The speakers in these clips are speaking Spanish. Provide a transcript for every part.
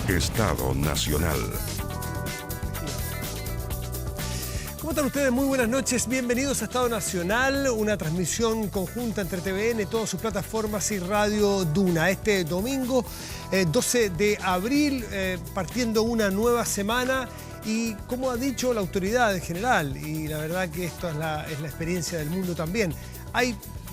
Estado Nacional. ¿Cómo están ustedes? Muy buenas noches. Bienvenidos a Estado Nacional, una transmisión conjunta entre TVN, todas sus plataformas y Radio Duna. Este domingo, 12 de abril, partiendo una nueva semana y, como ha dicho la autoridad en general, y la verdad que esto es la experiencia del mundo también,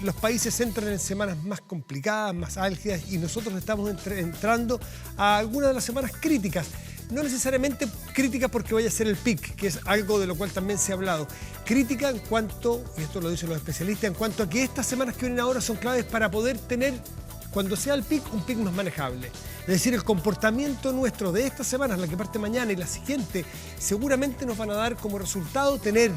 los países entran en semanas más complicadas, más álgidas, y nosotros estamos entrando a algunas de las semanas críticas. No necesariamente crítica porque vaya a ser el pic, que es algo de lo cual también se ha hablado. Crítica en cuanto, y esto lo dicen los especialistas, en cuanto a que estas semanas que vienen ahora son claves para poder tener, cuando sea el pic, un pic más manejable. Es decir, el comportamiento nuestro de estas semanas, la que parte mañana y la siguiente, seguramente nos van a dar como resultado tener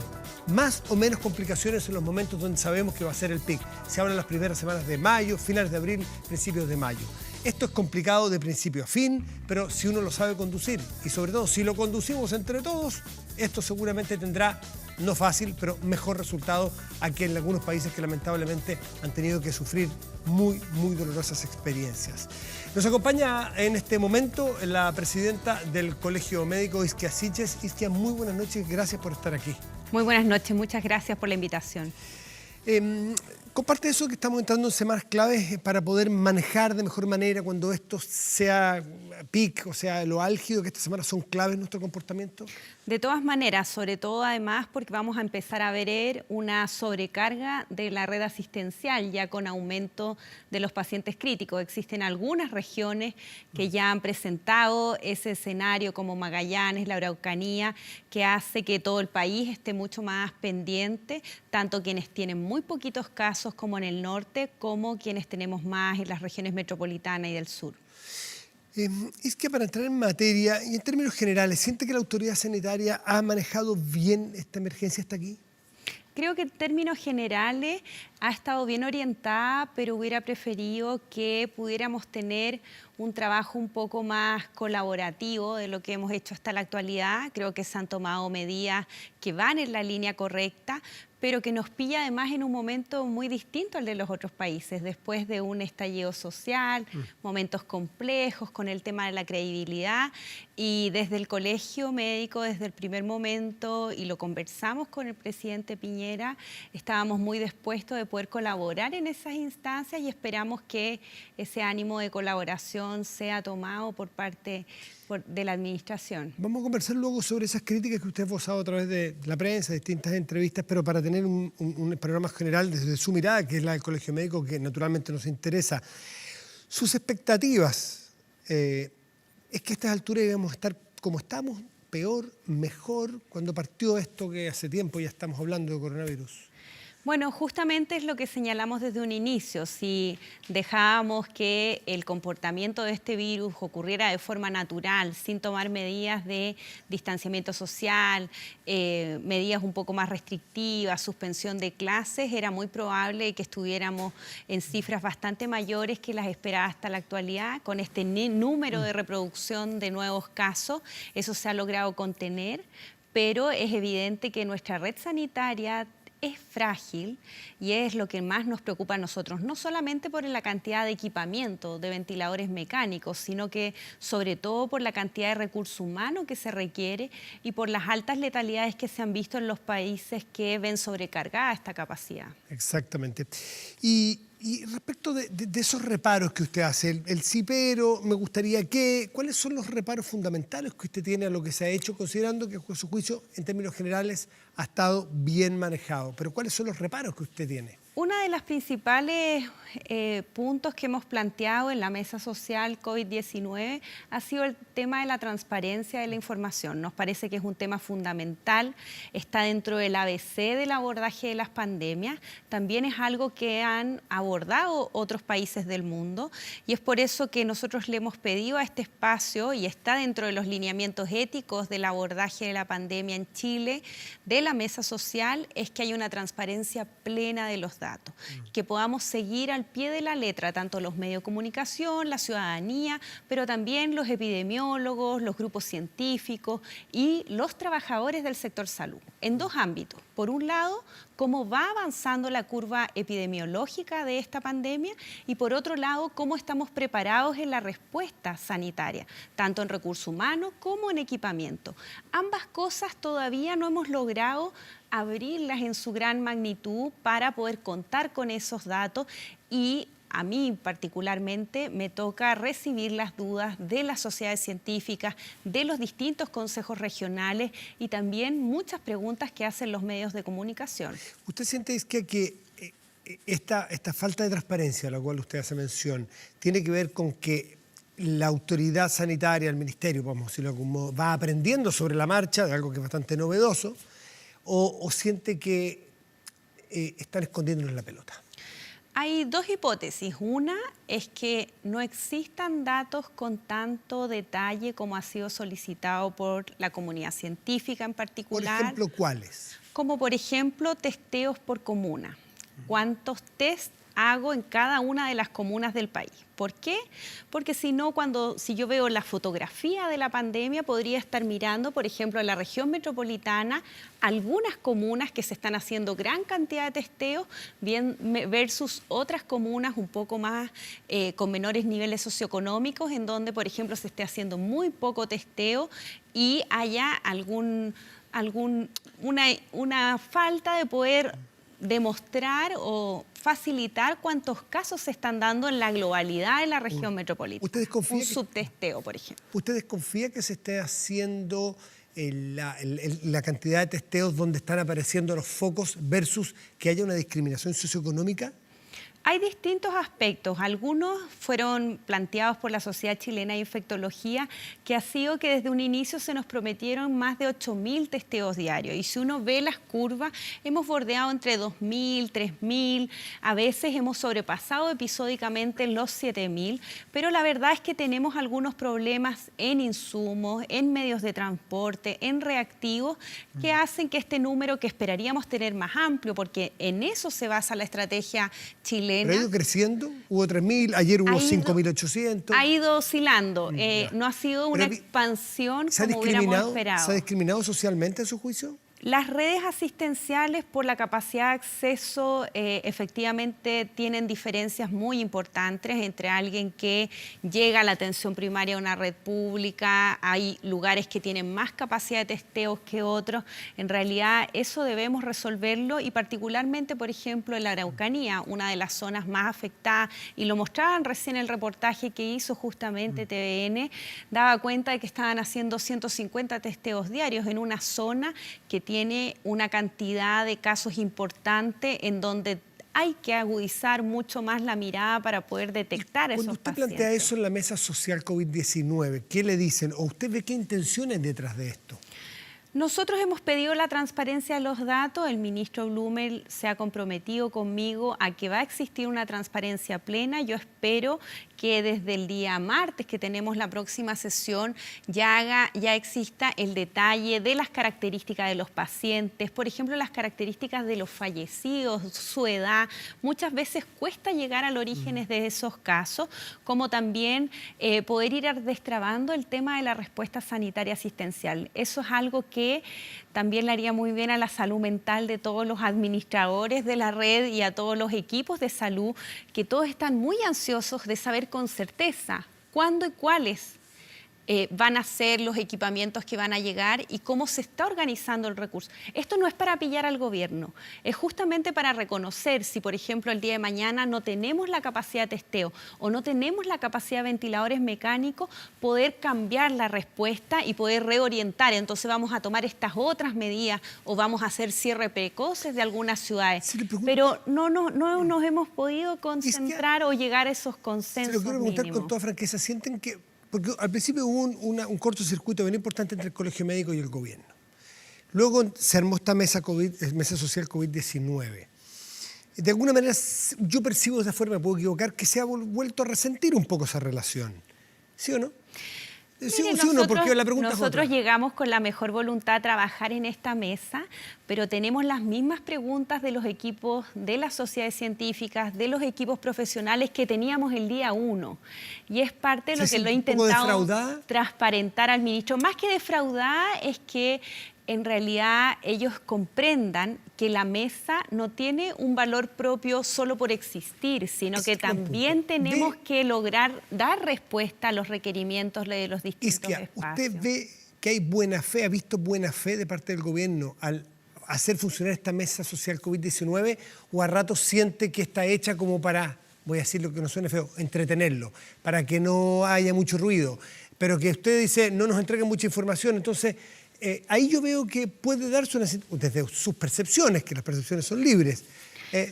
más o menos complicaciones en los momentos donde sabemos que va a ser el pic. Se hablan las primeras semanas de mayo, finales de abril, principios de mayo. Esto es complicado de principio a fin, pero si uno lo sabe conducir, y sobre todo si lo conducimos entre todos, esto seguramente tendrá, no fácil, pero mejor resultado aquí en algunos países que lamentablemente han tenido que sufrir muy dolorosas experiencias. Nos acompaña en este momento la presidenta del Colegio Médico, Isquia Siches. Isquia, muy buenas noches, gracias por estar aquí. Muy buenas noches, muchas gracias por la invitación. Comparte eso, que estamos entrando en semanas claves para poder manejar de mejor manera cuando esto sea peak, o sea, lo álgido, que estas semanas son claves en nuestro comportamiento. De todas maneras, sobre todo además porque vamos a empezar a ver una sobrecarga de la red asistencial ya con aumento de los pacientes críticos. Existen algunas regiones que ya han presentado ese escenario como Magallanes, la Araucanía, que hace que todo el país esté mucho más pendiente, tanto quienes tienen muy poquitos casos como en el norte, como quienes tenemos más en las regiones metropolitanas y del sur. Es que para entrar en materia y en términos generales, ¿siente que la autoridad sanitaria ha manejado bien esta emergencia hasta aquí? Creo que en términos generales ha estado bien orientada, pero hubiera preferido que pudiéramos tener un trabajo un poco más colaborativo de lo que hemos hecho hasta la actualidad. Creo que se han tomado medidas que van en la línea correcta, pero que nos pilla además en un momento muy distinto al de los otros países, después de un estallido social, momentos complejos con el tema de la credibilidad, y desde el Colegio Médico, desde el primer momento, y lo conversamos con el presidente Piñera, estábamos muy dispuestos de poder colaborar en esas instancias y esperamos que ese ánimo de colaboración sea tomado por parte de la administración. Vamos a conversar luego sobre esas críticas que usted ha esbozado a través de la prensa, distintas entrevistas, pero para tener un panorama general desde su mirada, que es la del Colegio Médico, que naturalmente nos interesa. Sus expectativas, es que a estas alturas debemos estar como estamos, peor, mejor, cuando partió esto que hace tiempo ya estamos hablando de coronavirus. Bueno, justamente es lo que señalamos desde un inicio. Si dejábamos que el comportamiento de este virus ocurriera de forma natural, sin tomar medidas de distanciamiento social, medidas un poco más restrictivas, suspensión de clases, era muy probable que estuviéramos en cifras bastante mayores que las esperadas hasta la actualidad. Con este número de reproducción de nuevos casos, eso se ha logrado contener, pero es evidente que nuestra red sanitaria es frágil y es lo que más nos preocupa a nosotros, no solamente por la cantidad de equipamiento, de ventiladores mecánicos, sino que sobre todo por la cantidad de recursos humanos que se requiere y por las altas letalidades que se han visto en los países que ven sobrecargada esta capacidad. Exactamente. Y respecto de esos reparos que usted hace, el CIPERO, me gustaría ¿cuáles son los reparos fundamentales que usted tiene a lo que se ha hecho, considerando que, a su juicio, en términos generales, ha estado bien manejado? Pero ¿cuáles son los reparos que usted tiene? Uno de los principales puntos que hemos planteado en la mesa social COVID-19 ha sido el tema de la transparencia de la información. Nos parece que es un tema fundamental, está dentro del ABC del abordaje de las pandemias, también es algo que han abordado otros países del mundo y es por eso que nosotros le hemos pedido a este espacio, y está dentro de los lineamientos éticos del abordaje de la pandemia en Chile, de la mesa social, es que haya una transparencia plena de los datos. Que podamos seguir al pie de la letra tanto los medios de comunicación, la ciudadanía, pero también los epidemiólogos, los grupos científicos y los trabajadores del sector salud. en dos ámbitos. Por un lado, cómo va avanzando la curva epidemiológica de esta pandemia y por otro lado, cómo estamos preparados en la respuesta sanitaria, tanto en recursos humanos como en equipamiento. Ambas cosas todavía no hemos logrado abrirlas en su gran magnitud para poder contar con esos datos y a mí particularmente me toca recibir las dudas de las sociedades científicas, de los distintos consejos regionales y también muchas preguntas que hacen los medios de comunicación. ¿Usted siente que esta falta de transparencia a la cual usted hace mención tiene que ver con que la autoridad sanitaria, el ministerio, vamos a decirlo como, va aprendiendo sobre la marcha de algo que es bastante novedoso, o siente que están escondiéndonos la pelota? Hay dos hipótesis. Una es que no existan datos con tanto detalle como ha sido solicitado por la comunidad científica en particular. Por ejemplo, ¿cuáles? Como por ejemplo testeos por comuna. ¿Cuántos test hago en cada una de las comunas del país? ¿Por qué? Porque si no, si yo veo la fotografía de la pandemia, podría estar mirando, por ejemplo, en la región metropolitana, algunas comunas que se están haciendo gran cantidad de testeos versus otras comunas un poco más con menores niveles socioeconómicos, en donde, por ejemplo, se esté haciendo muy poco testeo y haya una falta de poder demostrar o facilitar cuántos casos se están dando en la globalidad de la región metropolitana. ¿Usted desconfía un subtesteo, por ejemplo. ¿Usted desconfía que se esté haciendo la cantidad de testeos donde están apareciendo los focos versus que haya una discriminación socioeconómica? Hay distintos aspectos. Algunos fueron planteados por la Sociedad Chilena de Infectología, que ha sido que desde un inicio se nos prometieron más de 8.000 testeos diarios. Y si uno ve las curvas, hemos bordeado entre 2.000, 3.000, a veces hemos sobrepasado episódicamente los 7.000, pero la verdad es que tenemos algunos problemas en insumos, en medios de transporte, en reactivos, que hacen que este número que esperaríamos tener más amplio, porque en eso se basa la estrategia chilena. ¿Pero ha ido creciendo? Hubo 3.000, ayer hubo 5.800. Ha ido oscilando. No ha sido una expansión como hubiéramos esperado. ¿Se ha discriminado socialmente, a su juicio? Las redes asistenciales por la capacidad de acceso efectivamente tienen diferencias muy importantes entre alguien que llega a la atención primaria a una red pública, hay lugares que tienen más capacidad de testeos que otros. En realidad eso debemos resolverlo y particularmente, por ejemplo, en la Araucanía, una de las zonas más afectadas, y lo mostraban recién el reportaje que hizo justamente TVN, daba cuenta de que estaban haciendo 150 testeos diarios en una zona que tiene una cantidad de casos importante en donde hay que agudizar mucho más la mirada para poder detectar esos pacientes. Cuando usted plantea eso en la mesa social COVID-19, ¿qué le dicen? ¿O usted ve qué intenciones detrás de esto? Nosotros hemos pedido la transparencia de los datos. El ministro Blumel se ha comprometido conmigo a que va a existir una transparencia plena. Yo espero que desde el día martes, que tenemos la próxima sesión, ya exista el detalle de las características de los pacientes, por ejemplo, las características de los fallecidos, su edad. Muchas veces cuesta llegar a los orígenes de esos casos, como también poder ir destrabando el tema de la respuesta sanitaria asistencial. Eso es algo que también le haría muy bien a la salud mental de todos los administradores de la red y a todos los equipos de salud, que todos están muy ansiosos de saber con certeza cuándo y cuáles van a ser los equipamientos que van a llegar y cómo se está organizando el recurso. Esto no es para pillar al gobierno, es justamente para reconocer si, por ejemplo, el día de mañana no tenemos la capacidad de testeo o no tenemos la capacidad de ventiladores mecánicos, poder cambiar la respuesta y poder reorientar. Entonces vamos a tomar estas otras medidas o vamos a hacer cierre precoces de algunas ciudades. Pero no nos hemos podido concentrar o llegar a esos consensos mínimos. Se lo quiero preguntar con toda franqueza, ¿sienten que...? Porque al principio hubo un cortocircuito bien importante entre el Colegio Médico y el gobierno. Luego se armó esta mesa social COVID-19. De alguna manera, yo percibo de esa forma, me puedo equivocar, que se ha vuelto a resentir un poco esa relación. ¿Sí o no? Nosotros llegamos con la mejor voluntad a trabajar en esta mesa, pero tenemos las mismas preguntas de los equipos de las sociedades científicas, de los equipos profesionales que teníamos el día 1. Y es parte de lo que lo he intentado transparentar al ministro. Más que defraudada, es que en realidad ellos comprendan que la mesa no tiene un valor propio solo por existir, sino que también tenemos que lograr dar respuesta a los requerimientos de los distintos espacios. ¿Usted ve que hay buena fe, ha visto buena fe de parte del gobierno al hacer funcionar esta mesa social COVID-19, o a ratos siente que está hecha como para, voy a decir lo que no suene feo, entretenerlo, para que no haya mucho ruido, pero que usted dice no nos entreguen mucha información? Entonces, ahí yo veo que puede darse desde sus percepciones, que las percepciones son libres.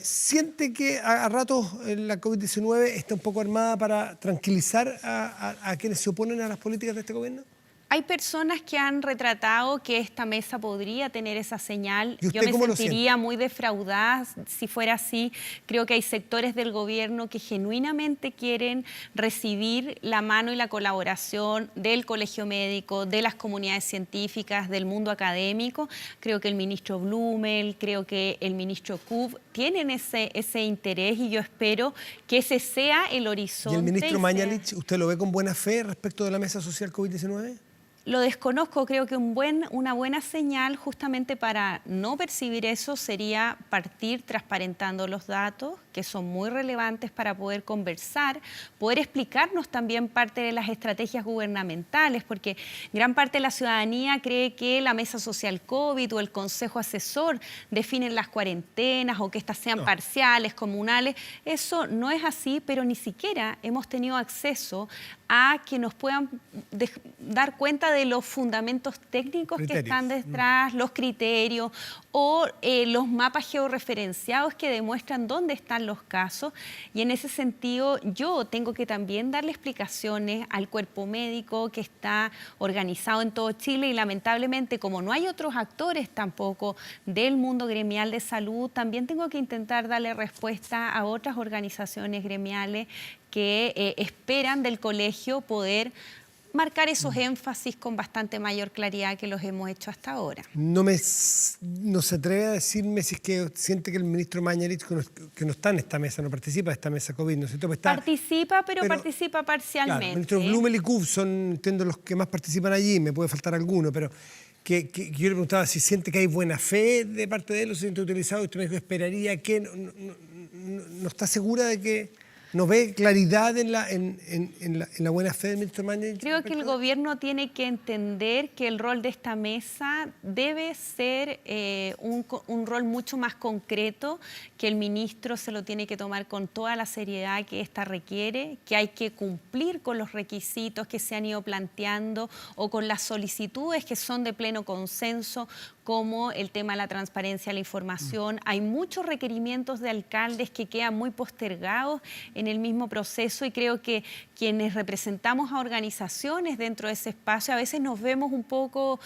¿Siente que a ratos la COVID-19 está un poco armada para tranquilizar a quienes se oponen a las políticas de este gobierno? Hay personas que han retratado que esta mesa podría tener esa señal. ¿Y usted Yo me cómo lo sentiría siente? muy defraudada si fuera así. Creo que hay sectores del gobierno que genuinamente quieren recibir la mano y la colaboración del Colegio Médico, de las comunidades científicas, del mundo académico. Creo que el ministro Blumel, creo que el ministro Kub tienen ese interés, y yo espero que ese sea el horizonte. ¿Y el ministro Mañalich, usted lo ve con buena fe respecto de la mesa social COVID-19? Lo desconozco, creo que una buena señal justamente para no percibir eso sería partir transparentando los datos, que son muy relevantes para poder conversar, poder explicarnos también parte de las estrategias gubernamentales, porque gran parte de la ciudadanía cree que la mesa social COVID o el consejo asesor definen las cuarentenas o que éstas sean parciales, comunales. Eso no es así, pero ni siquiera hemos tenido acceso a que nos puedan dar cuenta de los fundamentos técnicos que están detrás, los criterios o los mapas georreferenciados que demuestran dónde están los casos. Y en ese sentido yo tengo que también darle explicaciones al cuerpo médico que está organizado en todo Chile, y lamentablemente, como no hay otros actores tampoco del mundo gremial de salud, también tengo que intentar darle respuesta a otras organizaciones gremiales que esperan del colegio poder marcar esos énfasis con bastante mayor claridad que los hemos hecho hasta ahora. No se atreve a decirme si es que siente que el ministro Mañalich, que no está en esta mesa, no participa de esta mesa COVID, ¿no es cierto? Participa, pero participa parcialmente. Claro, el ministro Blumel y Kub son, entiendo, los que más participan allí, me puede faltar alguno, pero que yo le preguntaba si siente que hay buena fe de parte de él o se siente utilizado, y usted me dijo que esperaría que no está segura de que ¿no ve claridad en la buena fe del ministro Mañalich? Creo que el gobierno tiene que entender que el rol de esta mesa debe ser un rol mucho más concreto, que el ministro se lo tiene que tomar con toda la seriedad que ésta requiere, que hay que cumplir con los requisitos que se han ido planteando o con las solicitudes que son de pleno consenso, como el tema de la transparencia de la información. Hay muchos requerimientos de alcaldes que quedan muy postergados en el mismo proceso, y creo que quienes representamos a organizaciones dentro de ese espacio a veces nos vemos un poco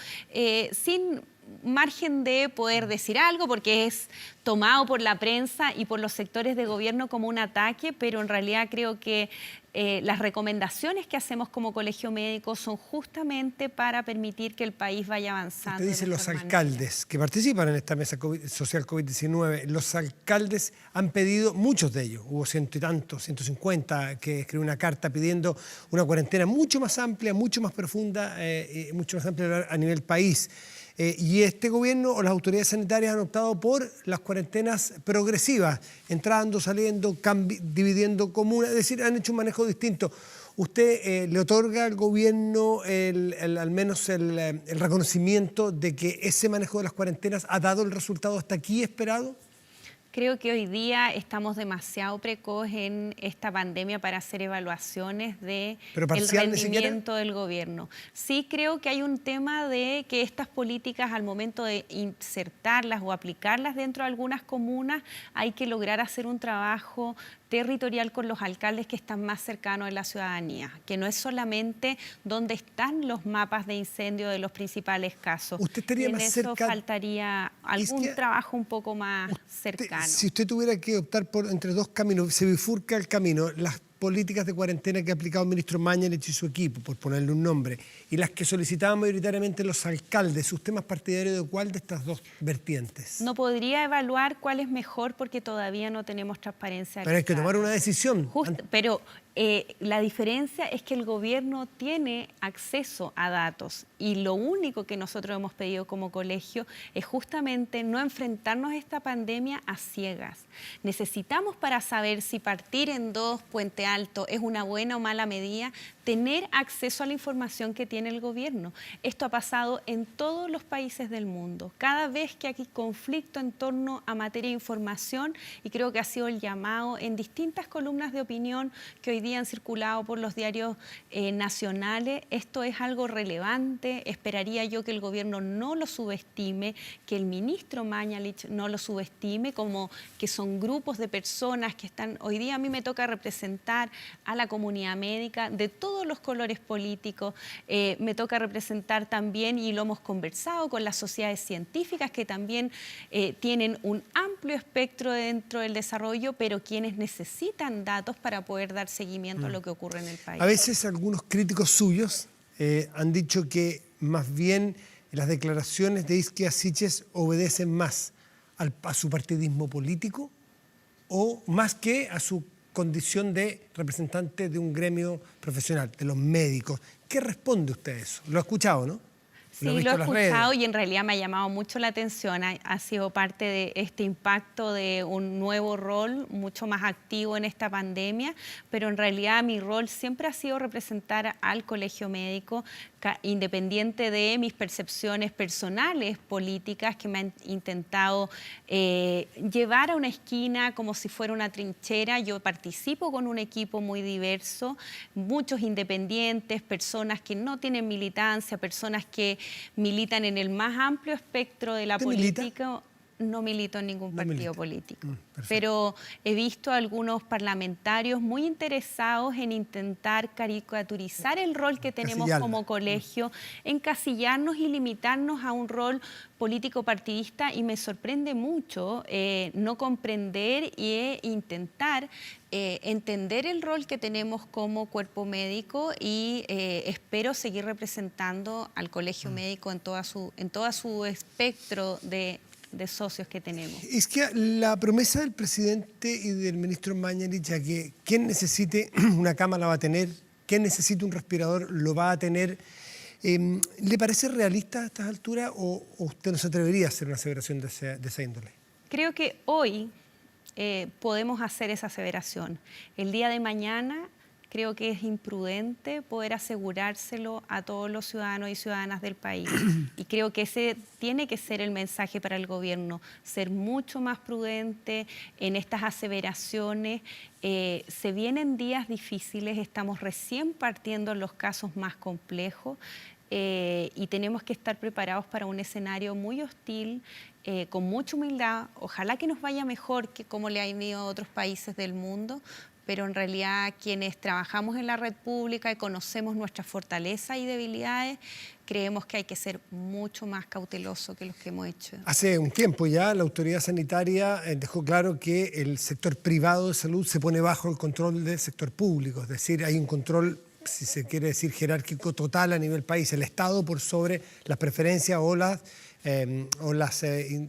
sin margen de poder decir algo, porque es tomado por la prensa y por los sectores de gobierno como un ataque, pero en realidad creo que las recomendaciones que hacemos como Colegio Médico son justamente para permitir que el país vaya avanzando. Usted dice los alcaldes que participan en esta mesa social COVID-19, los alcaldes han pedido, muchos de ellos, hubo 100 y tantos, 150, que escribió una carta pidiendo una cuarentena mucho más amplia, mucho más profunda, mucho más amplia a nivel país. Y este gobierno o las autoridades sanitarias han optado por las cuarentenas progresivas, entrando, saliendo, dividiendo comunas, es decir, han hecho un manejo distinto. ¿Usted le otorga al gobierno al menos el reconocimiento de que ese manejo de las cuarentenas ha dado el resultado hasta aquí esperado? Creo que hoy día estamos demasiado precoz en esta pandemia para hacer evaluaciones del rendimiento del gobierno. Sí creo que hay un tema de que estas políticas, al momento de insertarlas o aplicarlas dentro de algunas comunas, hay que lograr hacer un trabajo territorial con los alcaldes que están más cercanos a la ciudadanía, que no es solamente donde están los mapas de incendio de los principales casos. ¿Usted estaría más cerca? Eso faltaría algún trabajo un poco más cercano. Si usted tuviera que optar entre dos caminos, se bifurca el camino, las políticas de cuarentena que ha aplicado el ministro Mañalich y su equipo, por ponerle un nombre, y las que solicitaban mayoritariamente los alcaldes, ¿usted es más partidario de cuál de estas dos vertientes? No podría evaluar cuál es mejor porque todavía no tenemos transparencia. Pero hay que tomar una decisión. Pero la diferencia es que el gobierno tiene acceso a datos y lo único que nosotros hemos pedido como colegio es justamente no enfrentarnos a esta pandemia a ciegas. Necesitamos, para saber si partir en 2 Puente Alto es una buena o mala medida, tener acceso a la información que tiene el gobierno. Esto ha pasado en todos los países del mundo. Cada vez que hay conflicto en torno a materia de información, y creo que ha sido el llamado en distintas columnas de opinión que hoy día han circulado por los diarios nacionales, esto es algo relevante. Esperaría yo que el gobierno no lo subestime, que el ministro Mañalich no lo subestime, como que son grupos de personas que están... Hoy día a mí me toca representar a la comunidad médica de todos los colores políticos, me toca representar también, y lo hemos conversado con las sociedades científicas que también tienen un amplio espectro dentro del desarrollo, pero quienes necesitan datos para poder dar seguimiento a lo que ocurre en el país. A veces algunos críticos suyos han dicho que más bien las declaraciones de Isquia Siches obedecen más a su partidismo político o más que a su condición de representante de un gremio profesional, de los médicos. ¿Qué responde usted a eso? Lo ha escuchado, ¿no? Sí, lo he escuchado y en realidad me ha llamado mucho la atención. Ha sido parte de este impacto de un nuevo rol mucho más activo en esta pandemia, pero en realidad mi rol siempre ha sido representar al colegio médico, independiente de mis percepciones personales políticas que me han intentado llevar a una esquina como si fuera una trinchera. Yo participo con un equipo muy diverso, muchos independientes, personas que no tienen militancia, personas que militan en el más amplio espectro de la política. ¿Milita? No milito en ningún partido político, pero he visto a algunos parlamentarios muy interesados en intentar caricaturizar el rol que tenemos como colegio, encasillarnos y limitarnos a un rol político partidista, y me sorprende mucho no comprender e intentar entender el rol que tenemos como cuerpo médico, y espero seguir representando al colegio médico en toda su espectro de socios que tenemos. Es que la promesa del presidente y del ministro Mañalich a que quien necesite una cama la va a tener, quien necesite un respirador lo va a tener, ¿le parece realista a estas alturas o usted no se atrevería a hacer una aseveración de esa índole? Creo que hoy podemos hacer esa aseveración. El día de mañana creo que es imprudente poder asegurárselo a todos los ciudadanos y ciudadanas del país. Y creo que ese tiene que ser el mensaje para el gobierno, ser mucho más prudente en estas aseveraciones. Se vienen días difíciles, estamos recién partiendo en los casos más complejos. Y tenemos que estar preparados para un escenario muy hostil, con mucha humildad. Ojalá que nos vaya mejor que como le ha ido a otros países del mundo, pero en realidad quienes trabajamos en la red pública y conocemos nuestras fortalezas y debilidades, creemos que hay que ser mucho más cauteloso que los que hemos hecho. Hace un tiempo ya la autoridad sanitaria dejó claro que el sector privado de salud se pone bajo el control del sector público, es decir, hay un control, si se quiere decir, jerárquico total a nivel país, el Estado por sobre las preferencias o la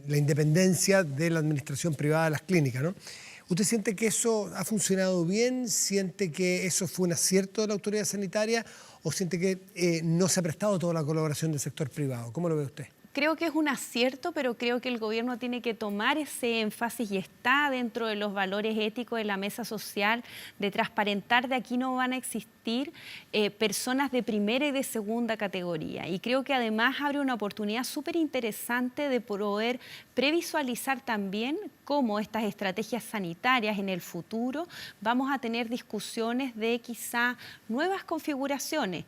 independencia de la administración privada de las clínicas, ¿no? ¿Usted siente que eso ha funcionado bien? ¿Siente que eso fue un acierto de la autoridad sanitaria? ¿O siente que no se ha prestado toda la colaboración del sector privado? ¿Cómo lo ve usted? Creo que es un acierto, pero creo que el gobierno tiene que tomar ese énfasis, y está dentro de los valores éticos de la mesa social, de transparentar de aquí no van a existir personas de primera y de segunda categoría. Y creo que además abre una oportunidad súper interesante de poder previsualizar también cómo estas estrategias sanitarias en el futuro vamos a tener discusiones de quizá nuevas configuraciones.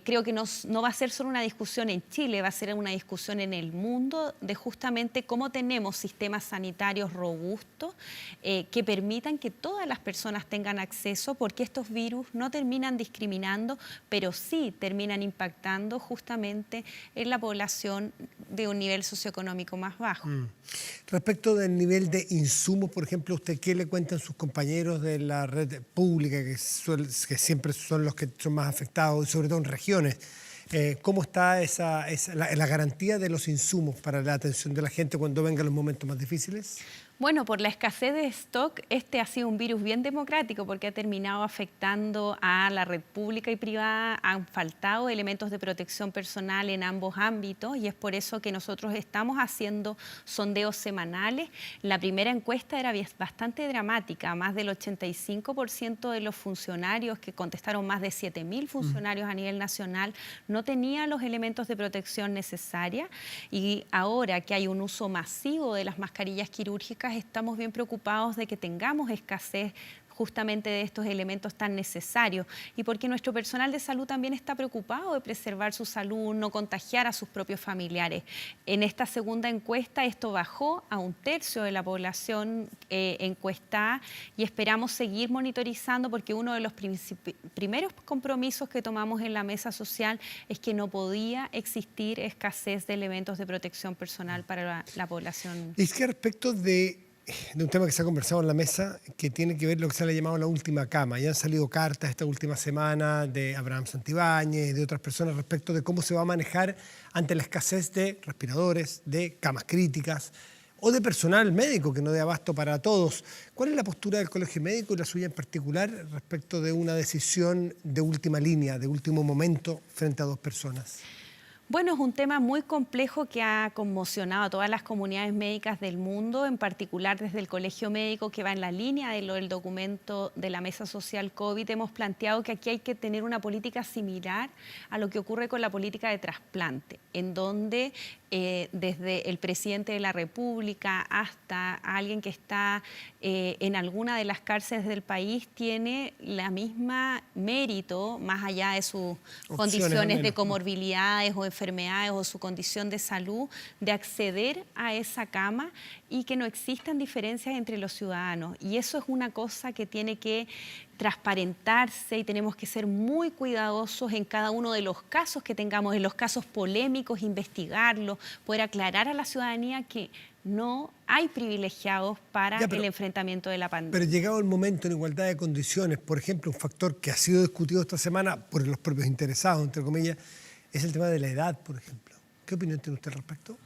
Creo que no va a ser solo una discusión en Chile, va a ser una discusión en el mundo de justamente cómo tenemos sistemas sanitarios robustos que permitan que todas las personas tengan acceso, porque estos virus no terminan discriminando, pero sí terminan impactando justamente en la población de un nivel socioeconómico más bajo. Respecto del nivel de de insumos, por ejemplo, ¿usted qué le cuentan sus compañeros de la red pública, que siempre son los que son más afectados, sobre todo en regiones? ¿Cómo está la garantía de los insumos para la atención de la gente cuando vengan los momentos más difíciles? Bueno, por la escasez de stock, este ha sido un virus bien democrático porque ha terminado afectando a la red pública y privada. Han faltado elementos de protección personal en ambos ámbitos y es por eso que nosotros estamos haciendo sondeos semanales. La primera encuesta era bastante dramática. Más del 85% de los funcionarios, que contestaron más de 7.000 funcionarios a nivel nacional, no tenían los elementos de protección necesarios. Y ahora que hay un uso masivo de las mascarillas quirúrgicas, estamos bien preocupados de que tengamos escasez justamente de estos elementos tan necesarios y porque nuestro personal de salud también está preocupado de preservar su salud, no contagiar a sus propios familiares. En esta segunda encuesta esto bajó a 1/3 de la población encuestada y esperamos seguir monitorizando porque uno de los primeros compromisos que tomamos en la mesa social es que no podía existir escasez de elementos de protección personal para la población. Y es que respecto de un tema que se ha conversado en la mesa, que tiene que ver lo que se le ha llamado la última cama. Ya han salido cartas esta última semana de Abraham Santibáñez y de otras personas respecto de cómo se va a manejar ante la escasez de respiradores, de camas críticas o de personal médico que no dé abasto para todos. ¿Cuál es la postura del Colegio Médico y la suya en particular respecto de una decisión de última línea, de último momento frente a dos personas? Bueno, es un tema muy complejo que ha conmocionado a todas las comunidades médicas del mundo, en particular desde el Colegio Médico, que va en la línea de lo del documento de la Mesa Social COVID. Hemos planteado que aquí hay que tener una política similar a lo que ocurre con la política de trasplante, en donde desde el presidente de la República hasta alguien que está en alguna de las cárceles del país tiene la misma mérito, más allá de sus condiciones de comorbilidades o enfermedades o su condición de salud, de acceder a esa cama y que no existan diferencias entre los ciudadanos. Y eso es una cosa que tiene que transparentarse y tenemos que ser muy cuidadosos en cada uno de los casos que tengamos, en los casos polémicos, investigarlos, poder aclarar a la ciudadanía que no hay privilegiados para el enfrentamiento de la pandemia. Pero llegado el momento, en igualdad de condiciones, por ejemplo, un factor que ha sido discutido esta semana por los propios interesados, entre comillas, es el tema de la edad, por ejemplo. ¿Qué opinión tiene usted al respecto?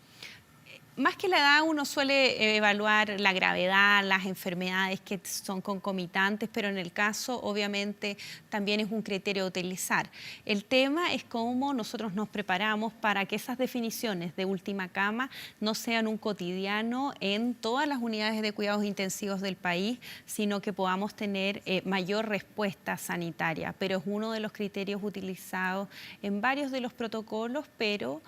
Más que la edad, uno suele evaluar la gravedad, las enfermedades que son concomitantes, pero en el caso, obviamente, también es un criterio a utilizar. El tema es cómo nosotros nos preparamos para que esas definiciones de última cama no sean un cotidiano en todas las unidades de cuidados intensivos del país, sino que podamos tener mayor respuesta sanitaria. Pero es uno de los criterios utilizados en varios de los protocolos, pero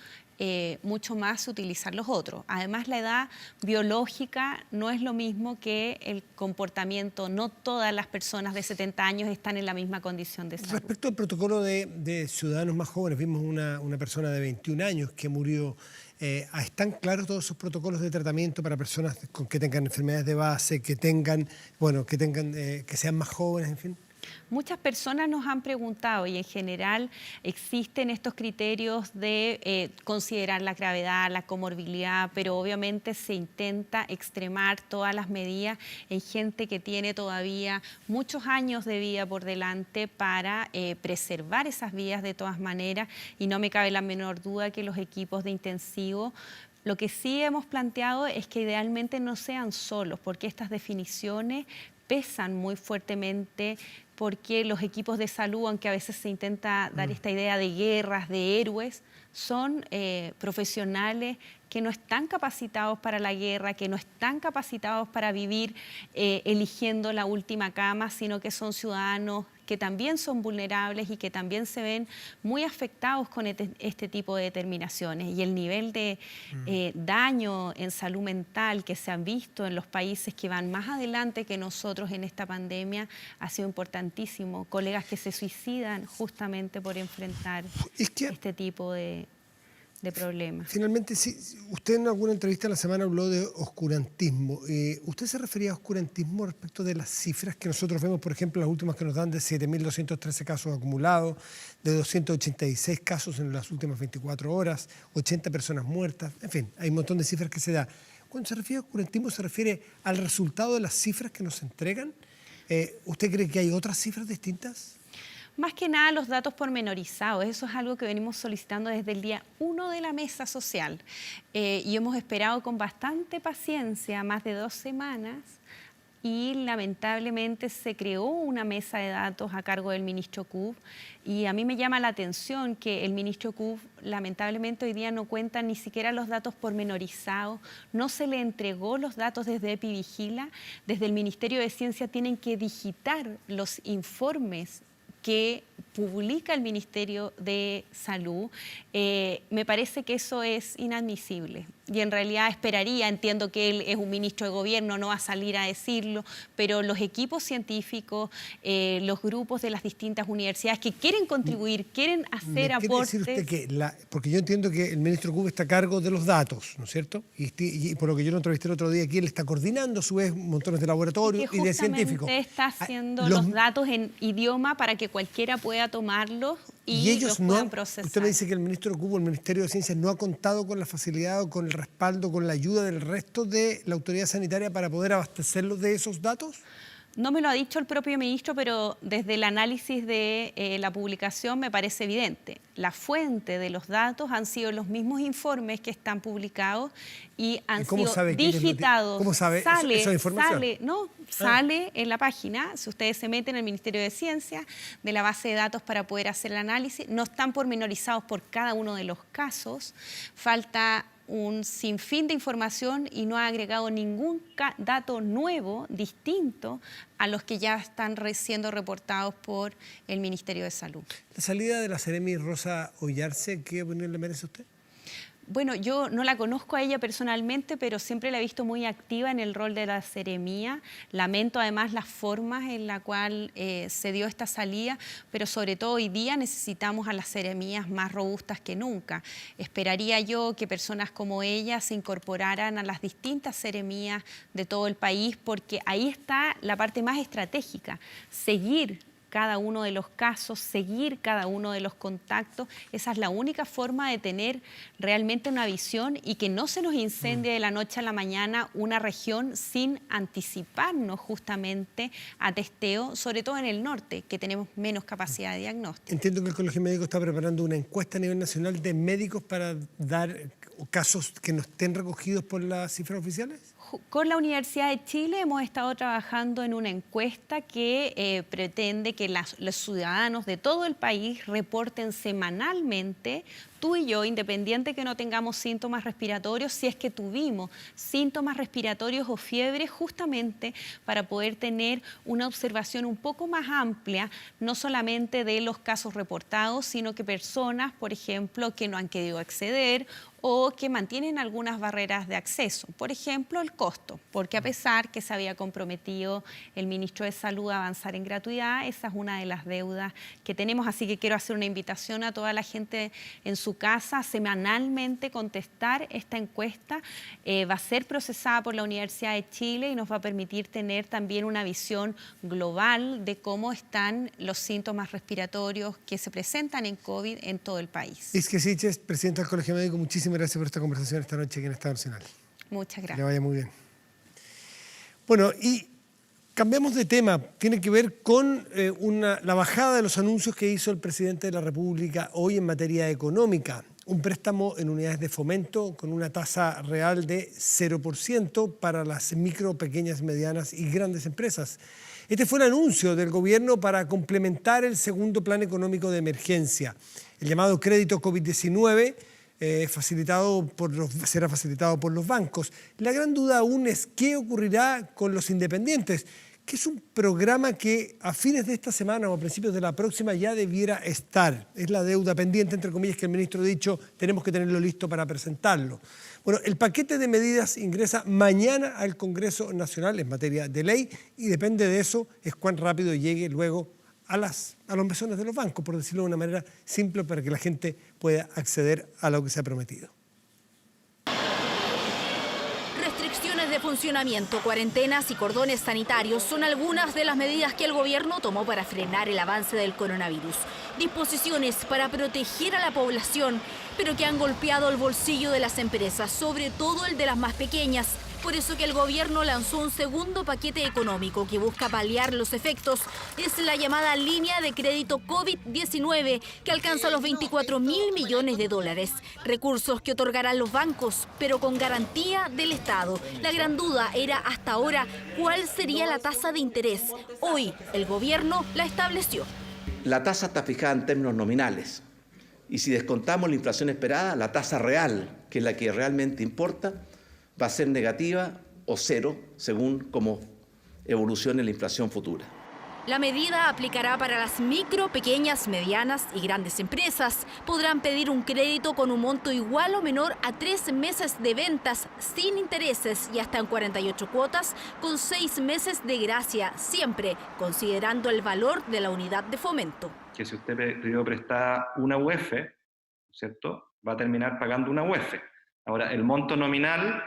mucho más utilizar los otros. Además, la edad biológica no es lo mismo que el comportamiento. No todas las personas de 70 años están en la misma condición de salud. Respecto al protocolo de ciudadanos más jóvenes, vimos una persona de 21 años que murió. ¿Están claros todos esos protocolos de tratamiento para personas que tengan enfermedades de base, que sean más jóvenes, en fin? Muchas personas nos han preguntado y en general existen estos criterios de considerar la gravedad, la comorbilidad, pero obviamente se intenta extremar todas las medidas en gente que tiene todavía muchos años de vida por delante para preservar esas vidas de todas maneras y no me cabe la menor duda que los equipos de intensivo. Lo que sí hemos planteado es que idealmente no sean solos, porque estas definiciones pesan muy fuertemente porque los equipos de salud, aunque a veces se intenta dar esta idea de guerras, de héroes, son profesionales que no están capacitados para la guerra, que no están capacitados para vivir eligiendo la última cama, sino que son ciudadanos que también son vulnerables y que también se ven muy afectados con este tipo de determinaciones. Y el nivel de daño en salud mental que se han visto en los países que van más adelante que nosotros en esta pandemia ha sido importantísimo. Colegas que se suicidan justamente por enfrentar este tipo de problemas. Finalmente, sí, usted en alguna entrevista en la semana habló de oscurantismo. ¿Usted se refería a oscurantismo respecto de las cifras que nosotros vemos, por ejemplo, las últimas que nos dan de 7.213 casos acumulados, de 286 casos en las últimas 24 horas, 80 personas muertas, en fin, hay un montón de cifras que se da? Cuando se refiere a oscurantismo, ¿se refiere al resultado de las cifras que nos entregan? ¿Usted cree que hay otras cifras distintas? Más que nada los datos pormenorizados, eso es algo que venimos solicitando desde el día 1 de la mesa social y hemos esperado con bastante paciencia, más de 2 semanas, y lamentablemente se creó una mesa de datos a cargo del ministro Kub y a mí me llama la atención que el ministro Kub lamentablemente hoy día no cuenta ni siquiera los datos pormenorizados, no se le entregó los datos desde EpiVigila, desde el Ministerio de Ciencia tienen que digitar los informes que publica el Ministerio de Salud. Me parece que eso es inadmisible y en realidad entiendo que él es un ministro de gobierno, no va a salir a decirlo, pero los equipos científicos, los grupos de las distintas universidades que quieren contribuir, quieren hacer aportes... ¿Quiere decir usted porque yo entiendo que el ministro Kub está a cargo de los datos, ¿no es cierto? Y por lo que yo lo entrevisté el otro día aquí, él está coordinando a su vez montones de laboratorios y de científicos. Está haciendo los datos en idioma para que cualquiera pueda tomarlos y ellos los puedan procesar. Usted me dice que el ministro Kub, el Ministerio de Ciencias, no ha contado con la facilidad o con el respaldo, con la ayuda del resto de la autoridad sanitaria para poder abastecerlos de esos datos. No me lo ha dicho el propio ministro, pero desde el análisis de la publicación me parece evidente. La fuente de los datos han sido los mismos informes que están publicados y han sido digitados. ¿Cómo sabe esa información? Sale en la página, si ustedes se meten en el Ministerio de Ciencia, de la base de datos para poder hacer el análisis. No están pormenorizados por cada uno de los casos. Falta un sinfín de información y no ha agregado ningún dato nuevo, distinto a los que ya están siendo reportados por el Ministerio de Salud. La salida de la Seremi Rosa Ollarse, ¿qué opinión le merece a usted? Bueno, yo no la conozco a ella personalmente, pero siempre la he visto muy activa en el rol de la seremía. Lamento además las formas en las cuales se dio esta salida, pero sobre todo hoy día necesitamos a las seremías más robustas que nunca. Esperaría yo que personas como ella se incorporaran a las distintas seremías de todo el país, porque ahí está la parte más estratégica, seguir cada uno de los casos, seguir cada uno de los contactos. Esa es la única forma de tener realmente una visión y que no se nos incendie de la noche a la mañana una región sin anticiparnos justamente a testeo, sobre todo en el norte, que tenemos menos capacidad de diagnóstico. Entiendo que el Colegio Médico está preparando una encuesta a nivel nacional de médicos para dar casos que no estén recogidos por las cifras oficiales. Con la Universidad de Chile hemos estado trabajando en una encuesta que pretende que los ciudadanos de todo el país reporten semanalmente, tú y yo, independiente que no tengamos síntomas respiratorios, si es que tuvimos síntomas respiratorios o fiebre, justamente para poder tener una observación un poco más amplia, no solamente de los casos reportados, sino que personas, por ejemplo, que no han querido acceder o que mantienen algunas barreras de acceso. Por ejemplo, el costo, porque a pesar que se había comprometido el ministro de Salud a avanzar en gratuidad, esa es una de las deudas que tenemos, así que quiero hacer una invitación a toda la gente en su casa, semanalmente contestar esta encuesta. Va a ser procesada por la Universidad de Chile y nos va a permitir tener también una visión global de cómo están los síntomas respiratorios que se presentan en COVID en todo el país. Isque Siches, presidenta del Colegio Médico, muchísimas gracias por esta conversación esta noche aquí en Estado Nacional. Muchas gracias. Que le vaya muy bien. Bueno, y cambiamos de tema. Tiene que ver con la bajada de los anuncios que hizo el presidente de la República hoy en materia económica. Un préstamo en unidades de fomento con una tasa real de 0% para las micro, pequeñas, medianas y grandes empresas. Este fue el anuncio del gobierno para complementar el segundo plan económico de emergencia. El llamado crédito COVID-19 será facilitado por los bancos. La gran duda aún es qué ocurrirá con los independientes, que es un programa que a fines de esta semana o a principios de la próxima ya debiera estar. Es la deuda pendiente, entre comillas, que el ministro ha dicho, tenemos que tenerlo listo para presentarlo. Bueno, el paquete de medidas ingresa mañana al Congreso Nacional en materia de ley y depende de eso es cuán rápido llegue luego a los mesones de los bancos, por decirlo de una manera simple, para que la gente pueda acceder a lo que se ha prometido. Restricciones de de funcionamiento, cuarentenas y cordones sanitarios son algunas de las medidas que el gobierno tomó para frenar el avance del coronavirus. Disposiciones para proteger a la población, pero que han golpeado el bolsillo de las empresas, sobre todo el de las más pequeñas. Por eso que el gobierno lanzó un segundo paquete económico que busca paliar los efectos. Es la llamada línea de crédito COVID-19 que alcanza los 24.000 millones de dólares. Recursos que otorgarán los bancos, pero con garantía del Estado. La gran duda era hasta ahora cuál sería la tasa de interés. Hoy el gobierno la estableció. La tasa está fijada en términos nominales. Y si descontamos la inflación esperada, la tasa real, que es la que realmente importa, va a ser negativa o cero, según cómo evolucione la inflación futura. La medida aplicará para las micro, pequeñas, medianas y grandes empresas. Podrán pedir un crédito con un monto igual o menor a 3 meses de ventas sin intereses y hasta en 48 cuotas con 6 meses de gracia, siempre considerando el valor de la unidad de fomento. Que si usted pidió prestada una UF, ¿cierto?, va a terminar pagando una UF. Ahora, el monto nominal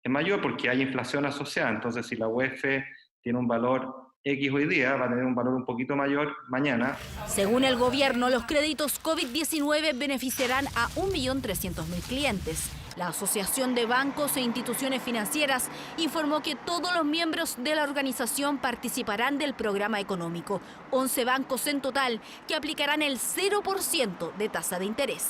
es mayor porque hay inflación asociada, entonces si la UF tiene un valor X hoy día, va a tener un valor un poquito mayor mañana. Según el gobierno, los créditos COVID-19 beneficiarán a 1.300.000 clientes. La Asociación de Bancos e Instituciones Financieras informó que todos los miembros de la organización participarán del programa económico. 11 bancos en total que aplicarán el 0% de tasa de interés.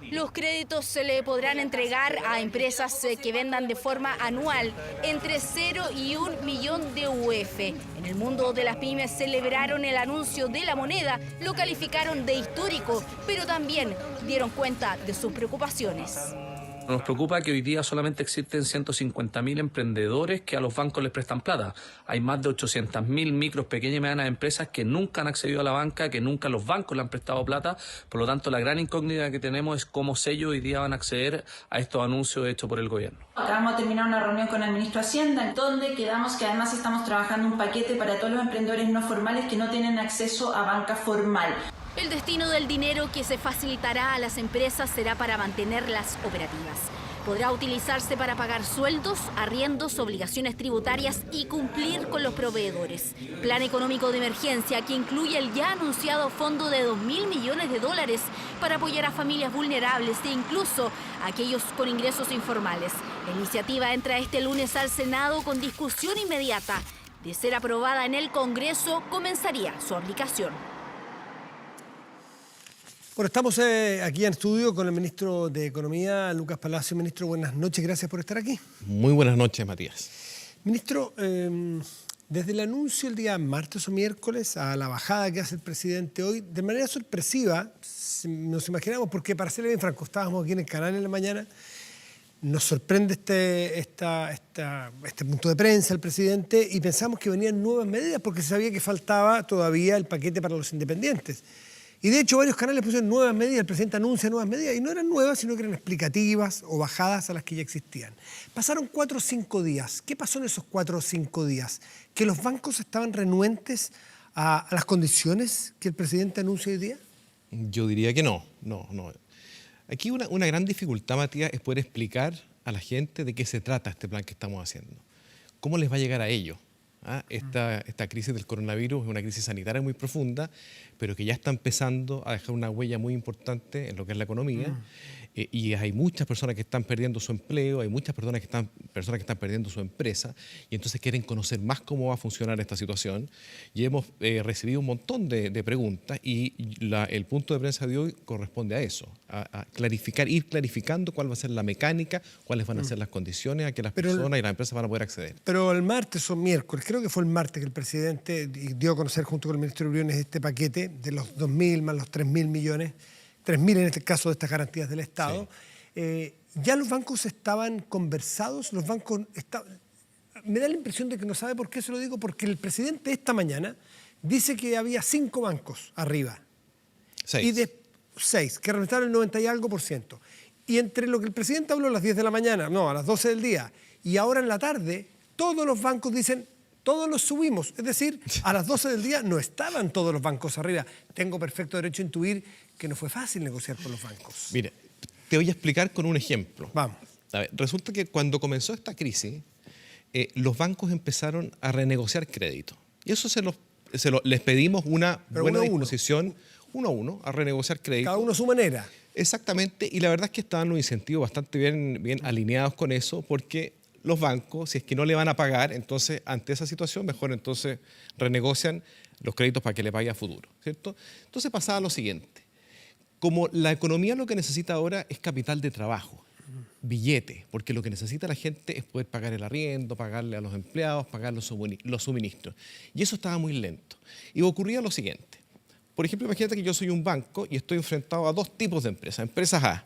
Los créditos se le podrán entregar a empresas que vendan de forma anual entre 0 y 1 millón de UF. En el mundo de las pymes celebraron el anuncio de la moneda, lo calificaron de histórico, pero también dieron cuenta de sus preocupaciones. Nos preocupa que hoy día solamente existen 150.000 emprendedores que a los bancos les prestan plata. Hay más de 800.000 micros, pequeñas y medianas empresas que nunca han accedido a la banca, que nunca los bancos le han prestado plata. Por lo tanto, la gran incógnita que tenemos es cómo ellos hoy día van a acceder a estos anuncios hechos por el gobierno. Acabamos de terminar una reunión con el ministro de Hacienda, donde quedamos que además estamos trabajando un paquete para todos los emprendedores no formales que no tienen acceso a banca formal. El destino del dinero que se facilitará a las empresas será para mantenerlas operativas. Podrá utilizarse para pagar sueldos, arriendos, obligaciones tributarias y cumplir con los proveedores. Plan económico de emergencia que incluye el ya anunciado fondo de 2.000 millones de dólares para apoyar a familias vulnerables e incluso a aquellos con ingresos informales. La iniciativa entra este lunes al Senado con discusión inmediata. De ser aprobada en el Congreso, comenzaría su aplicación. Bueno, estamos aquí en estudio con el ministro de Economía, Lucas Palacio. Ministro, buenas noches, gracias por estar aquí. Muy buenas noches, Matías. Ministro, desde el anuncio el día martes o miércoles a la bajada que hace el presidente hoy, de manera sorpresiva, nos imaginamos, porque para serle bien franco, estábamos aquí en el canal en la mañana, nos sorprende este punto de prensa del presidente y pensamos que venían nuevas medidas porque se sabía que faltaba todavía el paquete para los independientes. Y de hecho varios canales pusieron nuevas medidas, el presidente anuncia nuevas medidas, y no eran nuevas, sino que eran explicativas o bajadas a las que ya existían. Pasaron 4 o 5 días. ¿Qué pasó en esos 4 o 5 días? ¿Que los bancos estaban renuentes a las condiciones que el presidente anuncia hoy día? Yo diría que no. Aquí una gran dificultad, Matías, es poder explicar a la gente de qué se trata este plan que estamos haciendo. ¿Cómo les va a llegar a ellos? Esta crisis del coronavirus es una crisis sanitaria muy profunda, pero que ya está empezando a dejar una huella muy importante en lo que es la economía. Y hay muchas personas que están perdiendo su empleo, hay muchas personas que están perdiendo su empresa, y entonces quieren conocer más cómo va a funcionar esta situación. Y hemos recibido un montón de preguntas, y el punto de prensa de hoy corresponde a eso, a ir clarificando cuál va a ser la mecánica, cuáles van a ser las condiciones a que las personas y las empresas van a poder acceder. Pero el martes o miércoles, creo que fue el martes que el presidente dio a conocer junto con el ministro Briones este paquete de los 2.000 más los 3.000 millones, 3.000 en este caso de estas garantías del Estado. Sí. ¿Ya los bancos estaban conversados? Los bancos me da la impresión de que no sabe por qué se lo digo, porque el presidente esta mañana dice que había 5 bancos arriba. 6. Y de 6, que representaron el 90 y algo %. Y entre lo que el presidente habló a las 10 de la mañana, no, a las 12 del día, y ahora en la tarde, todos los bancos dicen, todos los subimos. Es decir, a las 12 del día no estaban todos los bancos arriba. Tengo perfecto derecho a intuir que no fue fácil negociar con los bancos. Mire, te voy a explicar con un ejemplo. Vamos. A ver, resulta que cuando comenzó esta crisis, los bancos empezaron a renegociar crédito. Y eso les pedimos una buena disposición, uno a uno, a renegociar crédito. Cada uno a su manera. Exactamente, y la verdad es que estaban los incentivos bastante bien alineados con eso, porque los bancos, si es que no le van a pagar, entonces ante esa situación, mejor entonces renegocian los créditos para que le pague a futuro, ¿cierto? Entonces pasaba lo siguiente, como la economía lo que necesita ahora es capital de trabajo, billete, porque lo que necesita la gente es poder pagar el arriendo, pagarle a los empleados, pagar los suministros, y eso estaba muy lento. Y ocurría lo siguiente, por ejemplo, imagínate que yo soy un banco y estoy enfrentado a dos tipos de empresas. Empresas A,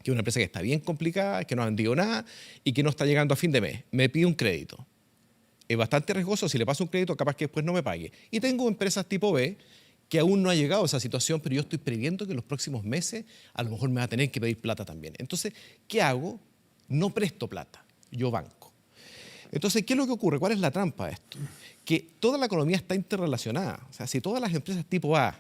que es una empresa que está bien complicada, que no ha vendido nada y que no está llegando a fin de mes. Me pide un crédito. Es bastante riesgoso, si le paso un crédito, capaz que después no me pague. Y tengo empresas tipo B, que aún no ha llegado a esa situación, pero yo estoy previendo que en los próximos meses a lo mejor me va a tener que pedir plata también. Entonces, ¿qué hago? No presto plata, yo banco. Entonces, ¿qué es lo que ocurre? ¿Cuál es la trampa de esto? Que toda la economía está interrelacionada. O sea, si todas las empresas tipo A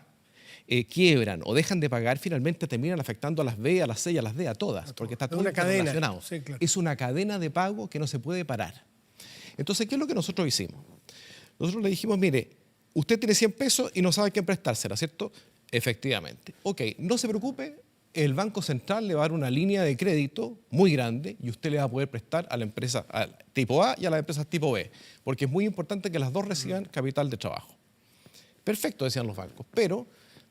quiebran o dejan de pagar, finalmente terminan afectando a las B, a las C y a las D, a todas, porque está todo interrelacionado. Sí, claro. Es una cadena de pago que no se puede parar. Entonces, ¿qué es lo que nosotros hicimos? Nosotros le dijimos, mire, usted tiene 100 pesos y no sabe quién prestársela, ¿cierto? Efectivamente. Ok, no se preocupe, el Banco Central le va a dar una línea de crédito muy grande y usted le va a poder prestar a la empresa tipo A y a las empresas tipo B, porque es muy importante que las dos reciban capital de trabajo. Perfecto, decían los bancos, pero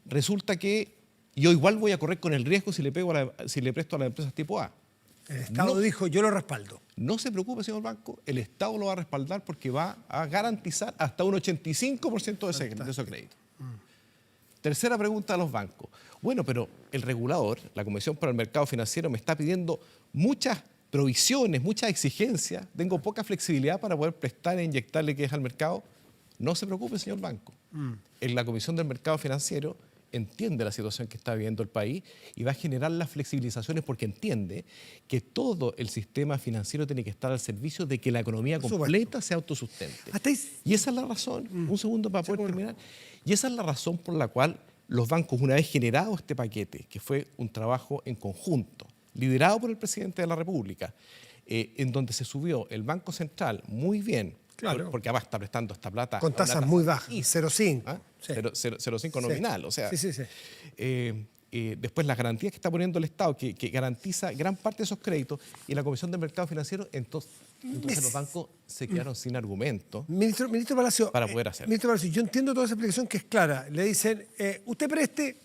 resulta que yo igual voy a correr con el riesgo si le presto a las empresas tipo A. El Estado dijo, yo lo respaldo. No se preocupe, señor banco, el Estado lo va a respaldar porque va a garantizar hasta un 85% de esos créditos. Tercera pregunta a los bancos. Bueno, pero el regulador, la Comisión para el Mercado Financiero, me está pidiendo muchas provisiones, muchas exigencias. Tengo poca flexibilidad para poder prestar e inyectarle que es al mercado. No se preocupe, señor banco. En la Comisión del Mercado Financiero entiende la situación que está viviendo el país y va a generar las flexibilizaciones porque entiende que todo el sistema financiero tiene que estar al servicio de que la economía completa se autosustente. Y esa es la razón, un segundo para poder terminar, y esa es la razón por la cual los bancos, una vez generado este paquete, que fue un trabajo en conjunto, liderado por el presidente de la República, en donde se subió el Banco Central muy bien, claro, porque además está prestando esta plata con tasas muy bajas, 0,5. ¿Ah? Sí. 0,5 nominal, o sea. Sí. Después las garantías que está poniendo el Estado, que garantiza gran parte de esos créditos, y la Comisión del Mercado Financiero, entonces los bancos se quedaron sin argumento Ministro Palacio, para poder hacerlo. Ministro Palacio, yo entiendo toda esa explicación que es clara. Le dicen, usted preste,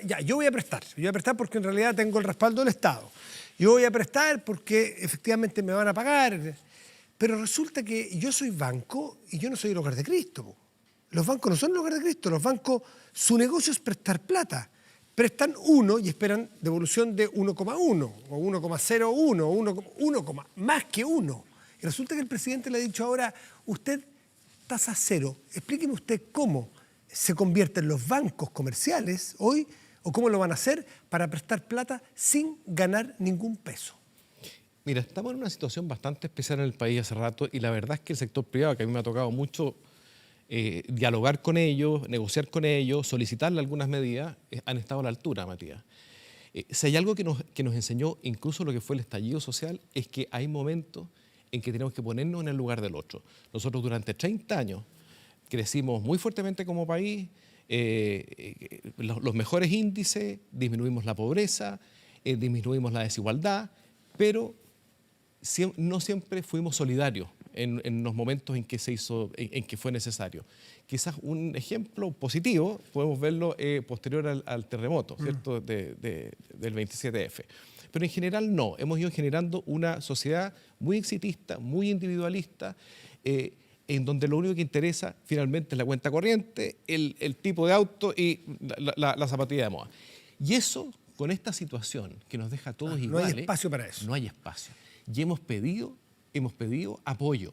ya, yo voy a prestar porque en realidad tengo el respaldo del Estado. Yo voy a prestar porque efectivamente me van a pagar. Pero resulta que yo soy banco y yo no soy el hogar de Cristo. Los bancos no son el hogar de Cristo. Los bancos, su negocio es prestar plata. Prestan 1 y esperan devolución de 1,1 o 1,01 o 1, más que 1. Y resulta que el presidente le ha dicho ahora, usted tasa 0. Explíqueme usted cómo se convierten los bancos comerciales hoy o cómo lo van a hacer para prestar plata sin ganar ningún peso. Mira, estamos en una situación bastante especial en el país hace rato y la verdad es que el sector privado, que a mí me ha tocado mucho dialogar con ellos, negociar con ellos, solicitarle algunas medidas, han estado a la altura, Matías. Si hay algo que nos enseñó incluso lo que fue el estallido social, es que hay momentos en que tenemos que ponernos en el lugar del otro. Nosotros durante 30 años crecimos muy fuertemente como país, los mejores índices, disminuimos la pobreza, disminuimos la desigualdad, pero no siempre fuimos solidarios en los momentos en que fue necesario. Quizás un ejemplo positivo podemos verlo posterior al terremoto, ¿cierto? del 27F. Pero en general no, hemos ido generando una sociedad muy exitista, muy individualista, en donde lo único que interesa finalmente es la cuenta corriente, el tipo de auto y la zapatilla de moda. Y eso, con esta situación que nos deja a todos iguales... No hay espacio para eso. No hay espacio. Y hemos pedido apoyo.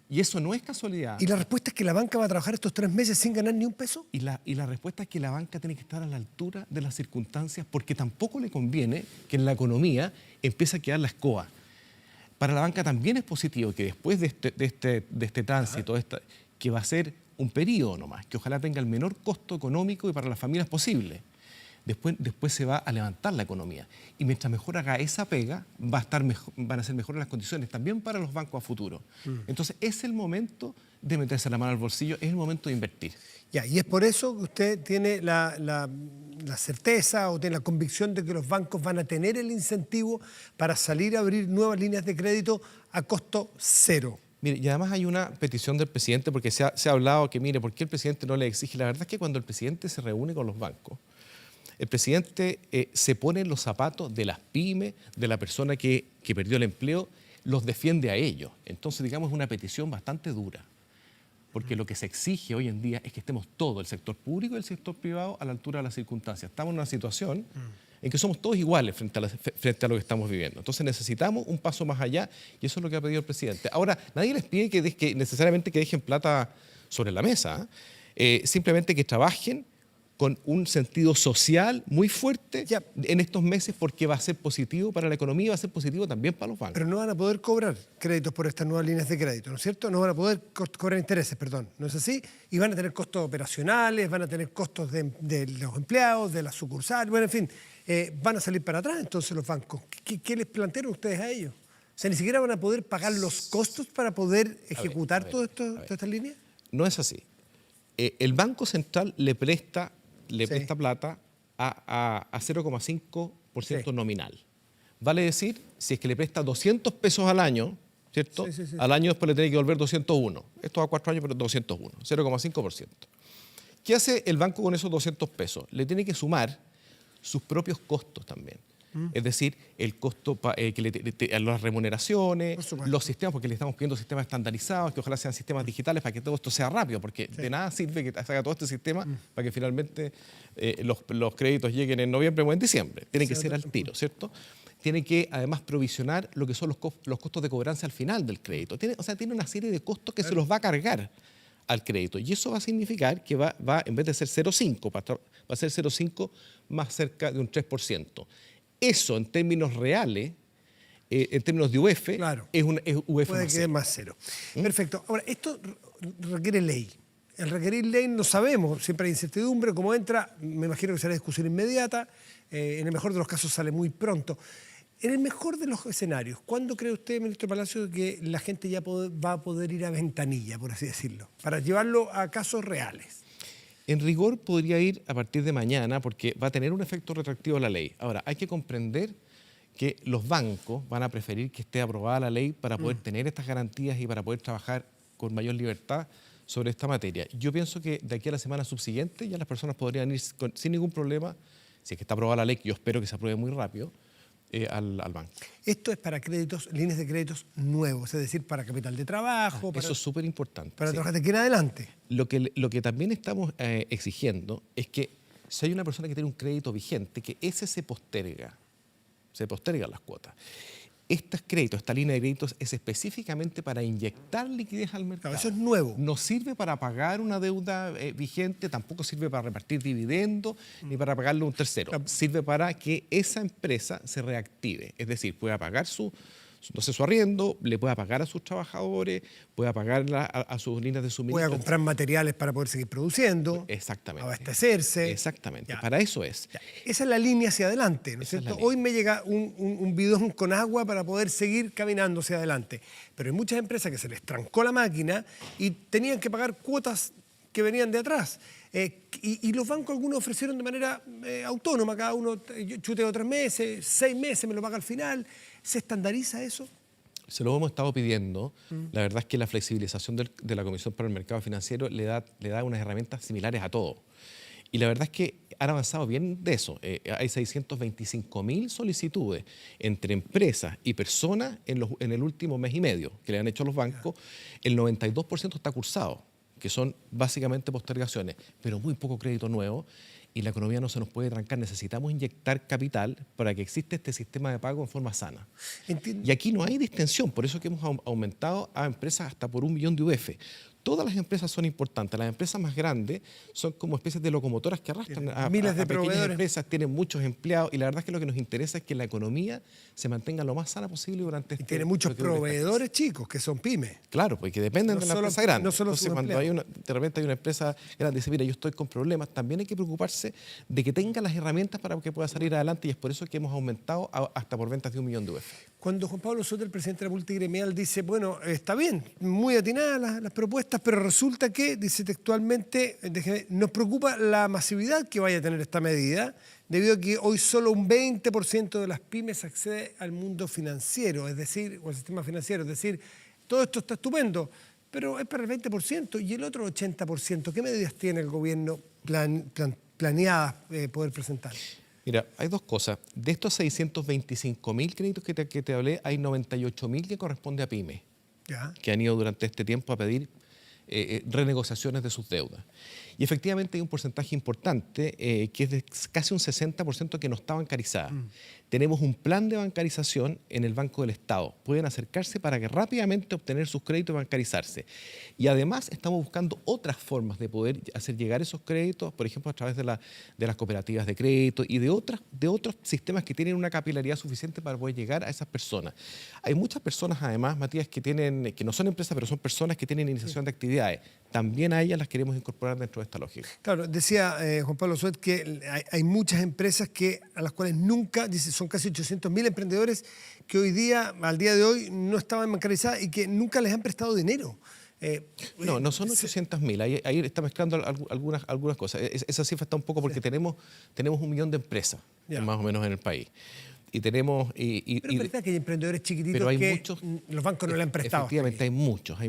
Y eso no es casualidad. ¿Y la respuesta es que la banca va a trabajar estos 3 meses sin ganar ni un peso? Y la respuesta es que la banca tiene que estar a la altura de las circunstancias porque tampoco le conviene que en la economía empiece a quedar la escoba. Para la banca también es positivo que después de este tránsito, que va a ser un periodo nomás, que ojalá tenga el menor costo económico y para las familias posible, después se va a levantar la economía. Y mientras mejor haga esa pega, van a ser mejores las condiciones también para los bancos a futuro. Entonces, es el momento de meterse la mano al bolsillo, es el momento de invertir. Ya, y es por eso que usted tiene la certeza o tiene la convicción de que los bancos van a tener el incentivo para salir a abrir nuevas líneas de crédito a costo cero. Mire, y además hay una petición del presidente, porque se ha hablado que, mire, ¿por qué el presidente no le exige? La verdad es que cuando el presidente se reúne con los bancos, el presidente se pone en los zapatos de las pymes, de la persona que perdió el empleo, los defiende a ellos. Entonces, digamos, es una petición bastante dura, porque lo que se exige hoy en día es que estemos todo, el sector público y el sector privado, a la altura de las circunstancias. Estamos en una situación en que somos todos iguales frente a lo que estamos viviendo. Entonces necesitamos un paso más allá y eso es lo que ha pedido el presidente. Ahora, nadie les pide que necesariamente que dejen plata sobre la mesa, simplemente que trabajen con un sentido social muy fuerte en estos meses, porque va a ser positivo para la economía y va a ser positivo también para los bancos. Pero no van a poder cobrar créditos por estas nuevas líneas de crédito, ¿no es cierto? No van a poder cobrar intereses, perdón, ¿no es así? Y van a tener costos operacionales, van a tener costos de los empleados, de las sucursales, bueno, en fin, van a salir para atrás entonces los bancos. ¿Qué les plantearon ustedes a ellos? O sea, ¿ni siquiera van a poder pagar los costos para poder ejecutar todas estas líneas? No es así. El Banco Central le presta plata a 0,5% nominal. Vale decir, si es que le presta 200 pesos al año, ¿cierto? Al año después le tiene que devolver 201. Esto va a 4 años, pero 201, 0,5%. ¿Qué hace el banco con esos 200 pesos? Le tiene que sumar sus propios costos también. Es decir, el costo las remuneraciones, los sistemas, porque le estamos pidiendo sistemas estandarizados, que ojalá sean sistemas digitales para que todo esto sea rápido, porque de nada sirve que haga todo este sistema para que finalmente los créditos lleguen en noviembre o en diciembre. Tienen que ser al tiro, ¿cierto? Tiene que además provisionar lo que son los costos de cobranza al final del crédito. Tiene una serie de costos que se los va a cargar al crédito. Y eso va a significar que va en vez de ser 0,5, va a ser 0,5 más cerca de un 3%. Eso en términos reales, en términos de UF, es un UF puede más que dé más cero. Perfecto. Ahora, esto requiere ley. El requerir ley no sabemos, siempre hay incertidumbre. Como entra, me imagino que será discusión inmediata. En el mejor de los casos sale muy pronto. En el mejor de los escenarios, ¿cuándo cree usted, ministro Palacio, que la gente ya va a poder ir a ventanilla, por así decirlo, para llevarlo a casos reales? En rigor podría ir a partir de mañana, porque va a tener un efecto retroactivo a la ley. Ahora, hay que comprender que los bancos van a preferir que esté aprobada la ley para poder tener estas garantías y para poder trabajar con mayor libertad sobre esta materia. Yo pienso que de aquí a la semana subsiguiente ya las personas podrían ir sin ningún problema, si es que está aprobada la ley, que yo espero que se apruebe muy rápido, al banco. Esto es para créditos, líneas de créditos nuevos, es decir, para capital de trabajo. Eso es súper importante. Para trabajar de aquí en adelante. Lo que también estamos exigiendo es que si hay una persona que tiene un crédito vigente, que ese se postergan las cuotas. Esta línea de créditos es específicamente para inyectar liquidez al mercado. Claro, eso es nuevo. No sirve para pagar una deuda vigente, tampoco sirve para repartir dividendos, ni para pagarle a un tercero. Sirve para que esa empresa se reactive, es decir, pueda pagar su arriendo, le pueda pagar a sus trabajadores, pueda pagar a sus líneas de suministro. Pueda comprar materiales para poder seguir produciendo. Exactamente. Abastecerse. Exactamente. Ya. Para eso es. Ya. Esa es la línea hacia adelante, ¿no es cierto? Hoy me llega un bidón con agua para poder seguir caminando hacia adelante. Pero hay muchas empresas que se les trancó la máquina y tenían que pagar cuotas que venían de atrás. Y los bancos algunos ofrecieron de manera autónoma, cada uno chuteo 3 meses, 6 meses, me lo paga al final. ¿Se estandariza eso? Se lo hemos estado pidiendo. La verdad es que la flexibilización de la Comisión para el Mercado Financiero le da unas herramientas similares a todo. Y la verdad es que han avanzado bien de eso. Hay 625.000 solicitudes entre empresas y personas en el último mes y medio que le han hecho a los bancos. El 92% está cursado, que son básicamente postergaciones, pero muy poco crédito nuevo. Y la economía no se nos puede trancar. Necesitamos inyectar capital para que exista este sistema de pago en forma sana. Entiendo. Y aquí no hay distensión, por eso que hemos aumentado a empresas hasta por 1 millón de UF. todas las empresas son importantes. Las empresas más grandes son como especies de locomotoras que arrastran a miles de pequeñas proveedores. empresas, tienen muchos empleados, y la verdad es que lo que nos interesa es que la economía se mantenga lo más sana posible durante Y tiene muchos proveedores chicos, que son pymes. Claro, porque dependen No de la solo- empresa grande. no solo Entonces, sus cuando empleados. de repente hay una empresa grande y dice, mira, yo estoy con problemas, también hay que preocuparse de que tenga las herramientas para que pueda salir adelante, y es por eso que hemos aumentado hasta por ventas de 1 millón de UF. Cuando Juan Pablo Soto, el presidente de la multigremial, dice, bueno, está bien, muy atinadas las propuestas, pero resulta que, dice textualmente, nos preocupa la masividad que vaya a tener esta medida, debido a que hoy solo un 20% de las pymes accede al mundo financiero, es decir, o al sistema financiero, es decir, todo esto está estupendo, pero es para el 20% y el otro 80%. ¿Qué medidas tiene el gobierno planeadas poder presentar? Mira, hay dos cosas. De estos 625.000 créditos que te hablé, hay 98.000 que corresponde a pymes, Ya. que han ido durante este tiempo a pedir renegociaciones de sus deudas. Y efectivamente hay un porcentaje importante, que es de casi un 60% que no está bancarizada. Tenemos un plan de bancarización en el Banco del Estado. Pueden acercarse para que rápidamente obtener sus créditos y bancarizarse. Y además estamos buscando otras formas de poder hacer llegar esos créditos, por ejemplo, a través de las cooperativas de crédito y de otros sistemas que tienen una capilaridad suficiente para poder llegar a esas personas. Hay muchas personas, además, Matías, que no son empresas, pero son personas que tienen iniciación de actividades. También a ellas las queremos incorporar dentro de esta lógica. Claro, decía Juan Pablo Suet que hay muchas empresas a las cuales nunca, dice, son casi 800.000 emprendedores que hoy día, al día de hoy, no estaban bancarizadas y que nunca les han prestado dinero. No son 800.000, ahí está mezclando algunas cosas. Esa cifra está un poco porque tenemos 1 millón de empresas, Ya. más o menos, en el país. Y tenemos... Pero es verdad que hay emprendedores chiquititos pero hay que muchos, los bancos no le han prestado. Efectivamente, hay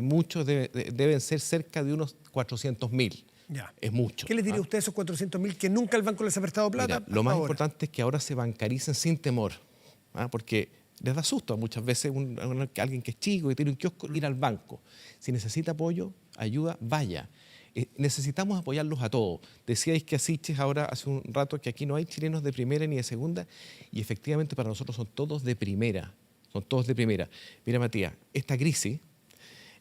muchos, deben ser cerca de unos 400.000. Ya. Es mucho. ¿Qué les diría usted a esos 400.000 que nunca el banco les ha prestado plata? Mira, lo más ahora? importante es que ahora se bancaricen sin temor, porque les da susto muchas veces alguien que es chico y tiene un kiosco ir al banco. Si necesita apoyo, ayuda, vaya. Necesitamos apoyarlos a todos. Decíais que Asiches ahora hace un rato que aquí no hay chilenos de primera ni de segunda, y efectivamente para nosotros son todos de primera. Son todos de primera. Mira, Matías, esta crisis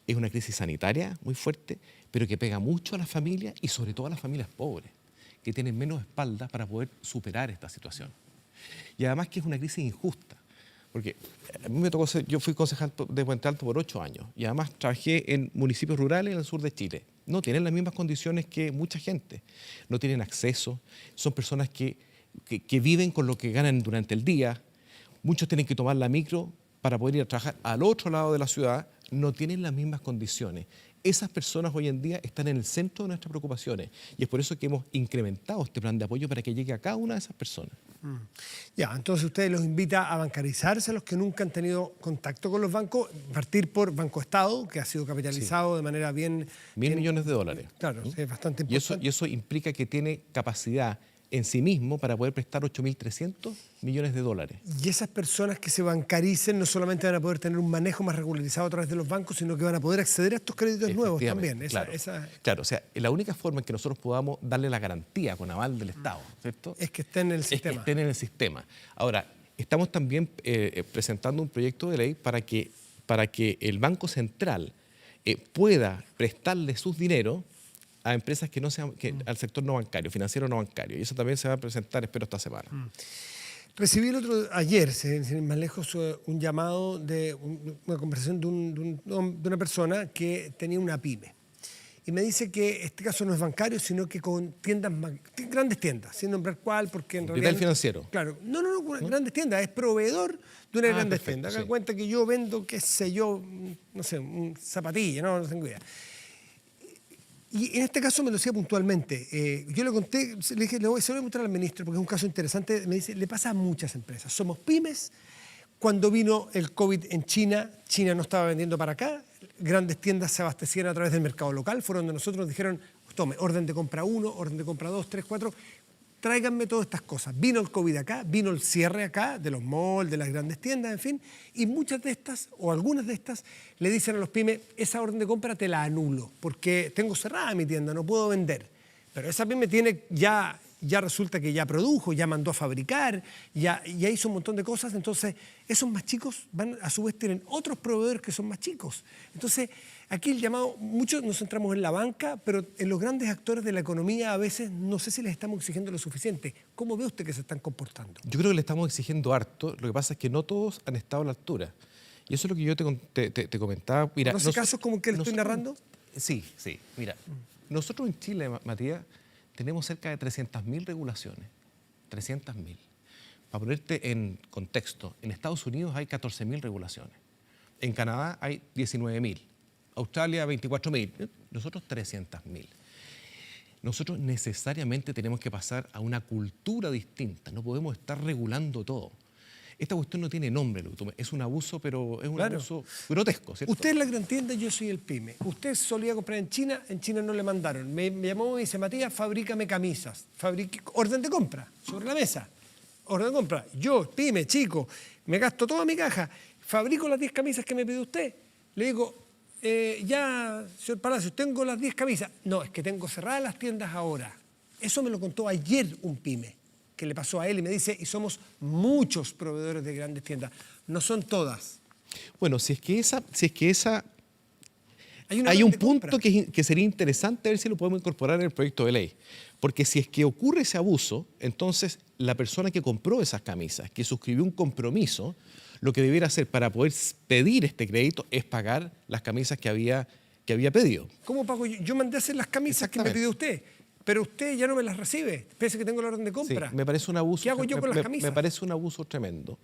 es una crisis sanitaria muy fuerte, pero que pega mucho a las familias y sobre todo a las familias pobres, que tienen menos espaldas para poder superar esta situación. Y además que es una crisis injusta, porque a mí me tocó yo fui concejal de Puente Alto por 8 años y además trabajé en municipios rurales en el sur de Chile. No tienen las mismas condiciones que mucha gente, no tienen acceso, son personas que viven con lo que ganan durante el día, muchos tienen que tomar la micro para poder ir a trabajar al otro lado de la ciudad, no tienen las mismas condiciones. Esas personas hoy en día están en el centro de nuestras preocupaciones y es por eso que hemos incrementado este plan de apoyo para que llegue a cada una de esas personas. Ya, entonces usted los invita a bancarizarse a los que nunca han tenido contacto con los bancos, partir por Banco Estado, que ha sido capitalizado de manera bien... 1.000 millones de dólares. Claro, sí, es bastante Y importante. eso implica que tiene capacidad en sí mismo para poder prestar 8.300 millones de dólares. Y esas personas que se bancaricen no solamente van a poder tener un manejo más regularizado a través de los bancos, sino que van a poder acceder a estos créditos nuevos también. Claro, o sea, la única forma en que nosotros podamos darle la garantía con aval del Estado, ¿cierto? Es que estén en el sistema. Es que estén en el sistema. Ahora, estamos también presentando un proyecto de ley para que el Banco Central pueda prestarle sus dineros a empresas que no sean, al sector no bancario, financiero no bancario. Y eso también se va a presentar, espero, esta semana. Recibí ayer, sin ir más lejos, un llamado una conversación de una persona que tenía una pyme. Y me dice que este caso no es bancario, sino que con grandes tiendas, sin nombrar cuál, porque en realidad... ¿Retail financiero? Claro. No, grandes tiendas, es proveedor de una grandes perfecto, tienda. sí. Haga cuenta que yo vendo, qué sé yo, no sé, zapatilla, no tengo idea. Y en este caso me lo decía puntualmente. Yo le conté, le dije, se lo voy a mostrar al ministro porque es un caso interesante. Me dice, le pasa a muchas empresas. Somos pymes. Cuando vino el COVID en China, China no estaba vendiendo para acá. Grandes tiendas se abastecían a través del mercado local. Fueron donde nosotros nos dijeron, tome, orden de compra 1, orden de compra 2, 3, 4. Tráiganme todas estas cosas. Vino el COVID acá, vino el cierre acá de los malls, de las grandes tiendas, en fin. Y muchas de estas, o algunas de estas, le dicen a los pymes, esa orden de compra te la anulo, porque tengo cerrada mi tienda, no puedo vender. Pero esa pyme tiene ya resulta que ya produjo, ya mandó a fabricar, ya hizo un montón de cosas. Entonces, esos más chicos a su vez tienen otros proveedores que son más chicos. Entonces, Aquí el llamado, muchos nos centramos en la banca, pero en los grandes actores de la economía a veces no sé si les estamos exigiendo lo suficiente. ¿Cómo ve usted que se están comportando? Yo creo que le estamos exigiendo harto, lo que pasa es que no todos han estado a la altura. Y eso es lo que yo te comentaba. Mira, ¿No sé casos como el que le estoy narrando? Sí, mira, nosotros en Chile, Matías, tenemos cerca de 300.000 regulaciones, 300.000. Para ponerte en contexto, en Estados Unidos hay 14.000 regulaciones, en Canadá hay 19.000. Australia 24.000, nosotros 300.000. Nosotros necesariamente tenemos que pasar a una cultura distinta, no podemos estar regulando todo. Esta cuestión no tiene nombre, es un abuso, pero es un abuso grotesco, ¿cierto? Usted es la gran tienda, yo soy el pyme. Usted solía comprar en China no le mandaron. Me llamó y me dice, Matías, fabrícame camisas. Orden de compra, sobre la mesa. Orden de compra. Yo, pyme, chico, me gasto toda mi caja, fabrico las 10 camisas que me pide usted. Le digo, ya, señor Palacios, tengo las 10 camisas. No, es que tengo cerradas las tiendas ahora. Eso me lo contó ayer un pyme, que le pasó a él y me dice, y somos muchos proveedores de grandes tiendas. No son todas. Bueno, si es que esa hay un punto que sería interesante ver si lo podemos incorporar en el proyecto de ley. Porque si es que ocurre ese abuso, entonces la persona que compró esas camisas, que suscribió un compromiso, lo que debiera hacer para poder pedir este crédito es pagar las camisas que había pedido. ¿Cómo pago yo? Yo mandé a hacer las camisas que me pidió usted, pero usted ya no me las recibe, pese a que tengo la orden de compra. Sí, me parece un abuso. ¿Qué hago yo con las camisas? Me parece un abuso tremendo.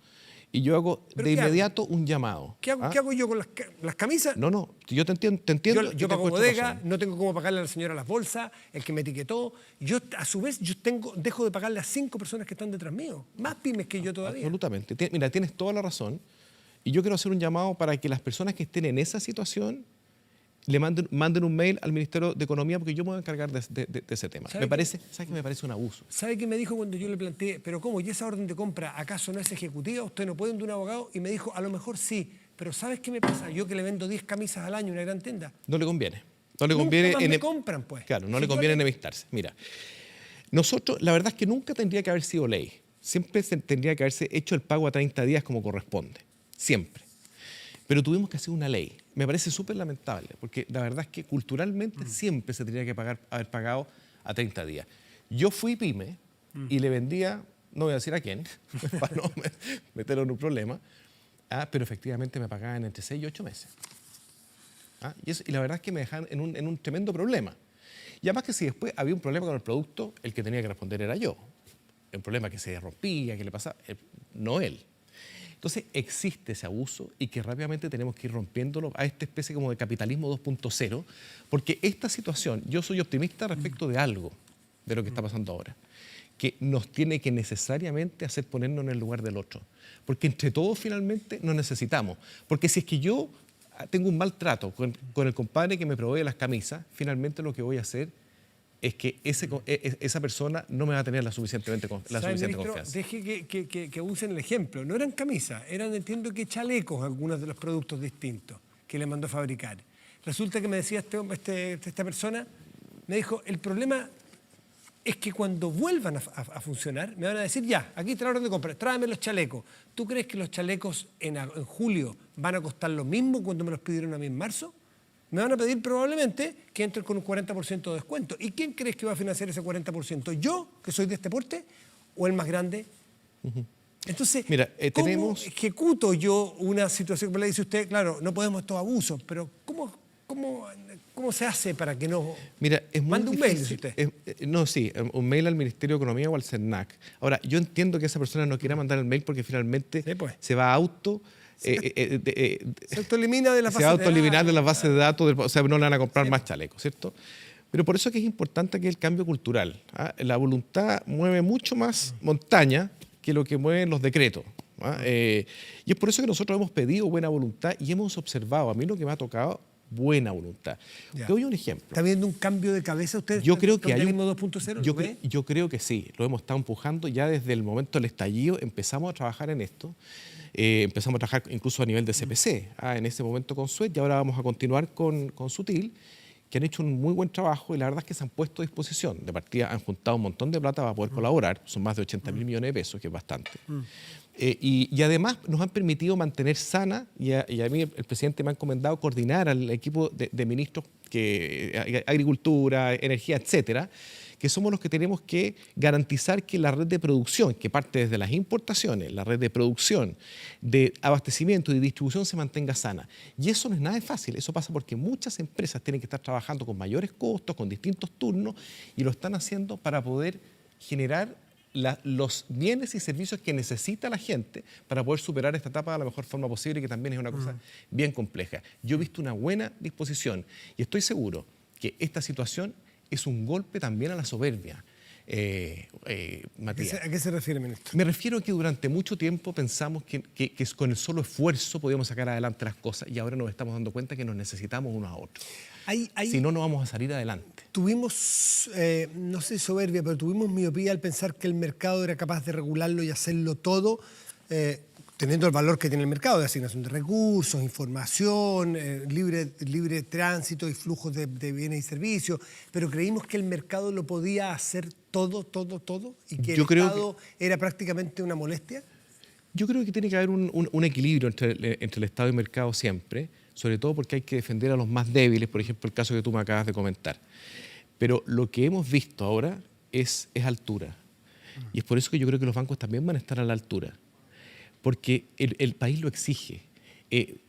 Y yo hago de inmediato un llamado. ¿Qué hago yo con las camisas? No, yo te entiendo. Yo pago bodega, no tengo cómo pagarle a la señora las bolsas, el que me etiquetó. Yo, a su vez, dejo de pagarle a 5 personas que están detrás mío. Más pymes que yo todavía. Absolutamente. Mira, tienes toda la razón. Y yo quiero hacer un llamado para que las personas que estén en esa situación le manden un mail al Ministerio de Economía, porque yo me voy a encargar de ese tema. ¿Sabes qué me parece un abuso? ¿Sabe qué me dijo cuando yo le planteé, pero cómo, y esa orden de compra, acaso no es ejecutiva? ¿Usted no puede ir de un abogado? Y me dijo, a lo mejor sí, pero ¿sabes qué me pasa? Yo que le vendo 10 camisas al año en una gran tienda. No le conviene. No le conviene. Nunca más me compran, pues. Claro, no le conviene enemistarse. Mira, nosotros, la verdad es que nunca tendría que haber sido ley. Siempre tendría que haberse hecho el pago a 30 días como corresponde. Siempre. Pero tuvimos que hacer una ley. Me parece súper lamentable, porque la verdad es que culturalmente siempre se tendría que haber pagado a 30 días. Yo fui pyme y le vendía, no voy a decir a quién, para no meterlo en un problema, pero efectivamente me pagaban entre 6 y 8 meses. Y la verdad es que me dejaban en un tremendo problema. Y además que si después había un problema con el producto, el que tenía que responder era yo. El problema que se rompía, que le pasaba, no él. Entonces existe ese abuso y que rápidamente tenemos que ir rompiéndolo a esta especie como de capitalismo 2.0, porque esta situación, yo soy optimista respecto de algo, de lo que está pasando ahora, que nos tiene que necesariamente hacer ponernos en el lugar del otro, porque entre todos finalmente nos necesitamos, porque si es que yo tengo un maltrato con el compadre que me provee las camisas, finalmente lo que voy a hacer es que esa persona no me va a tener la suficiente confianza. Deje que usen el ejemplo. No eran camisas, eran, entiendo que chalecos, algunos de los productos distintos que le mandó a fabricar. Resulta que me decía esta persona, me dijo, el problema es que cuando vuelvan a funcionar, me van a decir, ya, aquí está la orden de compra, tráeme los chalecos. ¿Tú crees que los chalecos en julio van a costar lo mismo cuando me los pidieron a mí en marzo? Me van a pedir probablemente que entren con un 40% de descuento. ¿Y quién crees que va a financiar ese 40%? ¿Yo, que soy de este porte, o el más grande? Entonces, mira, ¿cómo ejecuto yo una situación que le dice usted? Claro, no podemos estos abusos, pero ¿cómo se hace para que no... Mira, es muy mande un mail, dice usted. Un mail al Ministerio de Economía o al CERNAC. Ahora, yo entiendo que esa persona no quiera mandar el mail porque finalmente se va a se autoelimina de las bases de datos. Se va a autoeliminar de las bases de datos, o sea, no le van a comprar más chalecos, ¿cierto? Pero por eso es que es importante que el cambio cultural. La voluntad mueve mucho más montaña que lo que mueven los decretos. Y es por eso que nosotros hemos pedido buena voluntad y hemos observado, a mí lo que me ha tocado, buena voluntad. Te doy un ejemplo. ¿Está viendo un cambio de cabeza usted? Yo creo que hay un 2.0. Yo creo que sí, lo hemos estado empujando ya desde el momento del estallido, empezamos a trabajar en esto. Empezamos a trabajar incluso a nivel de CPC, en ese momento con Suez, y ahora vamos a continuar con Sutil, que han hecho un muy buen trabajo y la verdad es que se han puesto a disposición. De partida han juntado un montón de plata para poder colaborar, son más de 80.000 millones de pesos, que es bastante. Y además nos han permitido mantener sana, y a mí el presidente me ha encomendado coordinar al equipo de ministros, agricultura, energía, etcétera, que somos los que tenemos que garantizar que la red de producción, que parte desde las importaciones, la red de producción, de abastecimiento y distribución se mantenga sana. Y eso no es nada fácil, eso pasa porque muchas empresas tienen que estar trabajando con mayores costos, con distintos turnos, y lo están haciendo para poder generar los bienes y servicios que necesita la gente para poder superar esta etapa de la mejor forma posible, que también es una cosa bien compleja. Yo he visto una buena disposición y estoy seguro que esta situación es un golpe también a la soberbia. Matías. ¿A qué se refiere, ministro? Me refiero a que durante mucho tiempo pensamos que con el solo esfuerzo podíamos sacar adelante las cosas, y ahora nos estamos dando cuenta que nos necesitamos unos a otros. Si no, no vamos a salir adelante. Tuvimos, no sé soberbia, pero tuvimos miopía al pensar que el mercado era capaz de regularlo y hacerlo todo, teniendo el valor que tiene el mercado de asignación de recursos, información, libre tránsito y flujos de bienes y servicios, pero creímos que el mercado lo podía hacer todo, y que el Estado era prácticamente una molestia. Yo creo que tiene que haber un equilibrio entre el Estado y el mercado siempre, sobre todo porque hay que defender a los más débiles, por ejemplo, el caso que tú me acabas de comentar. Pero lo que hemos visto ahora es altura. Y es por eso que yo creo que los bancos también van a estar a la altura. Porque el país lo exige.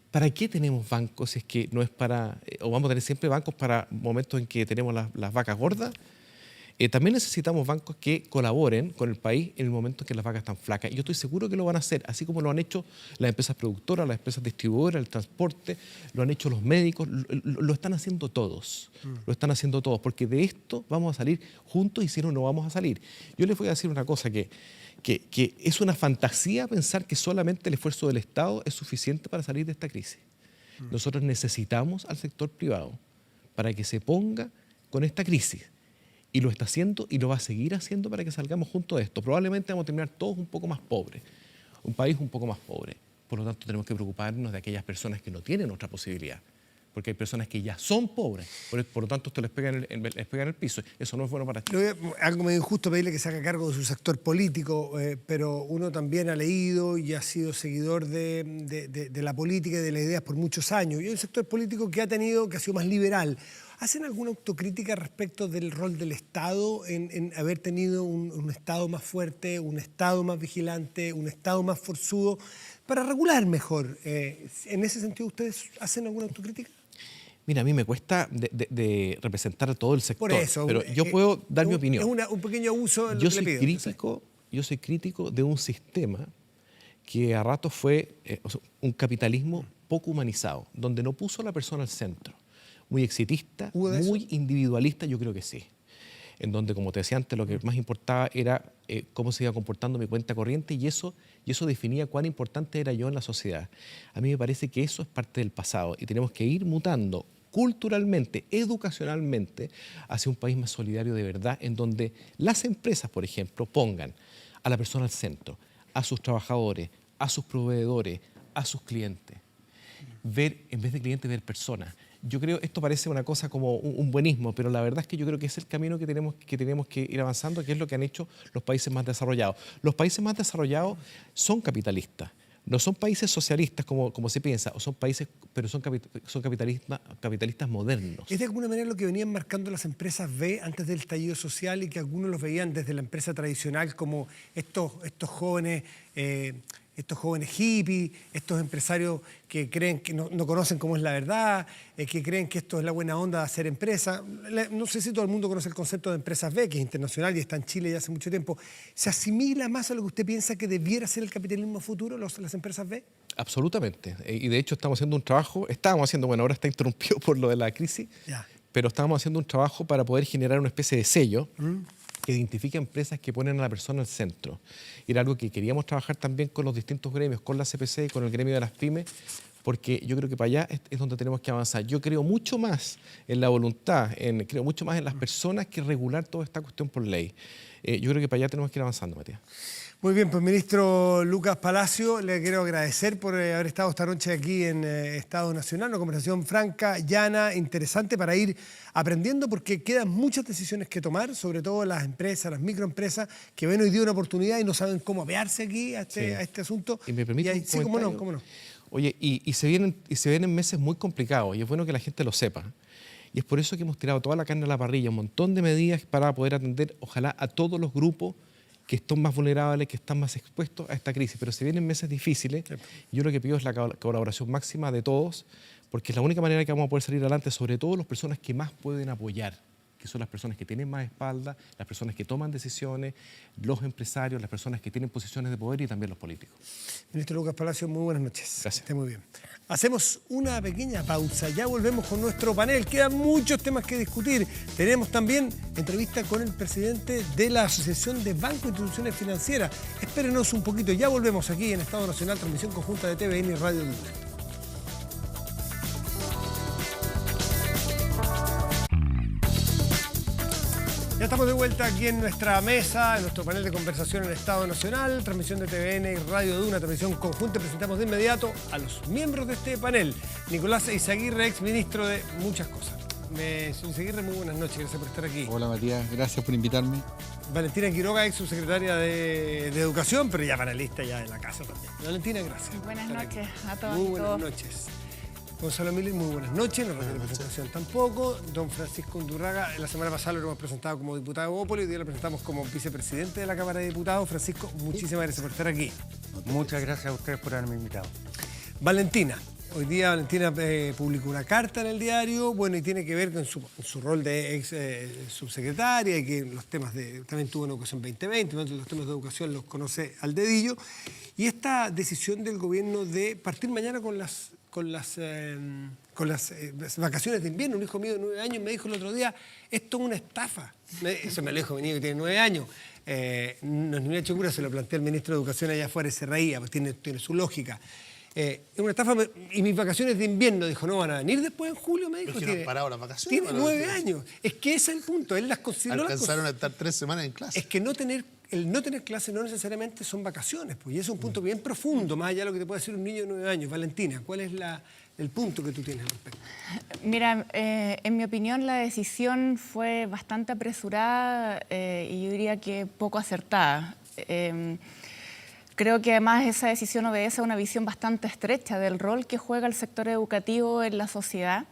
¿Para qué tenemos bancos si es que no es para... o vamos a tener siempre bancos para momentos en que tenemos las vacas gordas? También necesitamos bancos que colaboren con el país en el momento en que las vacas están flacas. Y yo estoy seguro que lo van a hacer, así como lo han hecho las empresas productoras, las empresas distribuidoras, el transporte, lo han hecho los médicos, lo están haciendo todos. Lo están haciendo todos, porque de esto vamos a salir juntos, y si no, no vamos a salir. Yo les voy a decir una cosa, que es una fantasía pensar que solamente el esfuerzo del Estado es suficiente para salir de esta crisis. Nosotros necesitamos al sector privado para que se ponga con esta crisis. Y lo está haciendo y lo va a seguir haciendo para que salgamos juntos de esto. Probablemente vamos a terminar todos un poco más pobres, un país un poco más pobre. Por lo tanto, tenemos que preocuparnos de aquellas personas que no tienen otra posibilidad, porque hay personas que ya son pobres, por lo tanto, esto les pega en el piso. Eso no es bueno para ti. Algo medio injusto pedirle que se haga cargo de su sector político, pero uno también ha leído y ha sido seguidor de la política y de las ideas por muchos años. Y hay un sector político que ha sido más liberal. ¿Hacen alguna autocrítica respecto del rol del Estado en haber tenido un Estado más fuerte, un Estado más vigilante, un Estado más forzudo para regular mejor? ¿En ese sentido ustedes hacen alguna autocrítica? Mira, a mí me cuesta de representar a todo el sector, por eso, pero yo puedo dar mi opinión. Es un pequeño abuso en lo yo que soy le pido. Yo soy crítico de un sistema que a ratos fue un capitalismo poco humanizado, donde no puso a la persona al centro. Muy exitista, muy individualista, yo creo que sí. En donde, como te decía antes, lo que más importaba era cómo se iba comportando mi cuenta corriente, y eso definía cuán importante era yo en la sociedad. A mí me parece que eso es parte del pasado y tenemos que ir mutando culturalmente, educacionalmente, hacia un país más solidario de verdad, en donde las empresas, por ejemplo, pongan a la persona al centro, a sus trabajadores, a sus proveedores, a sus clientes. En vez de clientes, ver personas. Yo creo, esto parece una cosa como un buenismo, pero la verdad es que yo creo que es el camino que tenemos que ir avanzando, que es lo que han hecho los países más desarrollados. Los países más desarrollados son capitalistas, no son países socialistas como se piensa, o son países, pero son capitalistas modernos. ¿Es de alguna manera lo que venían marcando las empresas B antes del estallido social, y que algunos los veían desde la empresa tradicional como estos jóvenes hippies, estos empresarios que creen que no conocen cómo es la verdad, que creen que esto es la buena onda de hacer empresa? No sé si todo el mundo conoce el concepto de empresas B, que es internacional y está en Chile ya hace mucho tiempo. ¿Se asimila más a lo que usted piensa que debiera ser el capitalismo futuro, las empresas B? Absolutamente. Y de hecho estábamos haciendo, bueno, ahora está interrumpido por lo de la crisis, pero estábamos haciendo un trabajo para poder generar una especie de sello que identifica empresas que ponen a la persona al centro. Era algo que queríamos trabajar también con los distintos gremios, con la CPC y con el gremio de las pymes, porque yo creo que para allá es donde tenemos que avanzar. Yo creo mucho más en la voluntad, creo mucho más en las personas que regular toda esta cuestión por ley. Yo creo que para allá tenemos que ir avanzando, Matías. Muy bien, pues ministro Lucas Palacio, le quiero agradecer por haber estado esta noche aquí en Estado Nacional, una conversación franca, llana, interesante para ir aprendiendo, porque quedan muchas decisiones que tomar, sobre todo las empresas, las microempresas, que ven hoy día una oportunidad y no saben cómo apearse aquí a este asunto. ¿Y me permite sí, cómo no. Oye, y se vienen meses muy complicados y es bueno que la gente lo sepa. Y es por eso que hemos tirado toda la carne a la parrilla, un montón de medidas para poder atender, ojalá, a todos los grupos que están más vulnerables, que están más expuestos a esta crisis. Pero se vienen meses difíciles. Yo lo que pido es la colaboración máxima de todos, porque es la única manera que vamos a poder salir adelante, sobre todo las personas que más pueden apoyar, que son las personas que tienen más espalda, las personas que toman decisiones, los empresarios, las personas que tienen posiciones de poder y también los políticos. Ministro Lucas Palacio, muy buenas noches. Gracias. Esté muy bien. Hacemos una pequeña pausa, ya volvemos con nuestro panel. Quedan muchos temas que discutir. Tenemos también entrevista con el presidente de la Asociación de Bancos e Instituciones Financieras. Espérenos un poquito, ya volvemos aquí en Estado Nacional, transmisión conjunta de TVN y Radio Duna. Ya estamos de vuelta aquí en nuestra mesa, en nuestro panel de conversación en Estado Nacional, transmisión de TVN y Radio Duna, transmisión conjunta. Presentamos de inmediato a los miembros de este panel. Nicolás Eizaguirre, ex ministro de muchas cosas. Señor Eizaguirre, muy buenas noches, gracias por estar aquí. Hola Matías, gracias por invitarme. Valentina Quiroga, ex subsecretaria de Educación, pero ya panelista ya en la casa también. Valentina, gracias. Buenas noches a todos. Muy buenas noches. Gonzalo Miller, muy buenas noches, no requiere presentación tampoco. Don Francisco Undurraga, la semana pasada lo hemos presentado como diputado de Ópolis, hoy día lo presentamos como vicepresidente de la Cámara de Diputados. Francisco, muchísimas gracias por estar aquí. Muchas gracias a ustedes por haberme invitado. Valentina, hoy día Valentina publicó una carta en el diario, bueno, y tiene que ver con su rol de ex subsecretaria, y que los temas también tuvo en Educación 2020, los temas de educación los conoce al dedillo, y esta decisión del gobierno de partir mañana con las vacaciones de invierno. Un hijo mío de 9 años me dijo el otro día, esto es una estafa. Eso me lo dijo mi niño que tiene 9 años. No es ni una chocura, se lo planteé al ministro de Educación allá afuera y se reía, pues tiene su lógica. Es una estafa, y mis vacaciones de invierno, dijo, no van a venir después en julio, me dijo. Es que no han parado las vacaciones. Tiene 9 años. Es que ese es el punto. Él las consideró. Alcanzaron a estar 3 semanas en clase. Es que el no tener clase no necesariamente son vacaciones, pues, y ese es un punto bien profundo, más allá de lo que te puede decir un niño de 9 años. Valentina, ¿cuál es el punto que tú tienes al respecto? Mira, en mi opinión la decisión fue bastante apresurada y yo diría que poco acertada. Creo que además esa decisión obedece a una visión bastante estrecha del rol que juega el sector educativo en la sociedad.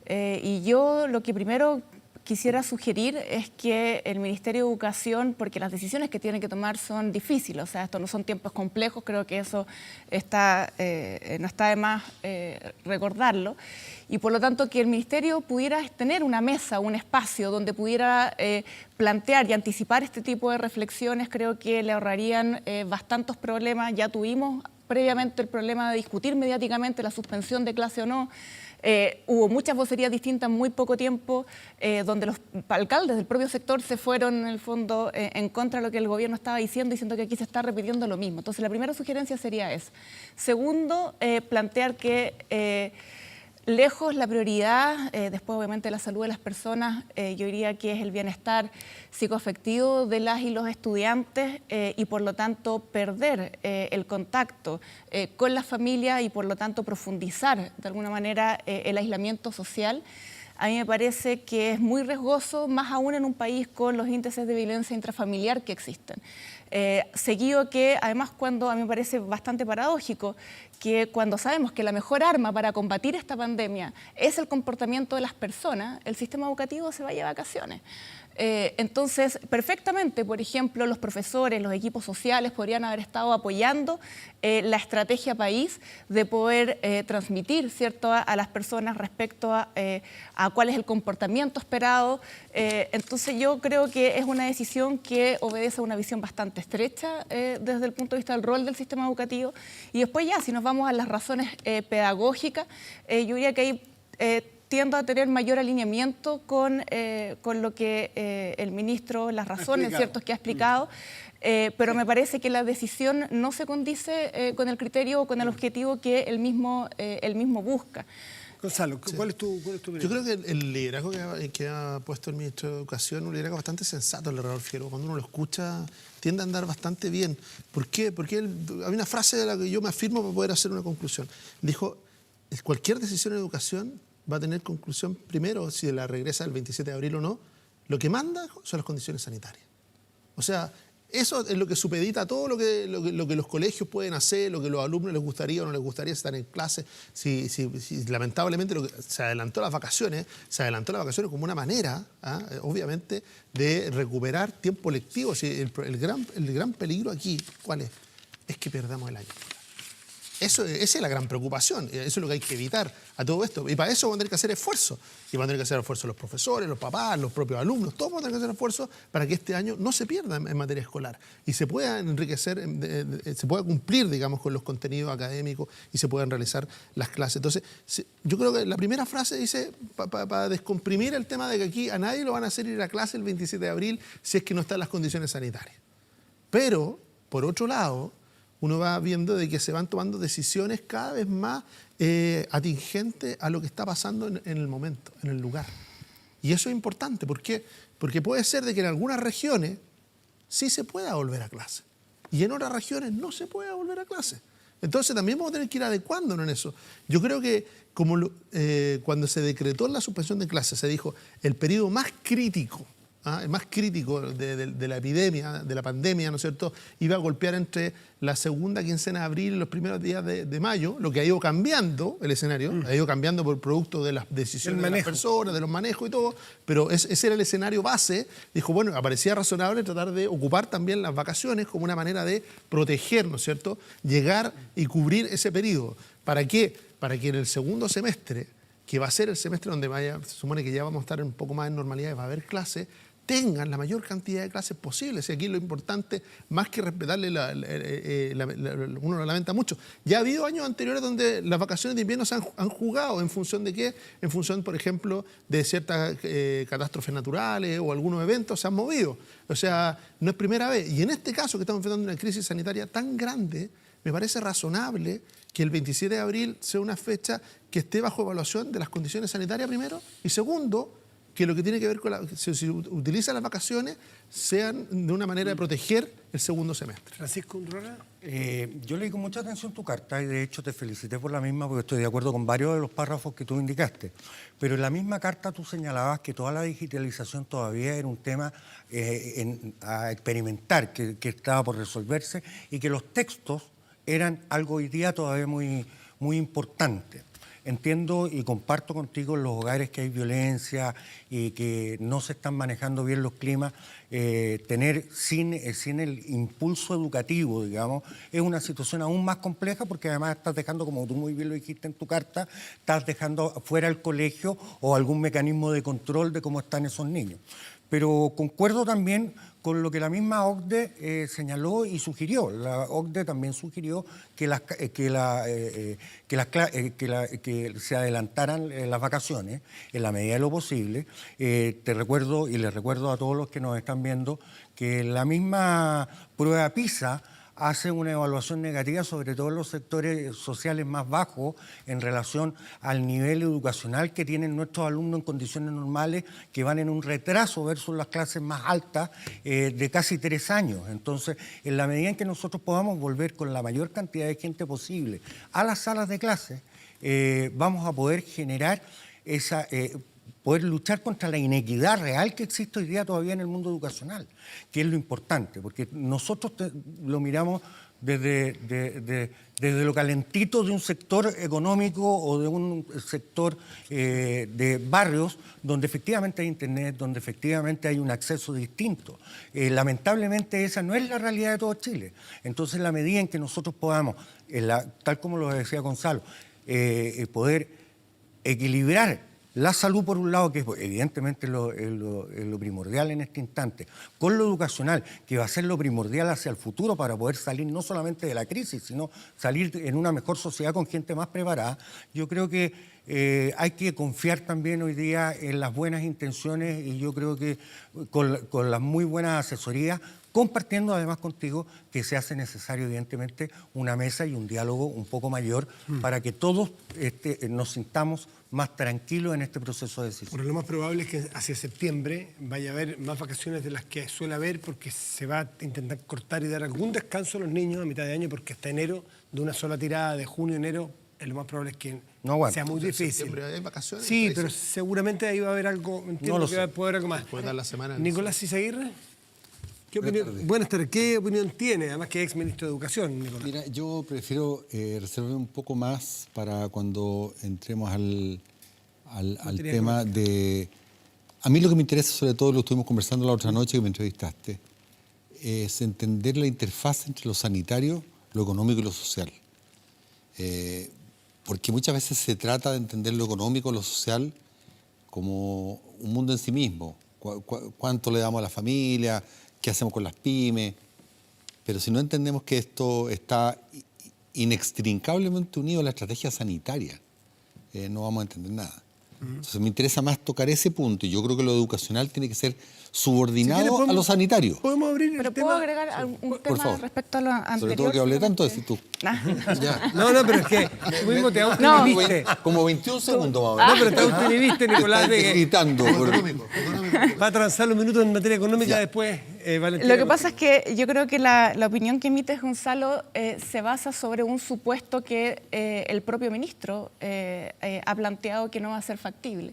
Y yo lo que primero quisiera sugerir es que el Ministerio de Educación, porque las decisiones que tiene que tomar son difíciles, o sea, estos no son tiempos complejos, creo que eso no está de más recordarlo, y por lo tanto que el Ministerio pudiera tener una mesa, un espacio donde pudiera plantear y anticipar este tipo de reflexiones, creo que le ahorrarían bastantes problemas. Ya tuvimos previamente el problema de discutir mediáticamente la suspensión de clase o no. Hubo muchas vocerías distintas en muy poco tiempo, donde los alcaldes del propio sector se fueron en el fondo en contra de lo que el gobierno estaba diciendo que aquí se está repitiendo lo mismo. Entonces la primera sugerencia sería esa. Segundo, plantear que lejos la prioridad, después obviamente la salud de las personas, yo diría que es el bienestar psicoafectivo de las y los estudiantes y por lo tanto perder el contacto con las familias y por lo tanto profundizar de alguna manera el aislamiento social. A mí me parece que es muy riesgoso, más aún en un país con los índices de violencia intrafamiliar que existen. Seguido que, además, a mí me parece bastante paradójico, que cuando sabemos que la mejor arma para combatir esta pandemia es el comportamiento de las personas, el sistema educativo se vaya de vacaciones. Entonces, perfectamente, por ejemplo, los profesores, los equipos sociales podrían haber estado apoyando la estrategia país de poder transmitir, ¿cierto?, a las personas respecto a cuál es el comportamiento esperado. Entonces, yo creo que es una decisión que obedece a una visión bastante estrecha desde el punto de vista del rol del sistema educativo. Y después ya, si nos vamos a las razones pedagógicas, yo diría que hay tiendo a tener mayor alineamiento con lo que el ministro, las razones, ¿cierto?, que ha explicado, pero me parece que la decisión no se condice con el criterio o con el objetivo que él mismo busca. Gonzalo, ¿cuál es tu opinión? Yo creo que el liderazgo que ha puesto el ministro de Educación es un liderazgo bastante sensato, el Herrador Figueroa. Cuando uno lo escucha, tiende a andar bastante bien. ¿Por qué? Porque hay una frase de la que yo me afirmo para poder hacer una conclusión. Dijo, cualquier decisión en educación va a tener conclusión primero, si la regresa el 27 de abril o no. Lo que manda son las condiciones sanitarias. O sea, eso es lo que supedita todo lo que los colegios pueden hacer, lo que los alumnos les gustaría o no les gustaría estar en clase. Si lamentablemente se adelantó las vacaciones como una manera, obviamente, de recuperar tiempo lectivo. El gran peligro aquí, ¿cuál es? Es que perdamos el año. Esa es la gran preocupación, eso es lo que hay que evitar a todo esto. Y para eso van a tener que hacer esfuerzos. Y van a tener que hacer esfuerzos los profesores, los papás, los propios alumnos. Todos van a tener que hacer esfuerzos para que este año no se pierda en materia escolar. Y se pueda enriquecer, se pueda cumplir, digamos, con los contenidos académicos y se puedan realizar las clases. Entonces, yo creo que la primera frase dice, para descomprimir el tema de que aquí a nadie lo van a hacer ir a clase el 27 de abril si es que no están las condiciones sanitarias. Pero, por otro lado, uno va viendo de que se van tomando decisiones cada vez más atingentes a lo que está pasando en el momento, en el lugar. Y eso es importante. ¿Por qué? Porque puede ser de que en algunas regiones sí se pueda volver a clase y en otras regiones no se pueda volver a clase. Entonces también vamos a tener que ir adecuándonos en eso. Yo creo que cuando se decretó la suspensión de clases, se dijo el periodo más crítico, el más crítico de la epidemia, de la pandemia, ¿no es cierto?, iba a golpear entre la segunda quincena de abril y los primeros días de mayo, lo que ha ido cambiando el escenario, ha ido cambiando por producto de las decisiones de las personas, de los manejos y todo, pero ese era el escenario base. Dijo, bueno, aparecía razonable tratar de ocupar también las vacaciones como una manera de proteger, ¿no es cierto?, llegar y cubrir ese periodo. ¿Para qué? Para que en el segundo semestre, que va a ser el semestre donde se supone que ya vamos a estar un poco más en normalidad y va a haber clases, tengan la mayor cantidad de clases posibles. Y aquí lo importante, más que respetarle, uno lo lamenta mucho. Ya ha habido años anteriores donde las vacaciones de invierno se han jugado. ¿En función de qué? En función, por ejemplo, de ciertas catástrofes naturales o algunos eventos se han movido. O sea, no es primera vez. Y en este caso, que estamos enfrentando una crisis sanitaria tan grande, me parece razonable que el 27 de abril sea una fecha que esté bajo evaluación de las condiciones sanitarias primero, y segundo, que lo que tiene que ver con si utilizan las vacaciones sean de una manera de proteger el segundo semestre. Francisco Urrola. Yo leí con mucha atención tu carta y de hecho te felicité por la misma porque estoy de acuerdo con varios de los párrafos que tú indicaste. Pero en la misma carta tú señalabas que toda la digitalización todavía era un tema a experimentar, que estaba por resolverse y que los textos eran algo hoy día todavía muy, muy importante. Entiendo y comparto contigo en los hogares que hay violencia y que no se están manejando bien los climas. Tener sin el impulso educativo, digamos, es una situación aún más compleja porque además estás dejando, como tú muy bien lo dijiste en tu carta, estás dejando fuera el colegio o algún mecanismo de control de cómo están esos niños. Pero concuerdo también con lo que la misma OCDE señaló y sugirió. La OCDE también sugirió que se adelantaran las vacaciones en la medida de lo posible. Te recuerdo y les recuerdo a todos los que nos están viendo que la misma prueba PISA hace una evaluación negativa sobre todo en los sectores sociales más bajos en relación al nivel educacional que tienen nuestros alumnos en condiciones normales, que van en un retraso versus las clases más altas de casi 3 años. Entonces, en la medida en que nosotros podamos volver con la mayor cantidad de gente posible a las salas de clase, vamos a poder generar poder luchar contra la inequidad real que existe hoy día todavía en el mundo educacional, que es lo importante, porque nosotros lo miramos desde lo calentito de un sector económico o de un sector de barrios donde efectivamente hay internet, donde efectivamente hay un acceso distinto. Lamentablemente esa no es la realidad de todo Chile. Entonces, en la medida en que nosotros podamos, tal como lo decía Gonzalo, poder equilibrar la salud, por un lado, que es evidentemente lo primordial en este instante, con lo educacional, que va a ser lo primordial hacia el futuro para poder salir no solamente de la crisis, sino salir en una mejor sociedad con gente más preparada. Yo creo que hay que confiar también hoy día en las buenas intenciones y yo creo que con las muy buenas asesorías compartiendo además contigo que se hace necesario evidentemente una mesa y un diálogo un poco mayor para que todos nos sintamos más tranquilos en este proceso de decisión. Bueno, lo más probable es que hacia septiembre vaya a haber más vacaciones de las que suele haber, porque se va a intentar cortar y dar algún descanso a los niños a mitad de año, porque hasta enero, de una sola tirada de junio a enero, lo más probable es que sea muy difícil. ¿Hay vacaciones? Sí, pero seguramente ahí va a haber algo, entiendo que va a poder algo más. Puede dar la semana. Nicolás Izaguirre, ¿qué opinión? Buenas tardes. ¿Qué opinión tiene, además que ex ministro de Educación, Nicolás? Mira, yo prefiero reservar un poco más para cuando entremos al tema de... A mí lo que me interesa, sobre todo, lo estuvimos conversando la otra noche que me entrevistaste, es entender la interfaz entre lo sanitario, lo económico y lo social. Porque muchas veces se trata de entender lo económico, lo social, como un mundo en sí mismo. ¿Cuánto le damos a la familia? ¿Qué hacemos con las pymes? Pero si no entendemos que esto está inextricablemente unido a la estrategia sanitaria, no vamos a entender nada. Entonces me interesa más tocar ese punto, y yo creo que lo educacional tiene que ser subordinado a lo sanitario. ¿Podemos abrir Pero puedo agregar un tema respecto a lo anterior. Sobre todo que hablé tanto, decís tú. Ya. No, pero es que tú mismo te autoinhibiste. Como 21 segundos más o menos. No, pero te autoinhibiste, Nicolás, de que gritando. va a transar los minutos en materia económica después, Valentina. Lo que pasa es que yo creo que la opinión que emites, Gonzalo, se basa sobre un supuesto que el propio ministro ha planteado que no va a ser factible.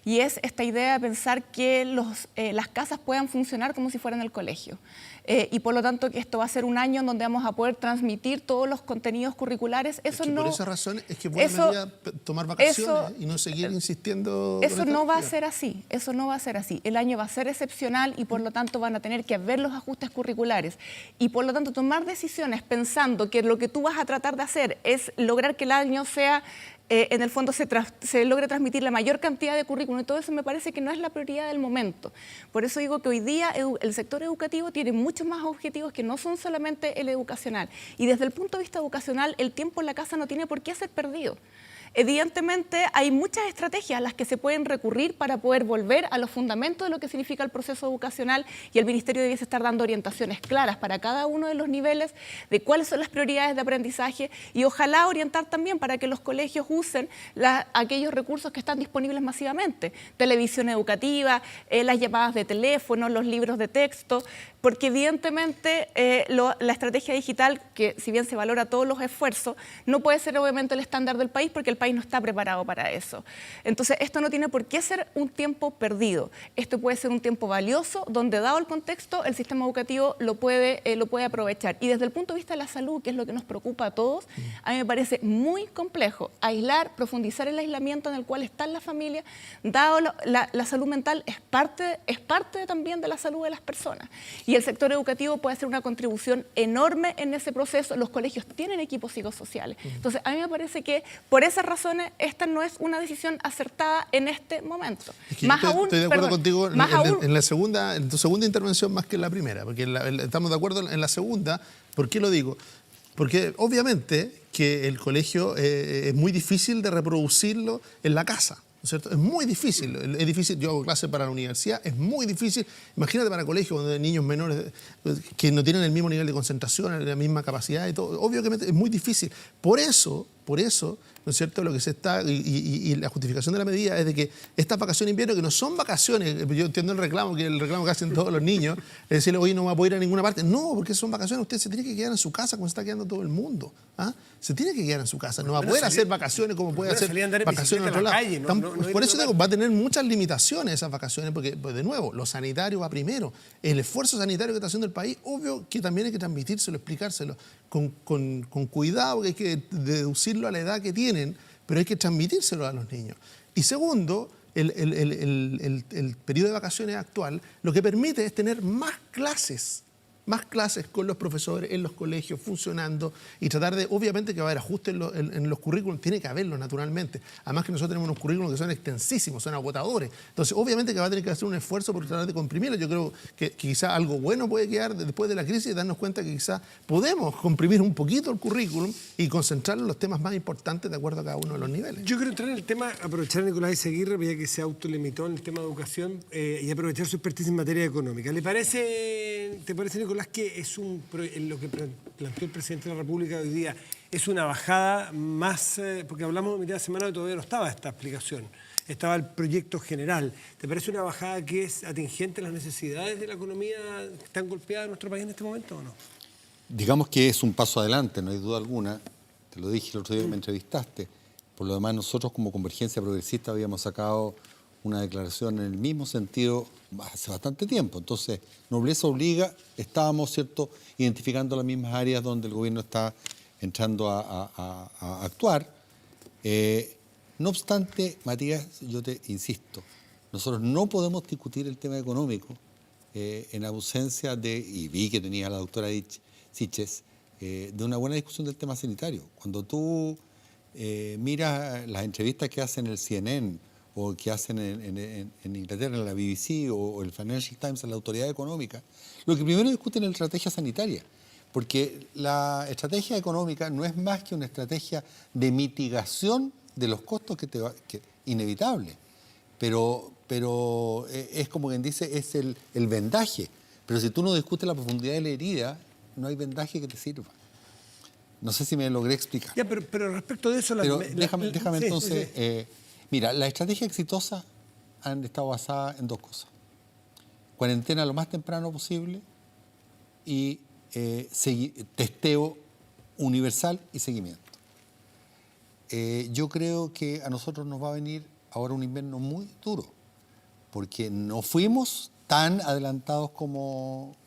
Y es esta idea de pensar que las casas puedan funcionar como si fueran el colegio. Y por lo tanto que esto va a ser un año en donde vamos a poder transmitir todos los contenidos curriculares. Eso no, por esa razón es que es buena medida tomar vacaciones y no seguir insistiendo. Eso no va a ser así, eso no va a ser así. El año va a ser excepcional y por lo tanto van a tener que haber los ajustes curriculares. Y por lo tanto tomar decisiones pensando que lo que tú vas a tratar de hacer es lograr que el año sea... en el fondo se logre transmitir la mayor cantidad de currículum y todo eso me parece que no es la prioridad del momento. Por eso digo que hoy día el sector educativo tiene muchos más objetivos que no son solamente el educacional. Y desde el punto de vista educacional, el tiempo en la casa no tiene por qué ser perdido. Evidentemente hay muchas estrategias a las que se pueden recurrir para poder volver a los fundamentos de lo que significa el proceso educacional y el Ministerio debiese estar dando orientaciones claras para cada uno de los niveles de cuáles son las prioridades de aprendizaje y ojalá orientar también para que los colegios usen aquellos recursos que están disponibles masivamente, televisión educativa, las llamadas de teléfono, los libros de texto, porque evidentemente la estrategia digital, que si bien se valora todos los esfuerzos, no puede ser obviamente el estándar del país porque el país no está preparado para eso. Entonces, esto no tiene por qué ser un tiempo perdido. Esto puede ser un tiempo valioso, donde dado el contexto, el sistema educativo lo puede aprovechar. Y desde el punto de vista de la salud, que es lo que nos preocupa a todos, a mí me parece muy complejo profundizar el aislamiento en el cual están las familias, dado la salud mental es parte también de la salud de las personas. Y el sector educativo puede hacer una contribución enorme en ese proceso. Los colegios tienen equipos psicosociales. Entonces, a mí me parece que por esas razones esta no es una decisión acertada en este momento. Es que estoy de acuerdo contigo en tu segunda intervención más que en la primera, porque estamos de acuerdo en la segunda. ¿Por qué lo digo? Porque obviamente que el colegio es muy difícil de reproducirlo en la casa. ¿Cierto? Es muy difícil, es difícil, yo hago clases para la universidad, es muy difícil, imagínate para colegios donde hay niños menores que no tienen el mismo nivel de concentración, la misma capacidad y todo, obviamente es muy difícil. Por eso, ¿no es cierto?, lo que se está, y la justificación de la medida es de que estas vacaciones de invierno, que no son vacaciones, yo entiendo el reclamo que hacen todos los niños, es decirle, oye, no va a poder ir a ninguna parte. No, porque son vacaciones, usted se tiene que quedar en su casa como se está quedando todo el mundo. ¿Ah? Se tiene que quedar en su casa, no va a poder hacer vacaciones como puede hacer vacaciones en otro lado. Por eso digo, va a tener muchas limitaciones esas vacaciones, porque, pues, de nuevo, lo sanitario va primero. El esfuerzo sanitario que está haciendo el país, obvio que también hay que transmitírselo, explicárselo con cuidado, que hay que deducirlo a la edad que tienen, pero hay que transmitírselo a los niños. Y segundo, el periodo de vacaciones actual lo que permite es tener más clases con los profesores en los colegios funcionando y tratar de, obviamente que va a haber ajustes en los currículos, tiene que haberlos naturalmente. Además que nosotros tenemos unos currículos que son extensísimos, son agotadores. Entonces, obviamente que va a tener que hacer un esfuerzo por tratar de comprimirlo. Yo creo que quizá algo bueno puede quedar después de la crisis y darnos cuenta que quizá podemos comprimir un poquito el currículum y concentrarlo en los temas más importantes de acuerdo a cada uno de los niveles. Yo quiero entrar en el tema, aprovechar a Nicolás Izaguirre, ya que se autolimitó en el tema de educación y aprovechar su expertise en materia económica. ¿Te parece, Nicolás? Nicolás, que es lo que planteó el presidente de la República hoy día, es una bajada más, porque hablamos a mitad de semana y todavía no estaba esta explicación, estaba el proyecto general. ¿Te parece una bajada que es atingente a las necesidades de la economía que están golpeadas en nuestro país en este momento o no? Digamos que es un paso adelante, no hay duda alguna. Te lo dije el otro día que me entrevistaste. Por lo demás, nosotros como Convergencia Progresista habíamos sacado una declaración en el mismo sentido hace bastante tiempo. Entonces, nobleza obliga, estábamos, ¿cierto?, identificando las mismas áreas donde el gobierno está entrando a actuar. No obstante, Matías, yo te insisto, nosotros no podemos discutir el tema económico en ausencia de, y vi que tenía la doctora Siches, de una buena discusión del tema sanitario. Cuando tú miras las entrevistas que hacen el CNN o que hacen en Inglaterra, en la BBC o el Financial Times, en la autoridad económica, lo que primero discuten es la estrategia sanitaria, porque la estrategia económica no es más que una estrategia de mitigación de los costos inevitables, pero es como quien dice, es el vendaje. Pero si tú no discutes la profundidad de la herida, no hay vendaje que te sirva. No sé si me logré explicar. Ya, pero respecto de eso... Déjame sí, entonces... sí. Mira, la estrategia exitosa han estado basadas en dos cosas. Cuarentena lo más temprano posible y testeo universal y seguimiento. Yo creo que a nosotros nos va a venir ahora un invierno muy duro, porque no fuimos tan adelantados como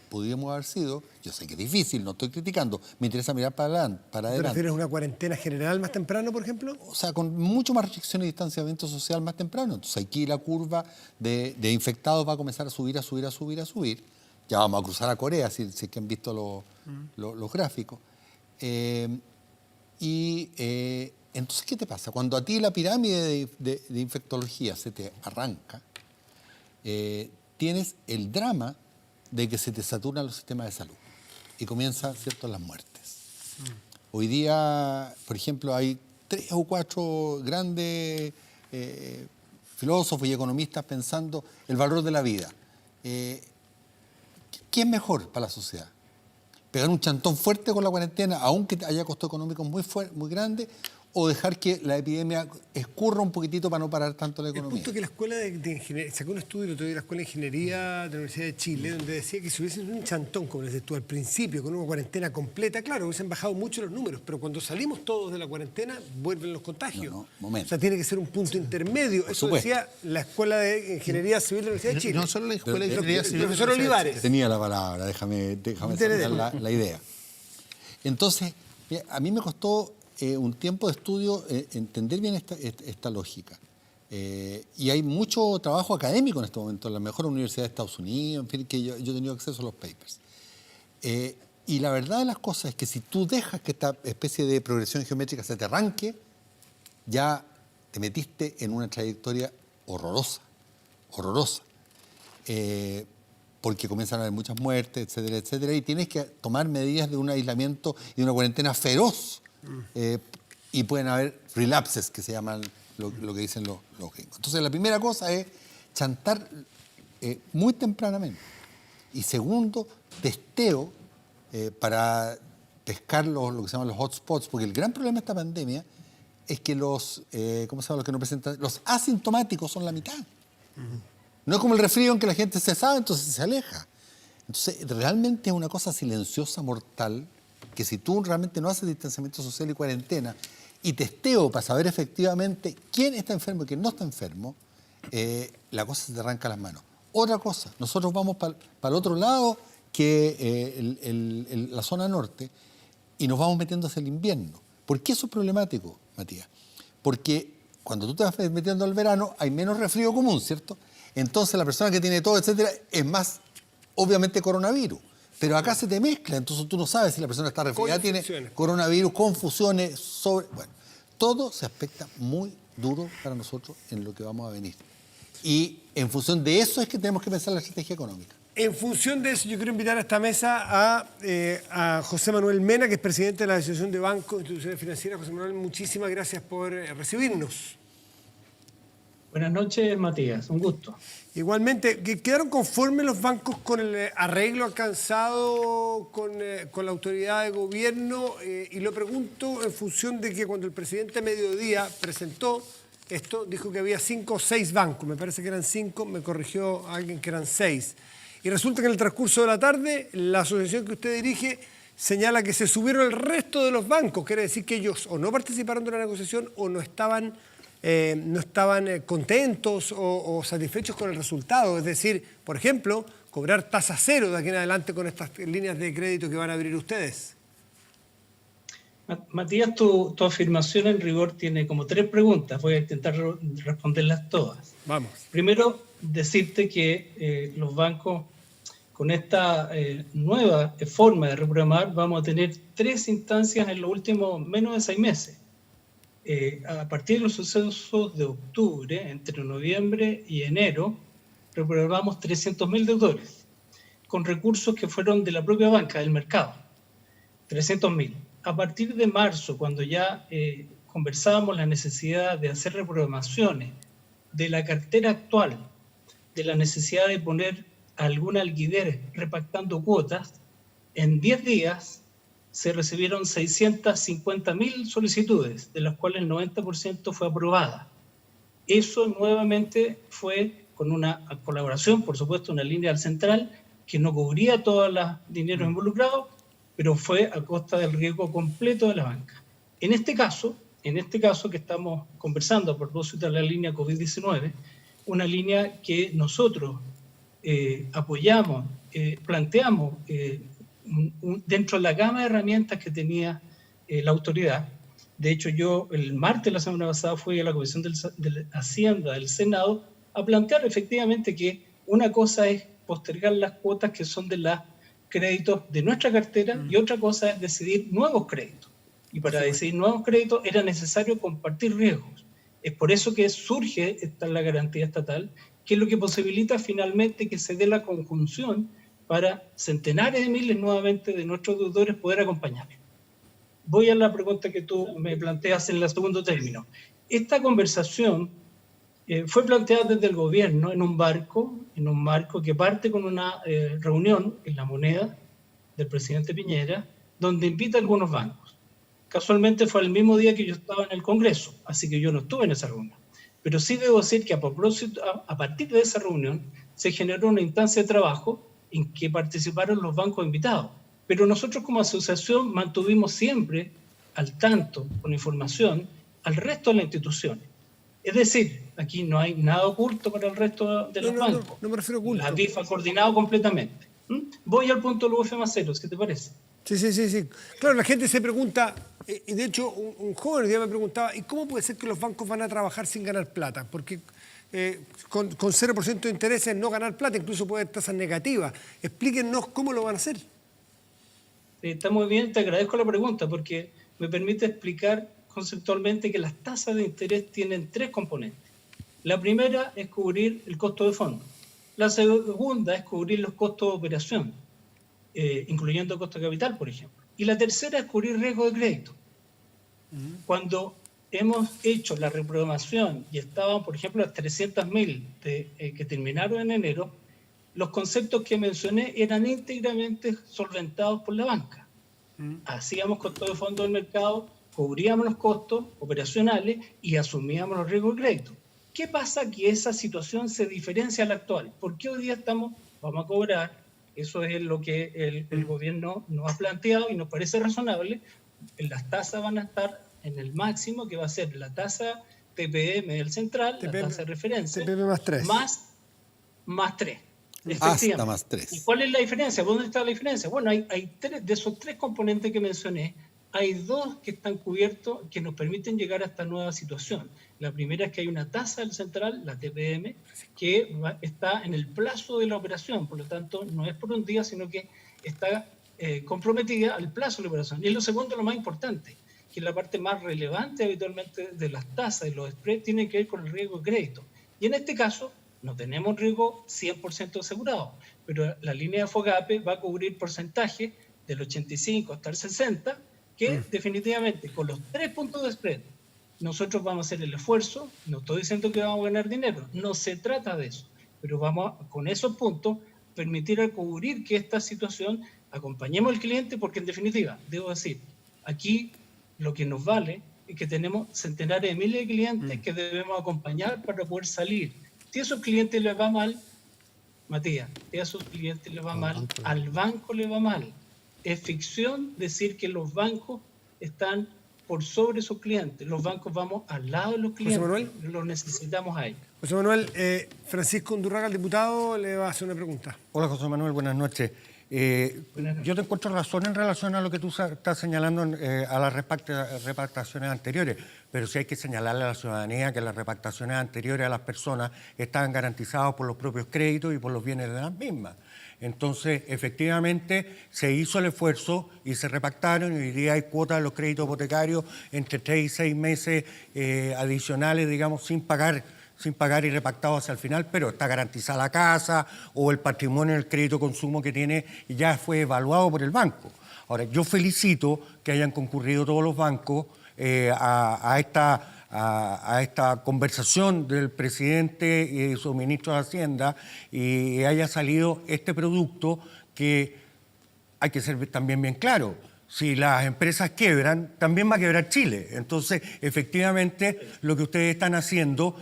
podríamos haber sido. Yo sé que es difícil, no estoy criticando, me interesa mirar para adelante. ¿Te refieres a una cuarentena general más temprano, por ejemplo? O sea, con mucho más restricciones y distanciamiento social más temprano. Entonces aquí la curva de infectados va a comenzar a subir. Ya vamos a cruzar a Corea, si es que han visto los gráficos. Entonces, ¿qué te pasa? Cuando a ti la pirámide de infectología se te arranca, tienes el drama de que se te saturan los sistemas de salud y comienzan, ¿cierto?, las muertes. Hoy día, por ejemplo, hay 3 o 4 grandes filósofos y economistas pensando el valor de la vida. ¿Qué es mejor para la sociedad? ¿Pegar un chantón fuerte con la cuarentena, aunque haya costos económicos muy grandes, o dejar que la epidemia escurra un poquitito para no parar tanto la economía? El punto que la Escuela de Ingeniería, sacó un estudio el otro día de la Escuela de Ingeniería de la Universidad de Chile, donde decía que si hubiesen un chantón, como dices tú, al principio, con una cuarentena completa, claro, hubiesen bajado mucho los números, pero cuando salimos todos de la cuarentena, vuelven los contagios. Momento. O sea, tiene que ser un punto intermedio. Por Eso supuesto. Decía la Escuela de Ingeniería Civil de la Universidad de Chile. No solo la Escuela de Ingeniería Civil. El profesor Olivares. Tenía la palabra, déjame sacar la idea. Entonces, mira, a mí me costó un tiempo de estudio entender bien esta lógica. Y hay mucho trabajo académico en este momento en la mejor universidad de Estados Unidos, en fin, que yo he tenido acceso a los papers. Y la verdad de las cosas es que si tú dejas que esta especie de progresión geométrica se te arranque, ya te metiste en una trayectoria horrorosa. Porque comienzan a haber muchas muertes, etcétera, etcétera, y tienes que tomar medidas de un aislamiento y de una cuarentena feroz. Y pueden haber relapses, que se llaman lo que dicen los gringos. Entonces, la primera cosa es chantar muy tempranamente. Y segundo, testeo para pescar lo que se llaman los hotspots, porque el gran problema de esta pandemia es que los que no presentan, los asintomáticos son la mitad. No es como el resfrío en que la gente se sabe, entonces se aleja. Entonces, realmente es una cosa silenciosa, mortal, que si tú realmente no haces distanciamiento social y cuarentena y testeo para saber efectivamente quién está enfermo y quién no está enfermo, la cosa se te arranca las manos. Otra cosa, nosotros vamos para el otro lado que la zona norte y nos vamos metiendo hacia el invierno. ¿Por qué eso es problemático, Matías? Porque cuando tú te vas metiendo al verano hay menos resfrío común, ¿cierto? Entonces la persona que tiene todo, etcétera, es más, obviamente, coronavirus. Pero acá se te mezcla, entonces tú no sabes si la persona está resfriada, tiene coronavirus, confusiones, bueno, todo se aspecta muy duro para nosotros en lo que vamos a venir. Y en función de eso es que tenemos que pensar la estrategia económica. En función de eso, yo quiero invitar a esta mesa a José Manuel Mena, que es presidente de la Asociación de Bancos e Instituciones Financieras. José Manuel, muchísimas gracias por recibirnos. Buenas noches, Matías. Un gusto. Igualmente, ¿quedaron conformes los bancos con el arreglo alcanzado con la autoridad de gobierno? Y lo pregunto en función de que cuando el presidente a mediodía presentó esto, dijo que había 5 o 6 bancos. Me parece que eran 5, me corrigió alguien que eran 6. Y resulta que en el transcurso de la tarde, la asociación que usted dirige señala que se subieron el resto de los bancos. Quiere decir que ellos o no participaron de la negociación o no estaban contentos o satisfechos con el resultado. Es decir, por ejemplo, cobrar tasa cero de aquí en adelante con estas líneas de crédito que van a abrir ustedes. Matías, tu afirmación en rigor tiene como 3 preguntas. Voy a intentar responderlas todas. Vamos. Primero, decirte que los bancos, con esta nueva forma de reprogramar, vamos a tener 3 instancias en los últimos menos de 6 meses. A partir de los sucesos de octubre, entre noviembre y enero, reprogramamos 300.000 deudores con recursos que fueron de la propia banca, del mercado. 300.000. A partir de marzo, cuando ya conversábamos la necesidad de hacer reprogramaciones de la cartera actual, de la necesidad de poner algún alquiler repactando cuotas, en 10 días se recibieron 650.000 solicitudes, de las cuales el 90% fue aprobada. Eso nuevamente fue con una colaboración, por supuesto, una línea al central que no cubría todos los dineros involucrados, pero fue a costa del riesgo completo de la banca. En este caso que estamos conversando a propósito de la línea COVID-19, una línea que nosotros apoyamos, planteamos dentro de la gama de herramientas que tenía la autoridad. De hecho, yo el martes de la semana pasada fui a la Comisión de Hacienda del Senado a plantear efectivamente que una cosa es postergar las cuotas que son de los créditos de nuestra cartera y otra cosa es decidir nuevos créditos. Y para decidir nuevos créditos era necesario compartir riesgos. Es por eso que surge la garantía estatal, que es lo que posibilita finalmente que se dé la conjunción para centenares de miles nuevamente de nuestros deudores poder acompañarlos. Voy a la pregunta que tú me planteas en el segundo término. Esta conversación fue planteada desde el gobierno en un marco que parte con una reunión en La Moneda del presidente Piñera, donde invita a algunos bancos. Casualmente fue el mismo día que yo estaba en el Congreso, así que yo no estuve en esa reunión. Pero sí debo decir que a partir de esa reunión se generó una instancia de trabajo en que participaron los bancos invitados. Pero nosotros como asociación mantuvimos siempre al tanto, con información, al resto de las instituciones. Es decir, aquí no hay nada oculto para el resto de los bancos. No me refiero a oculto. La BIF ha coordinado completamente. Voy al punto de los UF+0, ¿qué te parece? Sí. Claro, la gente se pregunta, y de hecho un joven el día me preguntaba, ¿y cómo puede ser que los bancos van a trabajar sin ganar plata? Porque con 0% de intereses no ganar plata, incluso puede haber tasas negativas. Explíquenos cómo lo van a hacer. Está muy bien, te agradezco la pregunta porque me permite explicar conceptualmente que las tasas de interés tienen 3 componentes. La primera es cubrir el costo de fondo. La segunda es cubrir los costos de operación, incluyendo el costo de capital, por ejemplo. Y la tercera es cubrir riesgo de crédito. Cuando hemos hecho la reprogramación y estaban, por ejemplo, las 300.000 que terminaron en enero, los conceptos que mencioné eran íntegramente solventados por la banca. Hacíamos costo de fondo del mercado, cubríamos los costos operacionales y asumíamos los riesgos de crédito. ¿Qué pasa? Que esa situación se diferencia a la actual. ¿Por qué hoy día vamos a cobrar? Eso es lo que el gobierno nos ha planteado y nos parece razonable. Las tasas van a estar en el máximo, que va a ser la tasa TPM del central, la tasa de referencia, TPM más 3. Más 3. Hasta más 3. ¿Y cuál es la diferencia? ¿Dónde está la diferencia? Bueno, hay 3, de esos 3 componentes que mencioné, hay 2 que están cubiertos que nos permiten llegar a esta nueva situación. La primera es que hay una tasa del central, la TPM, que está en el plazo de la operación, por lo tanto no es por un día, sino que está comprometida al plazo de la operación. Y lo segundo, lo más importante, que es la parte más relevante habitualmente de las tasas y los spreads, tiene que ver con el riesgo de crédito. Y en este caso no tenemos riesgo 100% asegurado, pero la línea de FOGAPE va a cubrir porcentaje del 85 hasta el 60, que definitivamente con los 3 puntos de spread nosotros vamos a hacer el esfuerzo, no estoy diciendo que vamos a ganar dinero, no se trata de eso, pero vamos con esos puntos permitir a cubrir que esta situación acompañemos al cliente, porque en definitiva, debo decir, aquí lo que nos vale es que tenemos centenares de miles de clientes que debemos acompañar para poder salir. Si a esos clientes les va mal, Matías, si a esos clientes les va mal, al banco le va mal. Es ficción decir que los bancos están por sobre sus clientes. Los bancos vamos al lado de los clientes, los necesitamos a ellos. José Manuel, Francisco Undurraga, el diputado, le va a hacer una pregunta. Hola, José Manuel, buenas noches. Yo te encuentro razón en relación a lo que tú estás señalando a las repactaciones anteriores, pero sí hay que señalarle a la ciudadanía que las repactaciones anteriores a las personas estaban garantizadas por los propios créditos y por los bienes de las mismas. Entonces, efectivamente, se hizo el esfuerzo y se repactaron, y hoy día hay cuotas de los créditos hipotecarios entre 3 y 6 meses adicionales, digamos, sin pagar y repactado hacia el final, pero está garantizada la casa o el patrimonio del crédito consumo que tiene y ya fue evaluado por el banco. Ahora, yo felicito que hayan concurrido todos los bancos a esta conversación del presidente y su ministro de Hacienda y haya salido este producto que hay que ser también bien claro. Si las empresas quiebran, también va a quebrar Chile. Entonces, efectivamente, lo que ustedes están haciendo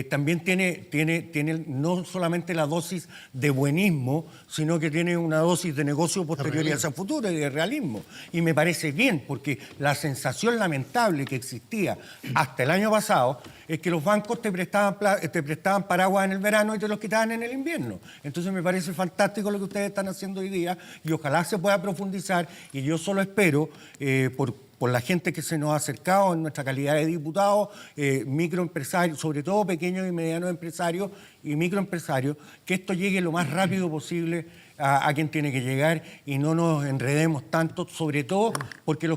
también tiene no solamente la dosis de buenismo, sino que tiene una dosis de negocio posterior y hacia futuro y de realismo. Y me parece bien, porque la sensación lamentable que existía hasta el año pasado es que los bancos te prestaban paraguas en el verano y te los quitaban en el invierno. Entonces me parece fantástico lo que ustedes están haciendo hoy día y ojalá se pueda profundizar, y yo solo espero, por la gente que se nos ha acercado en nuestra calidad de diputados, microempresarios, sobre todo pequeños y medianos empresarios y microempresarios, que esto llegue lo más rápido posible a quien tiene que llegar y no nos enredemos tanto, sobre todo porque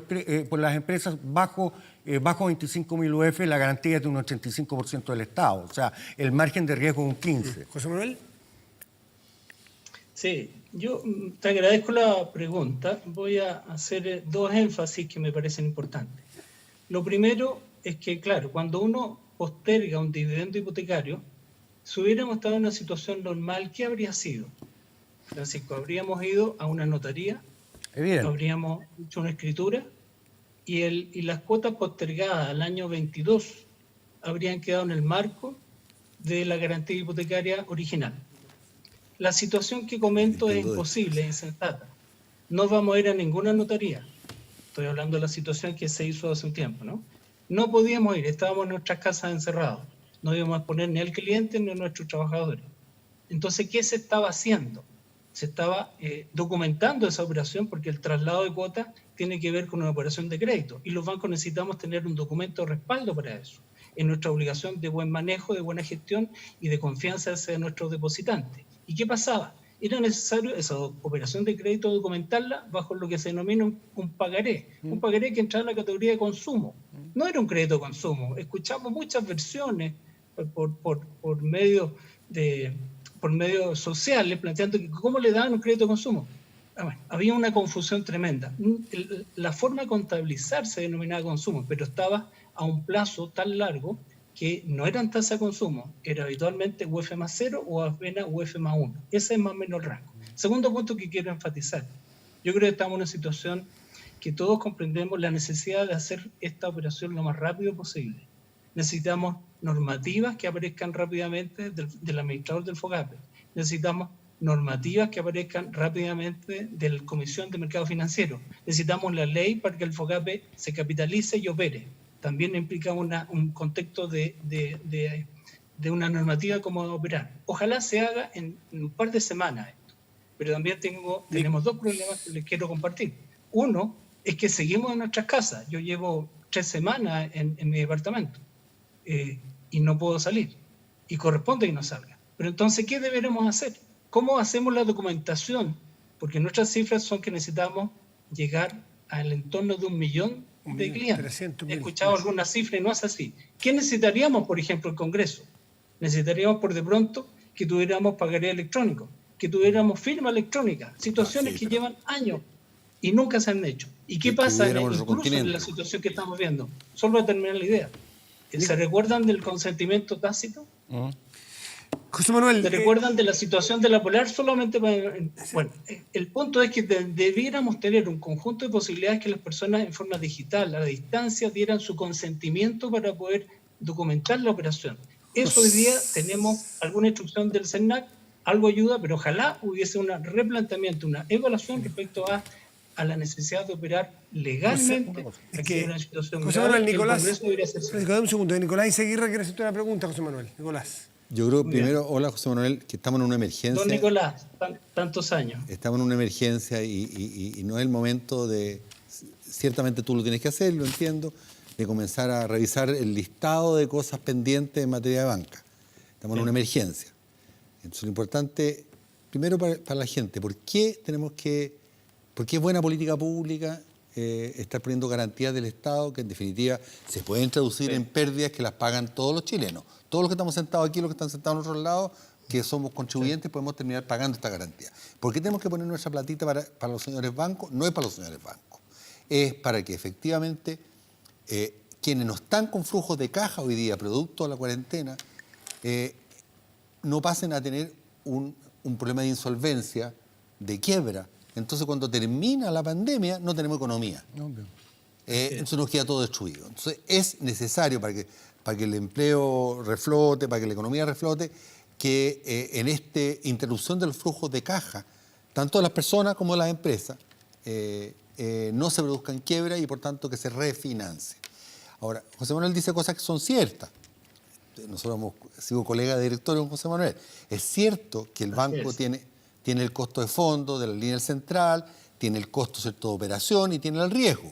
por las empresas bajo 25.000 UF la garantía es de un 85% del Estado, o sea, el margen de riesgo es un 15%. José Manuel. Sí, yo te agradezco la pregunta. Voy a hacer 2 énfasis que me parecen importantes. Lo primero es que, claro, cuando uno posterga un dividendo hipotecario, si hubiéramos estado en una situación normal, ¿qué habría sido? Francisco, habríamos ido a una notaría, habríamos hecho una escritura y las cuotas postergadas al año 22 habrían quedado en el marco de la garantía hipotecaria original. La situación que comento es imposible, insensata. No vamos a ir a ninguna notaría. Estoy hablando de la situación que se hizo hace un tiempo, ¿no? No podíamos ir, estábamos en nuestras casas encerrados. No íbamos a exponer ni al cliente ni a nuestros trabajadores. Entonces, ¿qué se estaba haciendo? Se estaba documentando esa operación, porque el traslado de cuotas tiene que ver con una operación de crédito y los bancos necesitamos tener un documento de respaldo para eso. Es nuestra obligación de buen manejo, de buena gestión y de confianza hacia nuestros depositantes. ¿Y qué pasaba? Era necesario esa operación de crédito documentarla bajo lo que se denomina un pagaré. Un pagaré que entraba en la categoría de consumo. No era un crédito de consumo. Escuchamos muchas versiones por medios sociales planteando que cómo le daban un crédito de consumo. Había una confusión tremenda. La forma de contabilizar se denominaba consumo, pero estaba a un plazo tan largo que no eran tasa de consumo, era habitualmente UF más 0 o apenas UF más 1. Ese es más o menos el rango. Segundo punto que quiero enfatizar. Yo creo que estamos en una situación que todos comprendemos la necesidad de hacer esta operación lo más rápido posible. Necesitamos normativas que aparezcan rápidamente del administrador del FOGAPE. Necesitamos normativas que aparezcan rápidamente de la Comisión de Mercado Financiero. Necesitamos la ley para que el FOGAPE se capitalice y opere. También implica un contexto de una normativa como operar. Ojalá se haga en un par de semanas esto. Pero también tenemos 2 problemas que les quiero compartir. Uno es que seguimos en nuestras casas. Yo llevo 3 semanas en mi departamento y no puedo salir. Y corresponde que no salga. Pero entonces, ¿qué deberemos hacer? ¿Cómo hacemos la documentación? Porque nuestras cifras son que necesitamos llegar al entorno de 1 millón de clientes. He escuchado algunas cifras y no es así. ¿Qué necesitaríamos, por ejemplo, el Congreso? Necesitaríamos, por de pronto, que tuviéramos pagaré electrónico, que tuviéramos firma electrónica, situaciones que llevan años. y nunca se han hecho. ¿Y qué pasa incluso en la situación que estamos viendo? Solo para terminar la idea. ¿Se recuerdan del consentimiento tácito? José Manuel. ¿Se recuerdan de la situación de la Polar? Solamente para... Bueno, el punto es que debiéramos tener un conjunto de posibilidades que las personas en forma digital, a la distancia, dieran su consentimiento para poder documentar la operación. Eso hoy día tenemos alguna instrucción del CERNAC, algo ayuda, pero ojalá hubiese un replanteamiento, una evaluación respecto a la necesidad de operar legalmente. Aquí hay una situación José grave, Manuel, Nicolás, un segundo. Nicolás Izaguirre quiere hacerte una pregunta, José Manuel. Nicolás. Yo creo primero, hola José Manuel, que estamos en una emergencia. Don Nicolás, tantos años. Estamos en una emergencia y no es el momento de, ciertamente tú lo tienes que hacer, lo entiendo, de comenzar a revisar el listado de cosas pendientes en materia de banca. Estamos en una emergencia. Entonces lo importante, primero para la gente, ¿por qué es buena política pública estar poniendo garantías del Estado que en definitiva se pueden traducir en pérdidas que las pagan todos los chilenos? Todos los que estamos sentados aquí, los que están sentados en otros lados, que somos contribuyentes, podemos terminar pagando esta garantía. ¿Por qué tenemos que poner nuestra platita para los señores bancos? No es para los señores bancos. Es para que efectivamente quienes no están con flujos de caja hoy día, producto de la cuarentena, no pasen a tener un problema de insolvencia, de quiebra. Entonces, cuando termina la pandemia, no tenemos economía. Entonces nos queda todo destruido. Entonces, es necesario para que el empleo reflote, para que la economía reflote, que en esta interrupción del flujo de caja, tanto de las personas como de las empresas, no se produzcan quiebras y, por tanto, que se refinancie. Ahora, José Manuel dice cosas que son ciertas. Nosotros hemos sido colegas de directorio con José Manuel. Es cierto que el banco tiene el costo de fondo de la línea central, tiene el costo, ¿cierto?, de operación y tiene el riesgo.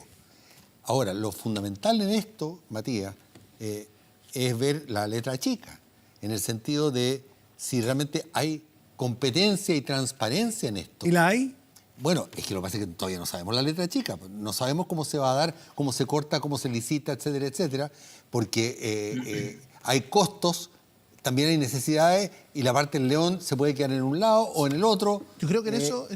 Ahora, lo fundamental en esto, Matías, es ver la letra chica, en el sentido de si realmente hay competencia y transparencia en esto. ¿Y la hay? Bueno, es que lo que pasa es que todavía no sabemos la letra chica, no sabemos cómo se va a dar, cómo se corta, cómo se licita, etcétera, etcétera, porque hay costos, también hay necesidades y la parte del león se puede quedar en un lado o en el otro. Yo creo que en eso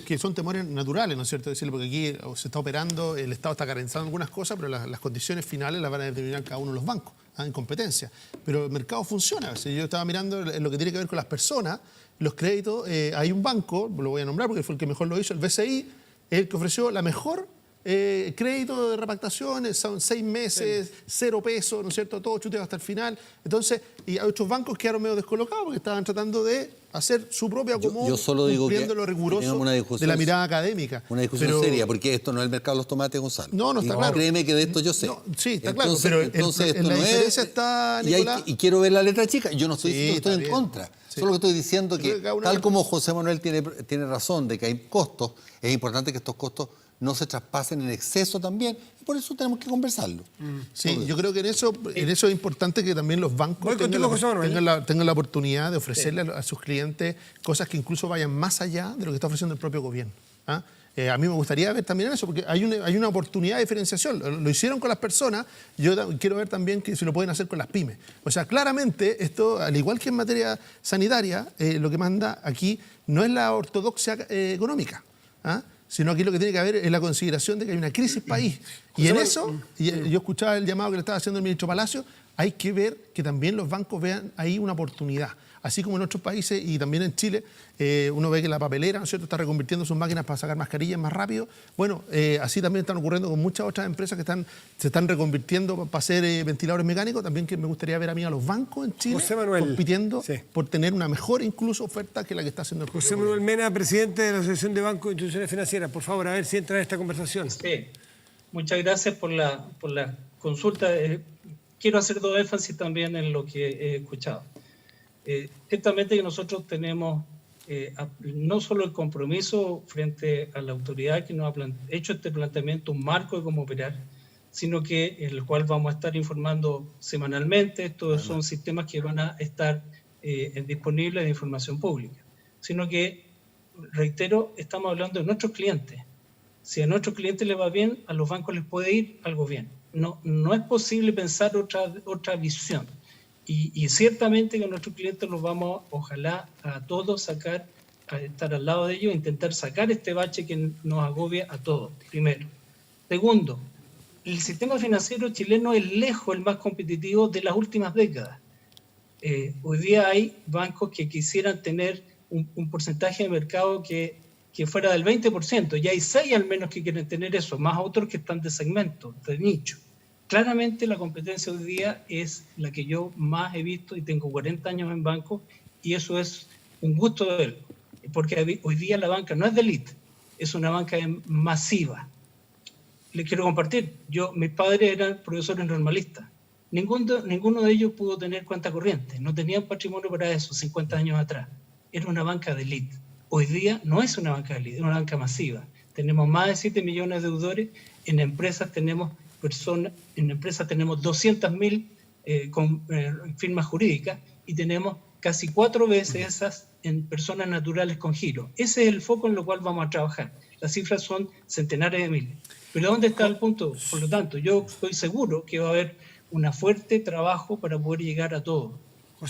que son temores naturales, ¿no es cierto? Decirle, porque aquí se está operando, el Estado está garantizando algunas cosas, pero las condiciones finales las van a determinar cada uno de los bancos, en competencia. Pero el mercado funciona. Si yo estaba mirando en lo que tiene que ver con las personas, los créditos, hay un banco, lo voy a nombrar porque fue el que mejor lo hizo, el BCI, el que ofreció la mejor crédito de repactación, son 6 meses, 0 pesos, ¿no es cierto? Todo chuteo hasta el final. Entonces, y hay otros bancos que quedaron medio descolocados porque estaban tratando de hacer su propio acomodo, yo solo digo cumpliendo lo riguroso de la mirada académica. Una discusión seria, porque esto no es el mercado de los tomates, Gonzalo. No está claro. Créeme que de esto yo sé. No, sí, está claro, pero entonces esto la no diferencia es, está, Nicolás. Y quiero ver la letra chica. Yo no estoy en contra. Sí. Solo que estoy diciendo que, tal como José Manuel tiene razón de que hay costos, es importante que estos costos no se traspasen en exceso también, y por eso tenemos que conversarlo. Sí, yo creo que en eso es importante que también los bancos tengan la oportunidad de ofrecerle a sus clientes cosas que incluso vayan más allá de lo que está ofreciendo el propio gobierno. A mí me gustaría ver también eso, porque hay una oportunidad de diferenciación. Lo hicieron con las personas, yo quiero ver también que si lo pueden hacer con las pymes. O sea, claramente esto, al igual que en materia sanitaria, lo que manda aquí no es la ortodoxia económica, sino aquí lo que tiene que haber es la consideración de que hay una crisis país. Y en eso, yo escuchaba el llamado que le estaba haciendo el ministro Palacio, hay que ver que también los bancos vean ahí una oportunidad. Así como en otros países y también en Chile, uno ve que la papelera, ¿no es cierto?, está reconvirtiendo sus máquinas para sacar mascarillas más rápido. Bueno, así también están ocurriendo con muchas otras empresas que se están reconvirtiendo para hacer ventiladores mecánicos. También que me gustaría ver a mí a los bancos en Chile compitiendo por tener una mejor incluso oferta que la que está haciendo el José Manuel Mena, presidente de la Asociación de Bancos e Instituciones Financieras. Por favor, a ver si entra en esta conversación. Sí, muchas gracias por la consulta. Quiero hacer dos énfasis también en lo que he escuchado. Ciertamente que nosotros tenemos no solo el compromiso frente a la autoridad que nos ha hecho este planteamiento, un marco de cómo operar, sino que en el cual vamos a estar informando semanalmente. Estos son sistemas que van a estar disponibles de información pública, sino que, reitero, estamos hablando de nuestros clientes. Si a nuestros clientes les va bien, a los bancos les puede ir algo bien. No es posible pensar otra visión. Y ciertamente que a nuestros clientes los vamos, ojalá, a todos sacar a estar al lado de ellos e intentar sacar este bache que nos agobia a todos, primero. Segundo, el sistema financiero chileno es lejos el más competitivo de las últimas décadas. Hoy día hay bancos que quisieran tener un porcentaje de mercado que fuera del 20%, y hay 6 al menos que quieren tener eso, más otros que están de segmento, de nicho. Claramente la competencia hoy día es la que yo más he visto, y tengo 40 años en banco, y eso es un gusto de verlo, porque hoy día la banca no es de élite, es una banca masiva. Les quiero compartir, mis padres eran profesores normalistas, ninguno de ellos pudo tener cuenta corriente, no tenían patrimonio para eso 50 años atrás, era una banca de élite. Hoy día no es una banca de élite, es una banca masiva. Tenemos más de 7 millones de deudores, en empresas tenemos 200.000 con firmas jurídicas, y tenemos casi 4 veces esas en personas naturales con giro. Ese es el foco en el cual vamos a trabajar. Las cifras son centenares de miles. Pero ¿dónde está el punto? Por lo tanto, yo estoy seguro que va a haber un fuerte trabajo para poder llegar a todos.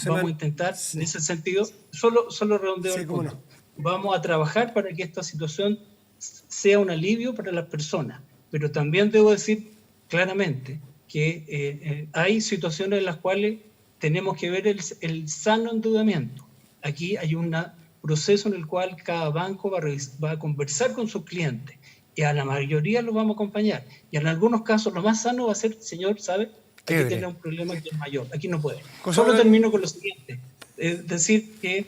Vamos a intentar, en ese sentido, solo redondeo el punto. Vamos a trabajar para que esta situación sea un alivio para las personas, pero también debo decir claramente que hay situaciones en las cuales tenemos que ver el sano endeudamiento. Aquí hay un proceso en el cual cada banco va a conversar con sus clientes, y a la mayoría los vamos a acompañar, y en algunos casos lo más sano va a ser, señor, ¿sabe? Aquí tiene un problema que es mayor, aquí no puede. Solo termino con lo siguiente, es decir, que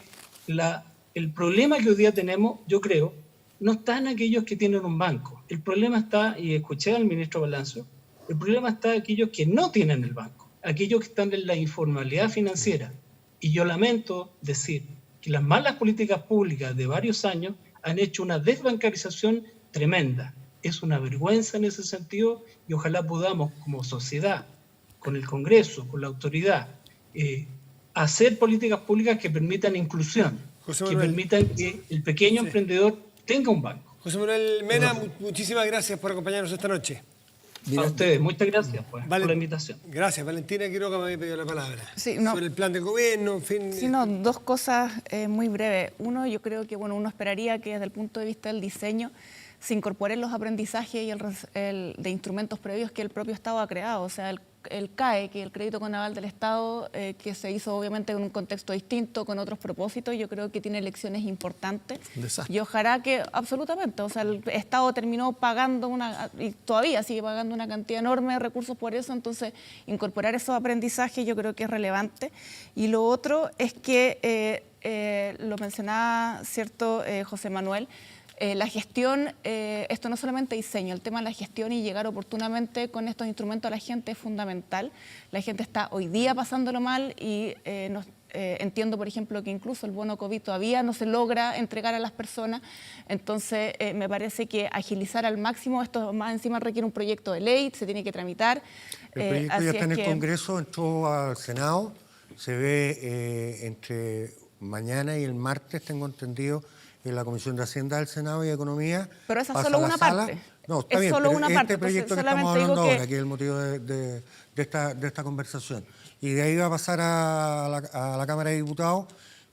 el problema que hoy día tenemos, yo creo, no está en aquellos que tienen un banco. El problema está, y escuché al ministro Balancio, el problema está en aquellos que no tienen el banco, aquellos que están en la informalidad financiera. Y yo lamento decir que las malas políticas públicas de varios años han hecho una desbancarización tremenda. Es una vergüenza en ese sentido, y ojalá podamos, como sociedad, con el Congreso, con la autoridad, hacer políticas públicas que permitan inclusión, que permitan que el pequeño emprendedor tenga un banco. José Manuel Mena, muchísimas gracias por acompañarnos esta noche. A ustedes, muchas gracias por la invitación. Gracias. Valentina Quiroga me había pedido la palabra. Sí, sobre el plan de gobierno, en fin. Sí, no, 2 cosas muy breves. Uno, yo creo que uno esperaría que desde el punto de vista del diseño se incorporen los aprendizajes y de instrumentos previos que el propio Estado ha creado. O sea, el CAE, que es el crédito con aval del Estado, que se hizo obviamente en un contexto distinto, con otros propósitos, yo creo que tiene lecciones importantes. Y ojalá que, absolutamente, o sea, el Estado terminó pagando y todavía sigue pagando una cantidad enorme de recursos por eso, entonces incorporar esos aprendizajes yo creo que es relevante. Y lo otro es que, lo mencionaba, ¿cierto, José Manuel? La gestión, esto no solamente diseño, el tema de la gestión y llegar oportunamente con estos instrumentos a la gente es fundamental. La gente está hoy día pasándolo mal y entiendo, por ejemplo, que incluso el bono COVID todavía no se logra entregar a las personas. Entonces, me parece que agilizar al máximo, esto más encima requiere un proyecto de ley, se tiene que tramitar. El proyecto ya está en el Congreso, entró al Senado, se ve entre mañana y el martes, tengo entendido, en la Comisión de Hacienda del Senado y de Economía. Pero esa es solo una parte. No, está bien, solo una parte. Este proyecto que estamos hablando ahora, que es el motivo de esta conversación. Y de ahí va a pasar a la Cámara de Diputados.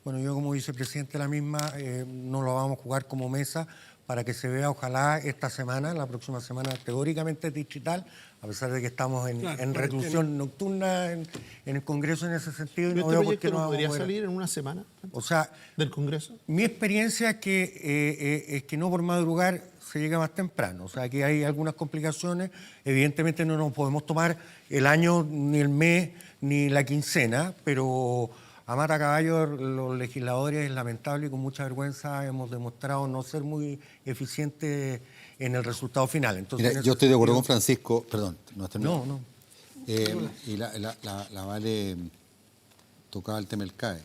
Bueno, yo como vicepresidente de la misma, nos lo vamos a jugar como mesa para que se vea, ojalá, esta semana, la próxima semana, teóricamente digital, a pesar de que estamos en reclusión nocturna en el Congreso en ese sentido. ¿Pero este proyecto no podría salir en una semana? O sea, del Congreso. Mi experiencia es que no por madrugar se llega más temprano. O sea, que hay algunas complicaciones. Evidentemente no nos podemos tomar el año, ni el mes, ni la quincena, pero a mata caballo los legisladores, es lamentable y con mucha vergüenza hemos demostrado no ser muy eficientes en el resultado final. Entonces, mira, yo estoy de acuerdo con Francisco, perdón, no has terminado. No. Y la Vale tocaba el tema del CAE.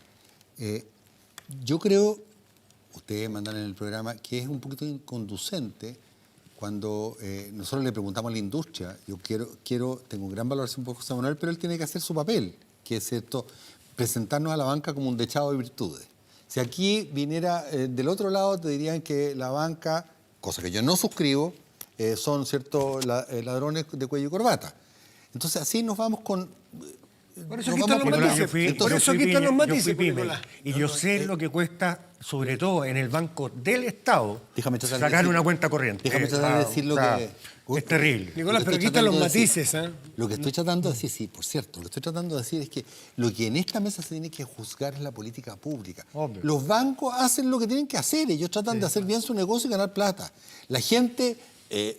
Yo creo, ustedes mandan en el programa, que es un poquito inconducente cuando nosotros le preguntamos a la industria. Yo tengo gran valoración por José Manuel, pero él tiene que hacer su papel, que es cierto, presentarnos a la banca como un dechado de virtudes. Si aquí viniera del otro lado, te dirían que la banca, cosa que yo no suscribo, son ciertos ladrones de cuello y corbata. Entonces así nos vamos con... Por eso aquí están los matices. Y yo sé lo que cuesta sobre todo en el Banco del Estado, tratar sacar una cuenta corriente. Déjame tratar de decir lo que... Es terrible. Nicolás, pero aquí están los matices. Lo que estoy tratando de decir, sí, por cierto, lo que estoy tratando de decir es que lo que en esta mesa se tiene que juzgar es la política pública. Obvio. Los bancos hacen lo que tienen que hacer, ellos tratan de hacer bien su negocio y ganar plata. La gente,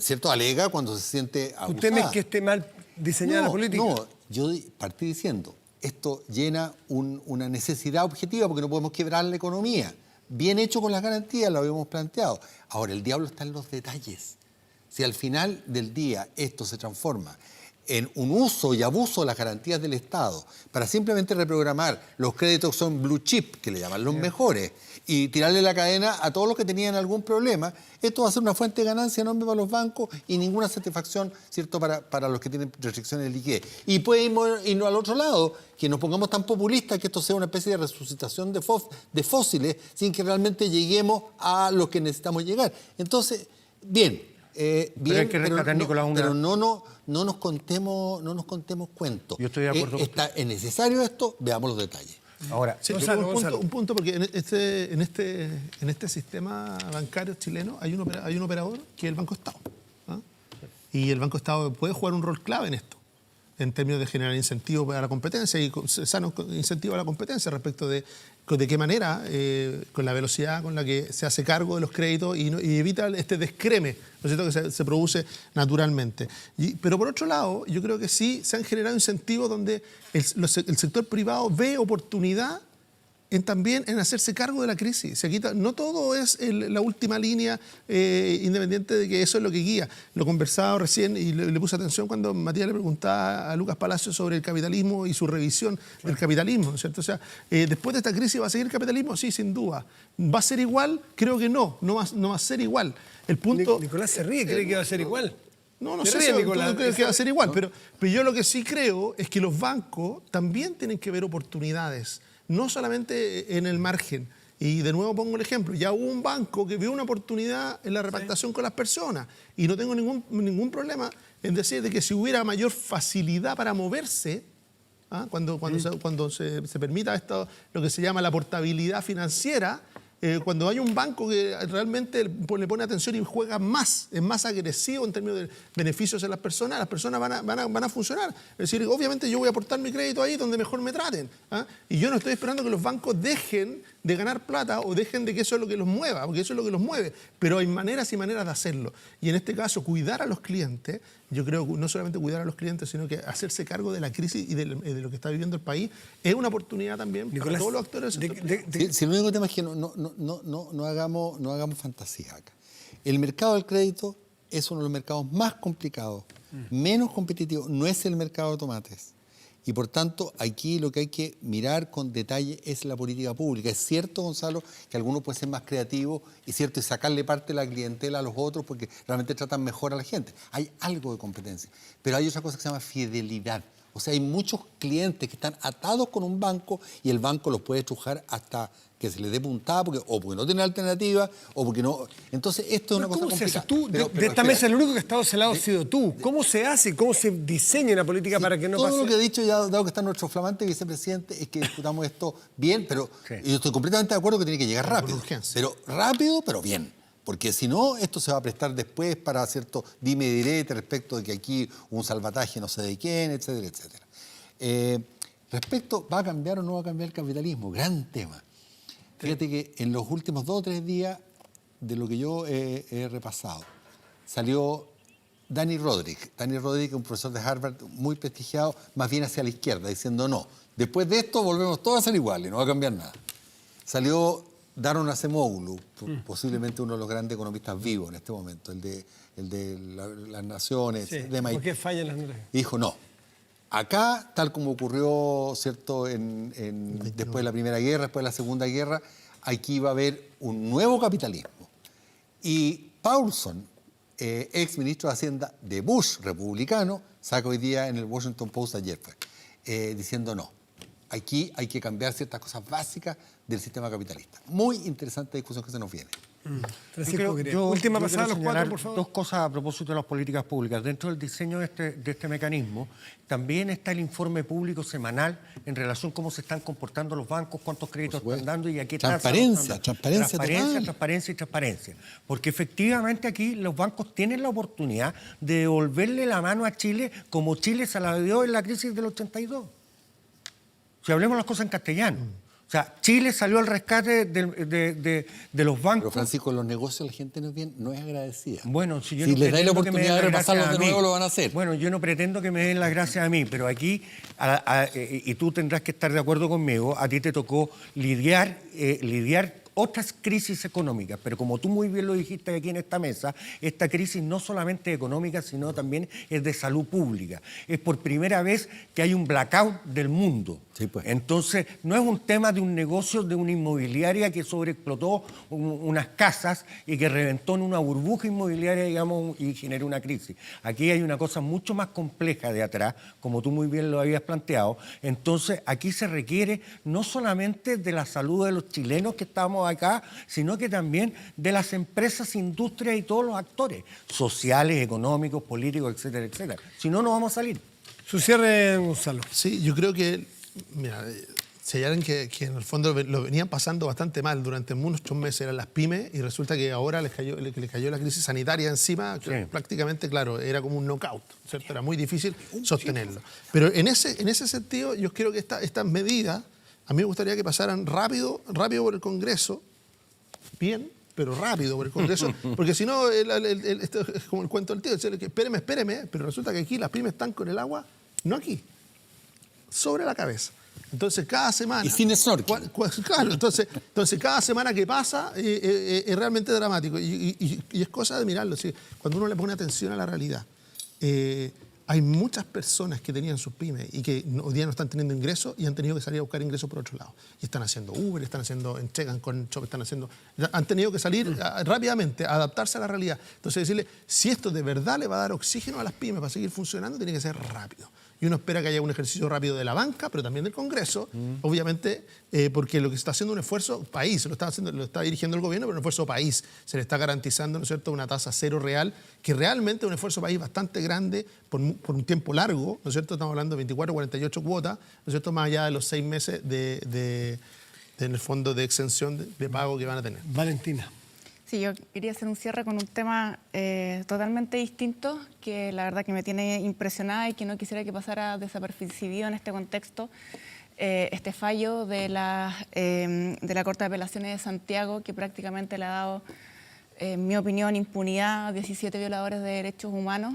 ¿cierto?, alega cuando se siente abusada. ¿Tú temes que esté mal diseñada la política? No, yo partí diciendo, esto llena una necesidad objetiva porque no podemos quebrar la economía. Bien hecho con las garantías, lo habíamos planteado. Ahora, el diablo está en los detalles. Si al final del día esto se transforma en un uso y abuso de las garantías del Estado para simplemente reprogramar los créditos que son blue chip, que le llaman los mejores, y tirarle la cadena a todos los que tenían algún problema, esto va a ser una fuente de ganancia enorme para los bancos y ninguna satisfacción, ¿cierto?, para los que tienen restricciones de liquidez. Y puede irnos al otro lado, que nos pongamos tan populistas que esto sea una especie de resucitación de fósiles sin que realmente lleguemos a lo que necesitamos llegar. Entonces, bien, pero hay que rescatar, Nicolás, pero no nos contemos cuentos. Yo estoy de acuerdo. ¿Es necesario esto? Veamos los detalles. Ahora, sí, un punto, porque en este sistema bancario chileno hay un operador que es el Banco Estado. ¿Ah? Y el Banco Estado puede jugar un rol clave en esto, en términos de generar incentivos para la competencia y sanos incentivos a la competencia respecto de qué manera, con la velocidad con la que se hace cargo de los créditos y evita este descreme, ¿no es cierto?, que se produce naturalmente. Pero por otro lado, yo creo que sí se han generado incentivos donde el sector privado ve oportunidad también en hacerse cargo de la crisis. No todo es la última línea, independiente de que eso es lo que guía. Lo conversaba recién y le puse atención cuando Matías le preguntaba a Lucas Palacios sobre el capitalismo y su revisión del capitalismo, ¿no es cierto? O sea, después de esta crisis, ¿va a seguir el capitalismo? Sí, sin duda. ¿Va a ser igual? Creo que no va a ser igual. El punto... Nicolás se ríe, cree que va a ser igual. No sé si creo que va a ser igual, pero yo lo que sí creo es que los bancos también tienen que ver oportunidades, no solamente en el margen. Y de nuevo pongo el ejemplo, ya hubo un banco que vio una oportunidad en la repactación con las personas y no tengo ningún problema en decir de que si hubiera mayor facilidad para moverse, cuando se permita esto, lo que se llama la portabilidad financiera, cuando hay un banco que realmente le pone atención y juega más, es más agresivo en términos de beneficios a las personas van a funcionar. Es decir, obviamente yo voy a aportar mi crédito ahí donde mejor me traten. Y yo no estoy esperando que los bancos dejen de ganar plata o dejen de que eso es lo que los mueva, porque eso es lo que los mueve. Pero hay maneras y maneras de hacerlo. Y en este caso, cuidar a los clientes, yo creo que no solamente cuidar a los clientes, sino que hacerse cargo de la crisis y de lo que está viviendo el país, es una oportunidad también, Nicolás, para todos los actores. Si el único tema es que no hagamos fantasía acá. El mercado del crédito es uno de los mercados más complicados, menos competitivos, no es el mercado de tomates. Y por tanto, aquí lo que hay que mirar con detalle es la política pública. Es cierto, Gonzalo, que algunos pueden ser más creativos y cierto, y sacarle parte de la clientela a los otros porque realmente tratan mejor a la gente. Hay algo de competencia. Pero hay otra cosa que se llama fidelidad. O sea, hay muchos clientes que están atados con un banco y el banco los puede estrujar hasta que se les dé puntada porque no tiene alternativa o porque no... Entonces, esto es una cosa complicada. De esta mesa, el único que ha estado celado ha sido tú. ¿Cómo se hace? ¿Cómo se diseña una política para que no pase? Todo lo que he dicho, ya dado que está nuestro flamante vicepresidente, es que discutamos esto bien, pero yo estoy completamente de acuerdo que tiene que llegar rápido. Pero bien. Porque si no, esto se va a prestar después para cierto dime y direte respecto de que aquí un salvataje no sé de quién, etcétera, etcétera. Respecto, ¿va a cambiar o no va a cambiar el capitalismo? Gran tema. Fíjate que en los últimos 2 o 3 días de lo que yo he repasado, salió Danny Roderick. Danny Roderick, un profesor de Harvard muy prestigiado, más bien hacia la izquierda, diciendo no, después de esto volvemos todos a ser iguales, no va a cambiar nada. Salió Daron Acemoglu, posiblemente uno de los grandes economistas vivos en este momento, el de las naciones, de MIT. ¿Por qué fallan las naciones? Dijo no. Acá, tal como ocurrió, ¿cierto?, después de la Primera Guerra, después de la Segunda Guerra, aquí va a haber un nuevo capitalismo. Y Paulson, ex ministro de Hacienda de Bush, republicano, saca hoy día en el Washington Post ayer, diciendo no. Aquí hay que cambiar ciertas cosas básicas del sistema capitalista. Muy interesante discusión que se nos viene. Francisco, última pasada a los cuatro, por favor. Dos cosas a propósito de las políticas públicas. Dentro del diseño de este mecanismo también está el informe público semanal en relación a cómo se están comportando los bancos, cuántos créditos están dando y a qué tasa. Transparencia. Porque efectivamente aquí los bancos tienen la oportunidad de devolverle la mano a Chile como Chile se la dio en la crisis del 82. Si hablemos las cosas en castellano. O sea, Chile salió al rescate de los bancos. Pero Francisco, en los negocios la gente no es agradecida. Bueno, si les dais la oportunidad de repasarlos de nuevo, lo van a hacer. Bueno, yo no pretendo que me den las gracias a mí, pero aquí, y tú tendrás que estar de acuerdo conmigo, a ti te tocó lidiar otras crisis económicas, pero como tú muy bien lo dijiste aquí en esta mesa, esta crisis no solamente es económica, sino también es de salud pública. Es por primera vez que hay un blackout del mundo. Sí, pues. Entonces, no es un tema de un negocio de una inmobiliaria que sobreexplotó unas casas y que reventó en una burbuja inmobiliaria, digamos, y generó una crisis. Aquí hay una cosa mucho más compleja de atrás, como tú muy bien lo habías planteado. Entonces, aquí se requiere no solamente de la salud de los chilenos que estamos acá, sino que también de las empresas, industrias y todos los actores sociales, económicos, políticos, etcétera, etcétera. Si no, no vamos a salir. Su cierre, Gonzalo. Sí, yo creo que, mira, si hay alguien que en el fondo lo venían pasando bastante mal durante muchos meses, eran las pymes, y resulta que ahora les cayó la crisis sanitaria encima, sí. Prácticamente, claro, era como un knockout, ¿cierto? Era muy difícil sostenerlo. Pero en ese sentido, yo creo que estas medidas, a mí me gustaría que pasaran rápido por el Congreso, bien, pero rápido por el Congreso, porque si no, esto es como el cuento del tío, espéreme, pero resulta que aquí las pymes están con el agua, no aquí, sobre la cabeza. Entonces, cada semana... Y sin snorkel. Claro, entonces cada semana que pasa es realmente dramático y es cosa de mirarlo. ¿Sí? Cuando uno le pone atención a la realidad, hay muchas personas que tenían sus pymes y que hoy día no están teniendo ingresos y han tenido que salir a buscar ingresos por otro lado. Y están haciendo Uber, están haciendo entregan con Shop, han tenido que salir rápidamente, a adaptarse a la realidad. Entonces, decirle, si esto de verdad le va a dar oxígeno a las pymes para seguir funcionando, tiene que ser rápido. Y uno espera que haya un ejercicio rápido de la banca, pero también del Congreso, obviamente, porque lo que se está haciendo un esfuerzo país, lo está dirigiendo el gobierno, pero un esfuerzo país. Se le está garantizando, ¿no es cierto?, una tasa cero real, que realmente es un esfuerzo país bastante grande por un tiempo largo, ¿no es cierto? Estamos hablando de 24, 48 cuotas, ¿no es cierto?, más allá de los 6 meses en el fondo de exención de pago que van a tener. Valentina. Sí, yo quería hacer un cierre con un tema totalmente distinto, que la verdad que me tiene impresionada y que no quisiera que pasara desapercibido en este contexto. Este fallo de la Corte de Apelaciones de Santiago, que prácticamente le ha dado, en mi opinión, impunidad a 17 violadores de derechos humanos,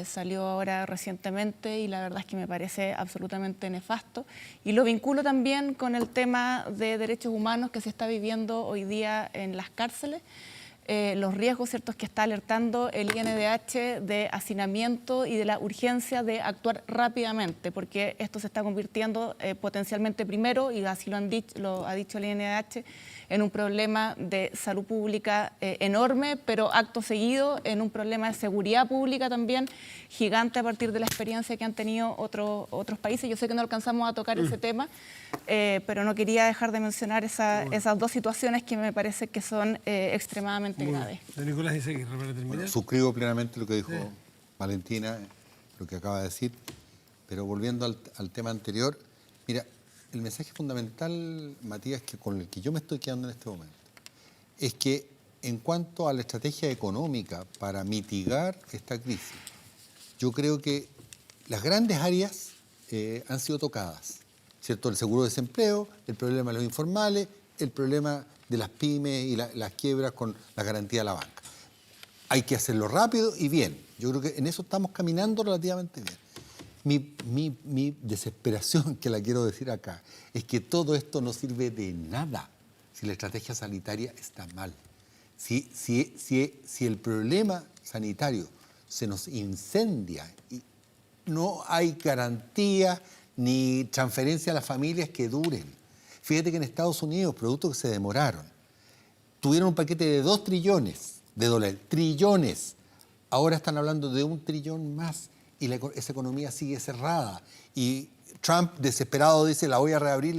salió ahora recientemente y la verdad es que me parece absolutamente nefasto. Y lo vinculo también con el tema de derechos humanos que se está viviendo hoy día en las cárceles. Los riesgos, ¿ciertos?, que está alertando el INDH de hacinamiento y de la urgencia de actuar rápidamente, porque esto se está convirtiendo potencialmente primero, y así lo ha dicho el INDH, en un problema de salud pública enorme, pero acto seguido en un problema de seguridad pública también gigante a partir de la experiencia que han tenido otros países. Yo sé que no alcanzamos a tocar ese tema, pero no quería dejar de mencionar esas dos situaciones que me parece que son extremadamente graves. Nicolás Izaguirre, para terminar. Bueno, suscribo plenamente lo que dijo Valentina, lo que acaba de decir, pero volviendo al tema anterior, mira, el mensaje fundamental, Matías, con el que yo me estoy quedando en este momento, es que en cuanto a la estrategia económica para mitigar esta crisis, yo creo que las grandes áreas han sido tocadas, ¿cierto? El seguro de desempleo, el problema de los informales, el problema de las pymes y las quiebras con la garantía de la banca. Hay que hacerlo rápido y bien. Yo creo que en eso estamos caminando relativamente bien. Mi desesperación, que la quiero decir acá, es que todo esto no sirve de nada si la estrategia sanitaria está mal. Si el problema sanitario se nos incendia y no hay garantía ni transferencia a las familias que duren. Fíjate que en Estados Unidos, productos que se demoraron, tuvieron un paquete de 2 trillones de dólares, trillones. Ahora están hablando de 1 trillón más y esa economía sigue cerrada. Y Trump desesperado dice la voy a reabrir,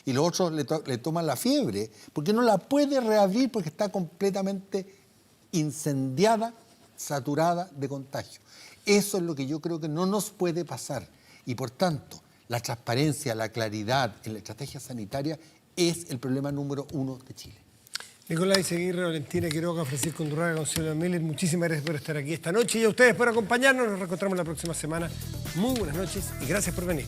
y los otros le toman la fiebre, porque no la puede reabrir porque está completamente incendiada, saturada de contagio. Eso es lo que yo creo que no nos puede pasar. Y por tanto, la transparencia, la claridad en la estrategia sanitaria es el problema número 1 de Chile. Nicolás Izaguirre, Valentina Quiroga, Francisco Undurraga, Consuelo Miller, muchísimas gracias por estar aquí esta noche y a ustedes por acompañarnos. Nos reencontramos la próxima semana. Muy buenas noches y gracias por venir.